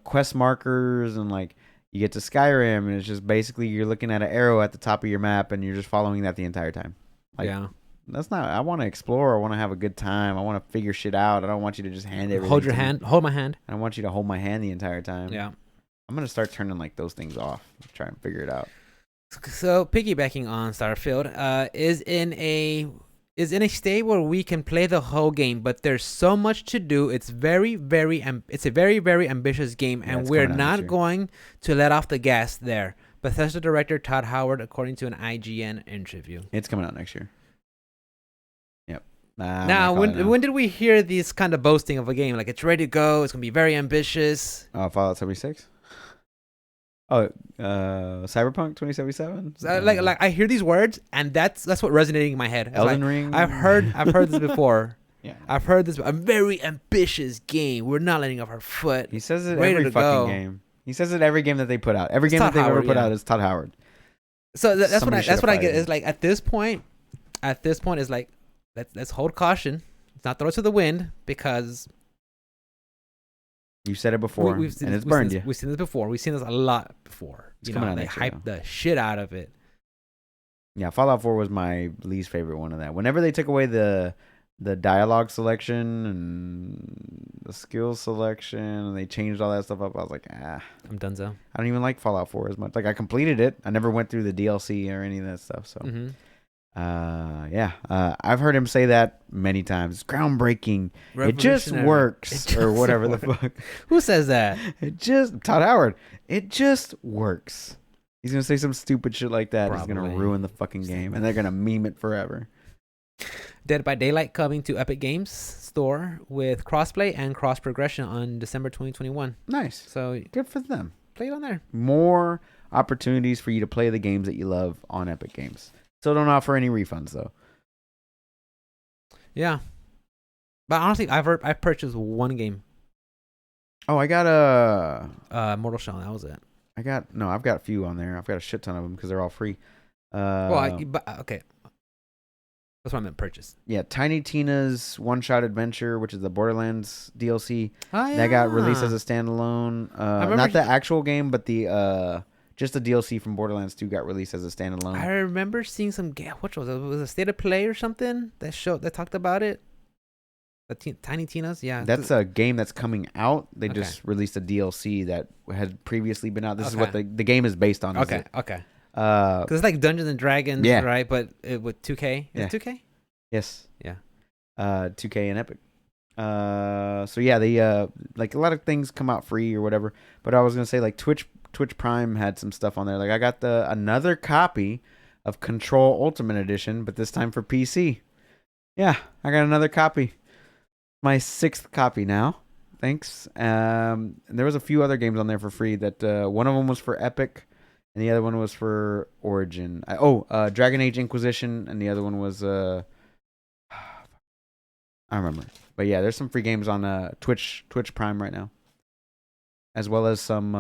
quest markers, and like you get to Skyrim, and it's just basically you're looking at an arrow at the top of your map, and you're just following that the entire time. Like, yeah, that's not. I want to explore. I want to have a good time. I want to figure shit out. I don't want you to just hand everything. Hold your hand. Hold my hand. I don't want you to hold my hand the entire time. Yeah. I'm gonna start turning like those things off. Try and figure it out. So piggybacking on Starfield, is in a state where we can play the whole game, but there's so much to do. It's very, very, it's a very, very ambitious game, and we're not going to let off the gas there. Bethesda director Todd Howard, according to an IGN interview. It's coming out next year. Yep. Now, when did we hear this kind of boasting of a game? Like, it's ready to go. It's gonna be very ambitious. Fallout 76. Oh, Cyberpunk 2077. Like I hear these words, and that's what resonating in my head. Elden Ring. I've heard this before. Yeah, I've heard this. A very ambitious game. We're not letting off our foot. He says it every fucking game. He says it every game that they put out. Every game that they've ever put out is Todd Howard. So that's what I get. Is like at this point, it's like let's hold caution. Let's not throw it to the wind, because. You said it before, and it's burned you. We've seen this before. We've seen this a lot before. They hyped the shit out of it. Yeah, Fallout 4 was my least favorite one of that. Whenever they took away the dialogue selection and the skill selection, and they changed all that stuff up, I was like, I'm donezo. I don't even like Fallout 4 as much. Like, I completed it. I never went through the DLC or any of that stuff. So, I've heard him say that many times. It's groundbreaking. It just Revolutionary. works, or whatever the fuck. Who says that? Todd Howard. It just works. He's gonna say some stupid shit like that. It's gonna Probably. ruin the fucking game, and they're gonna meme it forever. Dead by Daylight coming to Epic Games Store with crossplay and cross progression on December 2021. Nice. So Good for them. play it on there. More opportunities for you to play the games that you love on Epic Games. Still don't offer any refunds though. Yeah. But honestly, I've purchased one game. Oh, I got Mortal Shell. That was it. I've got a few on there. I've got a shit ton of them because they're all free. Okay. That's what I meant purchase. Yeah, Tiny Tina's One Shot Adventure, which is the Borderlands DLC, Oh, yeah. that got released as a standalone. Not the actual game, but the just the DLC from Borderlands 2 got released as a standalone. I remember seeing some game. What was it? Was it State of Play or something that talked about it? Tiny Tina's, yeah. That's a game that's coming out. They Okay. just released a DLC that had previously been out. This is Okay. what the game is based on. Okay. Because it's like Dungeons and Dragons, Yeah. right? But with 2K. Is it 2K? Yes. Yeah. 2K and Epic. So yeah, they like a lot of things come out free or whatever. But I was gonna say like Twitch Prime had some stuff on there. Like I got another copy of Control Ultimate Edition, but this time for PC. Yeah, I got another copy. My 6th copy now. Thanks. And there was a few other games on there for free. That one of them was for Epic, and the other one was for Origin. Dragon Age Inquisition, and the other one was I remember. But yeah, there's some free games on Twitch Prime right now, as well as some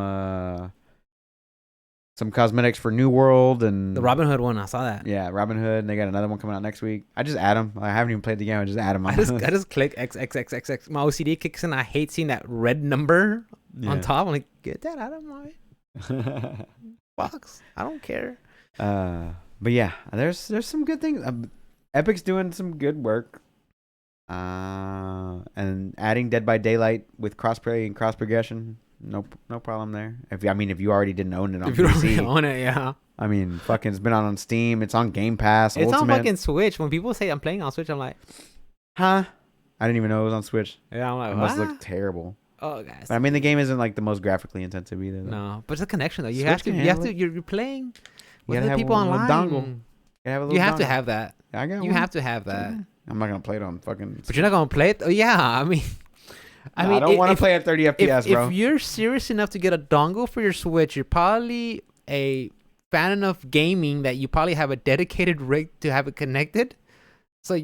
cosmetics for New World and The Robin Hood one, I saw that. Yeah, Robin Hood, and they got another one coming out next week. I just add them. I haven't even played the game. I just add them. I just click XXXXX. My OCD kicks in. I hate seeing that red number on top. I'm like, get that out of my box. I don't care. But yeah, there's some good things. Epic's doing some good work. And adding Dead by Daylight with crossplay and cross progression. No problem there. If you already didn't own it on If you PC, don't own it, yeah. I mean, fucking, it's been out on Steam. It's on Game Pass. It's Ultimate. on fucking Switch. When people say I'm playing on Switch, I'm like, Huh? I didn't even know it was on Switch. yeah, I'm like, It must what? look terrible. Oh, guys. But I mean, the game isn't like the most graphically intensive either. Though. No, but it's a connection though. You Switch have to. can You have handle to. You're playing You with gotta the have people one with a online. dongle. You have to dongle. have that. I got You one. have to have that. I'm not gonna play it on fucking. But you're not gonna play it. Oh, yeah, I mean, I don't want to play at 30 FPS, bro. If you're serious enough to get a dongle for your Switch, you're probably a fan enough gaming that you probably have a dedicated rig to have it connected. So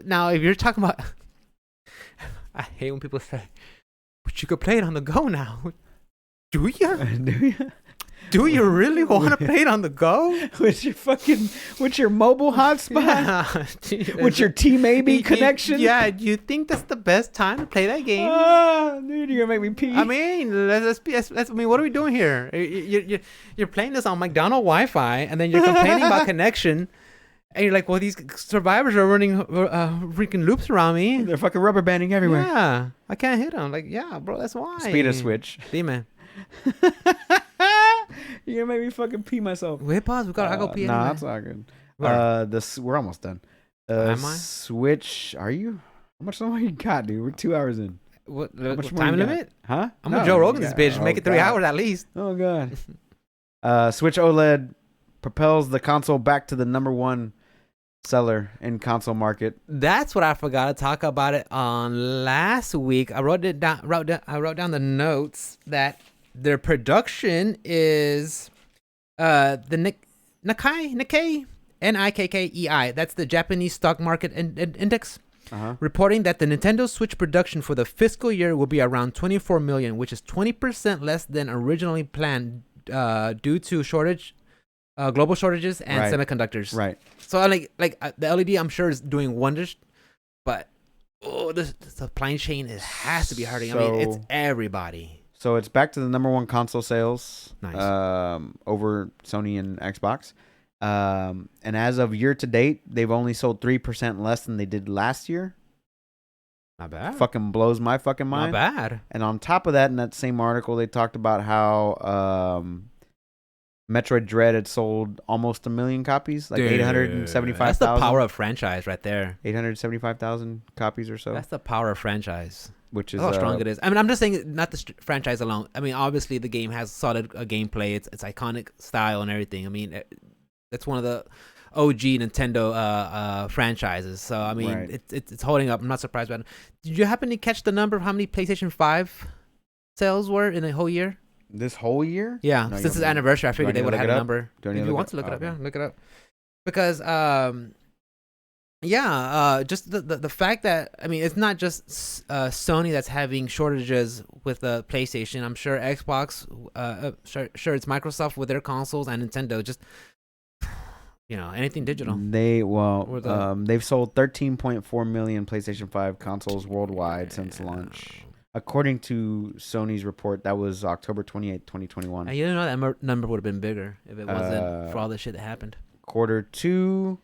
now, if you're talking about, I hate when people say, "But you could play it on the go now." Do you? Do you? Do you really want to play it on the go? With your mobile hotspot? Yeah. With your T-Maybe connection? Yeah, do you think that's the best time to play that game? Dude, you're gonna make me pee. I mean, let's I mean, what are we doing here? You're playing this on McDonald's Wi-Fi, and then you're complaining about connection, and you're like, well, these survivors are running freaking loops around me. They're fucking rubber banding everywhere. Yeah, I can't hit them. Like, yeah, bro, that's why. Speed of switch. Demon. You're gonna make me fucking pee myself. Wait, pause. I go pee. Nah, anyway. that's all good. Where? We're almost done. Am I? Switch. Are you? How much longer you got, dude? We're 2 hours in. What much more time you got? limit? Huh? I'm No, a Joe you Rogan's got- bitch. oh, Make it 3 God. hours at least. Oh god. Switch OLED propels the console back to the #1 seller in console market. That's what I forgot to talk about it on last week. I wrote down the notes that their production is the Nikkei Nikkei. That's the Japanese stock market index. Reporting that the Nintendo Switch production for the fiscal year will be around 24 million, which is 20% less than originally planned due to global shortages and Right. semiconductors. Right. So the LED, I'm sure, is doing wonders, but the supply chain has to be hurting. I mean, it's So- everybody. So it's back to the #1 console sales. Nice. Over Sony and Xbox. And as of year to date, they've only sold 3% less than they did last year. Not bad. Fucking blows my fucking mind. Not bad. And on top of that, in that same article, they talked about how Metroid Dread had sold almost 1 million copies, like Dude, 875,000. That's the power of franchise right there. 875,000 copies or so. That's the power of franchise. Which is That's how strong it is. I mean, I'm just saying, not the franchise alone. I mean, obviously the game has solid gameplay. It's iconic style and everything. I mean, it's one of the OG Nintendo franchises. So I mean, Right. it's holding up. I'm not surprised by it. Did you happen to catch the number of how many PlayStation 5 sales were in a whole year? This whole year? Yeah, No, since its anniversary, I do I figured need they to would have look had a it up? number. Do I need If to you look want it to look it up? up, yeah, Okay. look it up. Because just the fact that, I mean, it's not just Sony that's having shortages with the PlayStation. I'm sure Xbox, sure it's Microsoft with their consoles, and Nintendo. Just, you know, anything digital. They've sold 13.4 million PlayStation 5 consoles worldwide since launch. According to Sony's report, that was October 28th, 2021. You know that number would have been bigger if it wasn't for all the shit that happened. Quarter 2,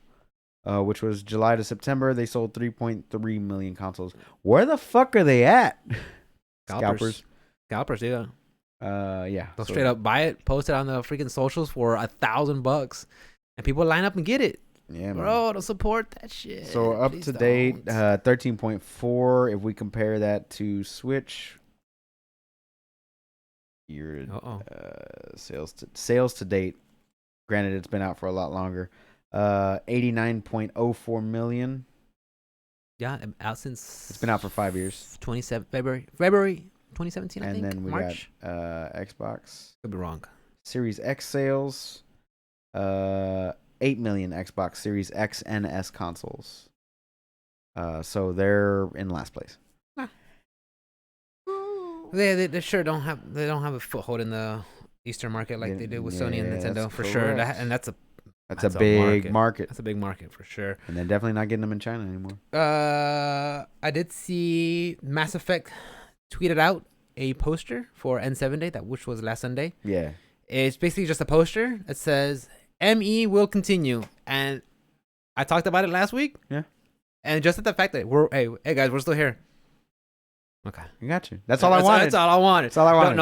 which was July to September, they sold 3.3 million consoles. Where the fuck are they at? Scalpers, yeah. Yeah. They'll straight up buy it, post it on the freaking socials for $1,000, and people line up and get it. Yeah, bro, to support that shit. So up Please to date, 13.4. If we compare that to Switch, your sales to date. Granted, it's been out for a lot longer. 89.04 million. Yeah, out since It's been out for 5 years. February 2017. I think. And then we March. got Xbox. Could be wrong. Series X sales. 8 million Xbox Series X and S consoles. So they're in last place. They sure don't have a foothold in the Eastern market like they did with Sony and Nintendo for sure. And that's a big market. That's a big market for sure. And they're definitely not getting them in China anymore. I did see Mass Effect tweeted out a poster for N7 Day, which was last Sunday. Yeah. It's basically just a poster that says ME will continue, and I talked about it last week. Yeah. And just at the fact that hey guys, we're still here. Okay. I got you. That's all I wanted. That's all I wanted. That's all I wanted.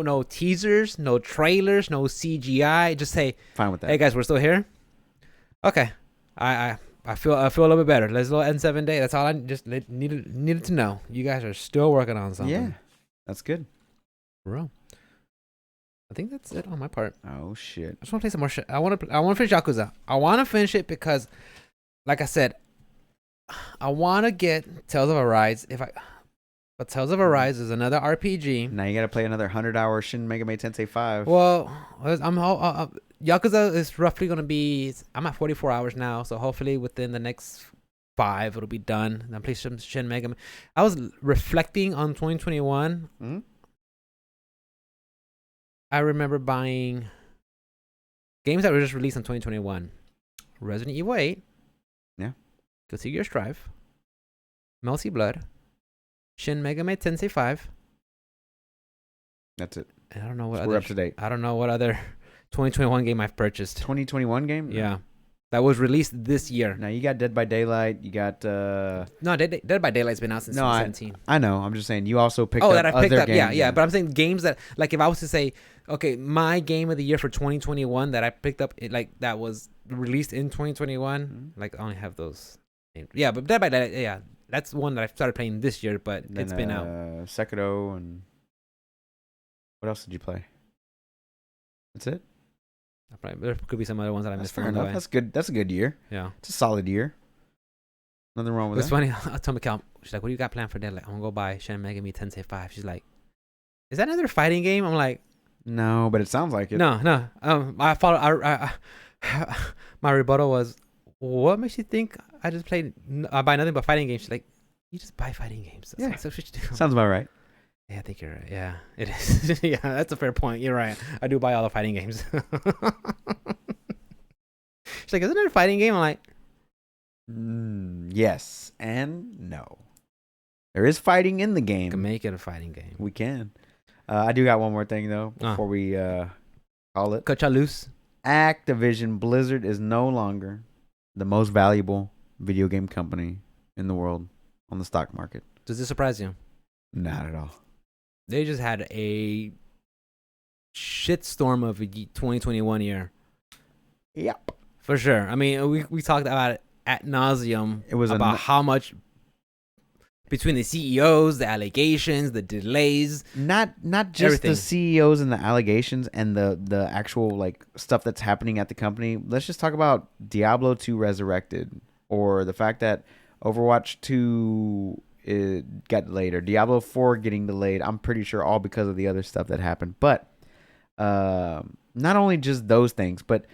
No teasers, no trailers, no CGI. Just say, fine with that. Hey guys, we're still here. Okay. I feel a little bit better. Let's go N7 Day. That's all I just needed to know. You guys are still working on something. Yeah. That's good. Bro. I think that's it on my part. Oh shit! I just want to play some more shit. I want to finish Yakuza. I want to finish it because, like I said, I want to get Tales of Arise. But Tales of Arise is another RPG. Now you got to play another 100-hour Shin Megami Tensei 5. Well, Yakuza is roughly gonna be. I'm at 44 hours now, so hopefully within the next 5 it'll be done. Then play some Shin Megami. I was reflecting on 2021. Mm-hmm. I remember buying games that were just released in 2021. Resident Evil 8. Yeah. Guilty Gear Strive. Melty Blood. Shin Megami Tensei 5. That's it. And I don't know what So other. we're up to date. I don't know what other 2021 game I've purchased. 2021 game? Yeah. That was released this year. Now you got Dead by Daylight. You got No, Dead by Daylight's been out since 2017. I know. I'm just saying you also picked up that I picked other up. games. Yeah. But I'm saying games that, like, if I was to say, okay, my game of the year for 2021 that I picked up, that was released in 2021. Mm-hmm. Like, I only have those. Yeah, but Dead by Daylight, yeah, that's one that I started playing this year, but Then, it's been out. Sekiro and what else did you play? That's it. There could be some other ones that I That's missed. fair enough. That's good. That's a good year. Yeah, it's a solid year. Nothing wrong with it's that. funny. I told Mikkel, she's like, "What do you got planned for Deadlight?" I'm gonna go buy Shin Megami Tensei 5. She's like, "Is that another fighting game?" I'm like, "No, but it sounds like it." No. I follow. My rebuttal was, "What makes you think I just buy nothing but fighting games?" She's like, "You just buy fighting games. That's what you do." Sounds about right. Yeah, I think you're right. Yeah, it is. Yeah, that's a fair point. You're right. I do buy all the fighting games. She's like, "Isn't it a fighting game?" I'm like, yes and no. There is fighting in the game. "We can make it a fighting game. We can." I do got one more thing though before we call it. Cut ya loose. Activision Blizzard is no longer the most valuable video game company in the world on the stock market. Does this surprise you? Not at all. They just had a shitstorm of a 2021 year. Yep. For sure. I mean, we talked about it at nauseum. It was about how much between the CEOs, the allegations, the delays. Not just everything. The CEOs and the allegations and the actual like stuff that's happening at the company. Let's just talk about Diablo 2 Resurrected, or the fact that Overwatch 2 got delayed, or Diablo 4 getting delayed. I'm pretty sure all because of the other stuff that happened. But not only just those things, but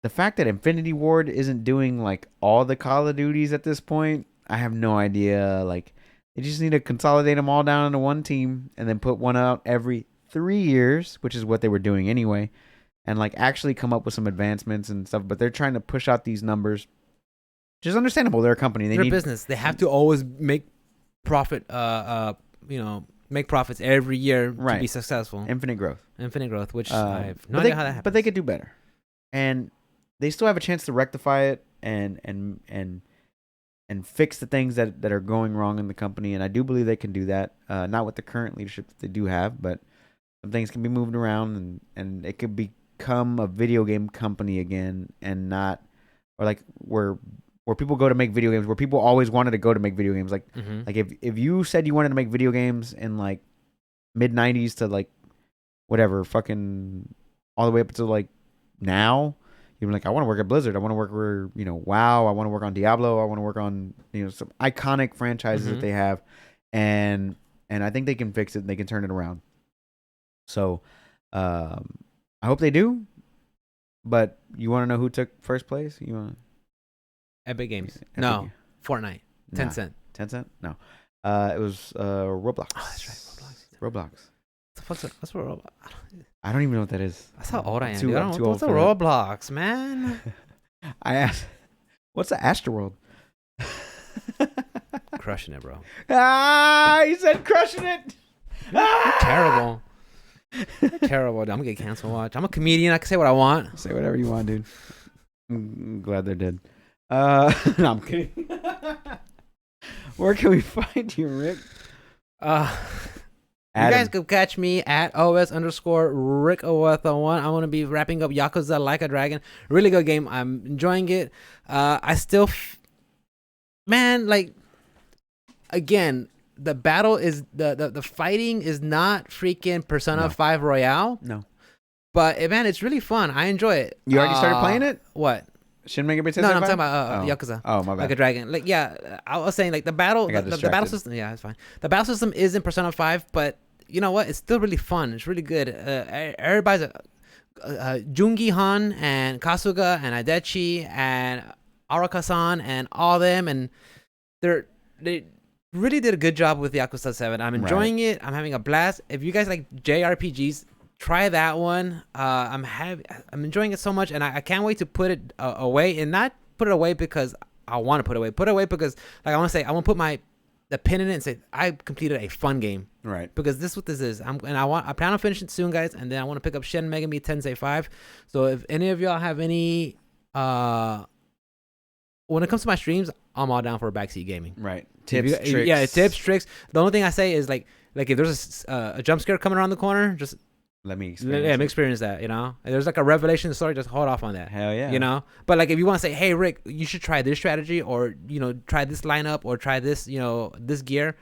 the fact that Infinity Ward isn't doing like all the Call of Duties at this point, I have no idea. Like, they just need to consolidate them all down into one team and then put one out every 3 years, which is what they were doing anyway, and like actually come up with some advancements and stuff. But they're trying to push out these numbers. Which is understandable. They're a company. They're a business. They have to always make profit. Make profits every year to be successful. Infinite growth, which I have no idea how that happens. But they could do better, and they still have a chance to rectify it and fix the things that are going wrong in the company. And I do believe they can do that. Not with the current leadership that they do have, but some things can be moved around and it could become a video game company again, and not, or like where people go to make video games, where people always wanted to go to make video games. Like, like if you said you wanted to make video games in like mid 90s to like whatever, fucking all the way up to like now, you're like, I want to work at Blizzard. I want to work for, WoW. I want to work on Diablo. I want to work on, some iconic franchises that they have. And I think they can fix it. And they can turn it around. So I hope they do. But you want to know who took first place? You want Epic Games. No. Fortnite. Tencent. Tencent? No. It was Roblox. Oh, that's right. Roblox. What's Roblox? I don't even know what that is. That's how old I am. What's a Roblox, man? I asked, what's the Astroworld? Crushing it, bro. He said crushing it. Terrible. Terrible. Dude. I'm gonna get canceled. Watch. I'm a comedian. I can say what I want. Say whatever you want, dude. I'm glad they're dead. No, I'm kidding. Where can we find you, Rick? You guys can catch me at OS_Rick01. I'm going to be wrapping up Yakuza Like a Dragon. Really good game. I'm enjoying it. I still, again, the battle is, the fighting is not freaking Persona 5 Royale. No. But, man, it's really fun. I enjoy it. You already started playing it? What? Shin Megami Tensei? No, I'm talking about Yakuza. Oh, my bad. Like a Dragon. Like, yeah, I was saying, like, the battle system, yeah, it's fine. The battle system isn't Persona 5, but you know what? It's still really fun. It's really good. Everybody's Jungi Han and Kasuga and Adechi and Araka-san and all them, and they really did a good job with Yakuza 7. I'm enjoying it. I'm having a blast. If you guys like JRPGs, try that one. I'm enjoying it so much, and I can't wait to put it away, and not put it away because I want to put it away. Put it away because, like, I want to say, I want to put the pin in it and say I completed a fun game. Right. Because this is what this is. I plan on finishing it soon, guys, and then I want to pick up Shin Megami Tensei 5. So if any of y'all have any when it comes to my streams, I'm all down for backseat gaming. Right. Tips, tricks. Yeah, tips, tricks. The only thing I say is like if there's a jump scare coming around the corner, just let me experience that, If there's like a revelation story, just hold off on that. Hell yeah. But like if you want to say, hey Rick, you should try this strategy, or try this lineup, or try this, this gear.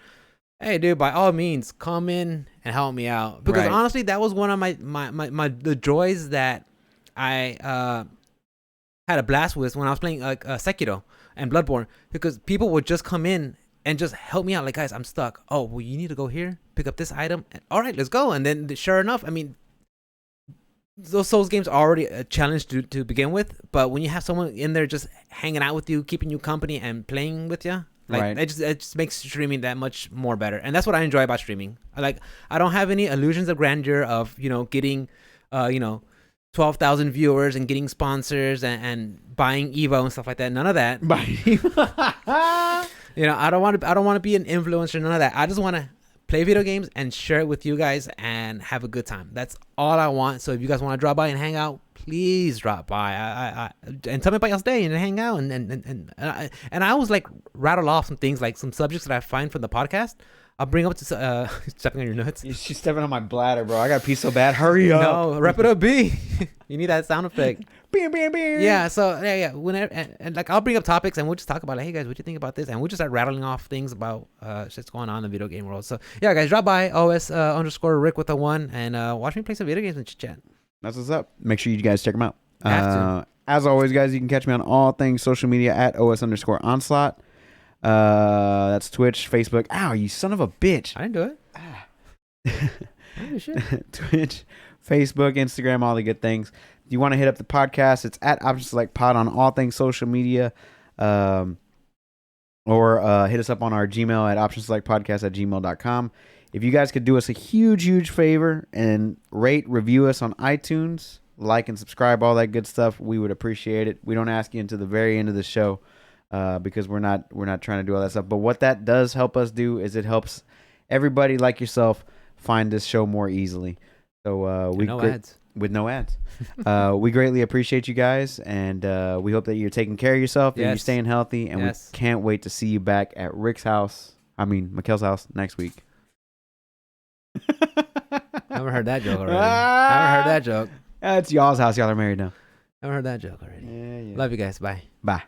Hey dude, by all means, come in and help me out. Because honestly, that was one of the joys that I had a blast with when I was playing Sekiro and Bloodborne, because people would just come in and just help me out. Like, guys, I'm stuck. Oh, well, you need to go here, pick up this item. All right, let's go. And then sure enough, I mean, those Souls games are already a challenge to begin with. But when you have someone in there just hanging out with you, keeping you company and playing with you, like it just makes streaming that much more better. And that's what I enjoy about streaming. I don't have any illusions of grandeur of, getting, 12,000 viewers and getting sponsors and buying Evo and stuff like that. None of that. I don't want to be an influencer. None of that. I just want to play video games and share it with you guys and have a good time. That's all I want. So if you guys want to drop by and hang out, please drop by. And tell me about your day and hang out and I always like rattle off some things, like some subjects that I find from the podcast. I'll bring up to stepping on your nuts. She's stepping on my bladder, bro. I got to pee so bad. Hurry up. No, wrap it up, B. You need that sound effect. Bam, bam, bam. Yeah, so yeah. Whenever and like I'll bring up topics and we'll just talk about like, hey guys, what do you think about this? And we'll just start rattling off things about shit's going on in the video game world. So yeah, guys, drop by OS underscore Rick with a 1 and watch me play some video games and chit chat. That's what's up. Make sure you guys check them out. Have to. As always, guys, you can catch me on all things social media at OS underscore onslaught. That's Twitch, Facebook. Ow, you son of a bitch. I didn't do it. I didn't do shit. Twitch, Facebook, Instagram, all the good things. If you want to hit up the podcast, it's at Options Select Pod on all things social media. Or hit us up on our Gmail at optionselectpodcast@gmail.com. If you guys could do us a huge, huge favor and rate, review us on iTunes, like and subscribe, all that good stuff, we would appreciate it. We don't ask you until the very end of the show because we're not trying to do all that stuff. But what that does help us do is it helps everybody like yourself find this show more easily. So ads. With no ads. We greatly appreciate you guys, and we hope that you're taking care of yourself and you're staying healthy, and we can't wait to see you back at Mikhail's house next week. I haven't heard that joke already. I haven't heard that joke. It's y'all's house. Y'all are married now. I haven't heard that joke already. Yeah. Love you guys. Bye. Bye.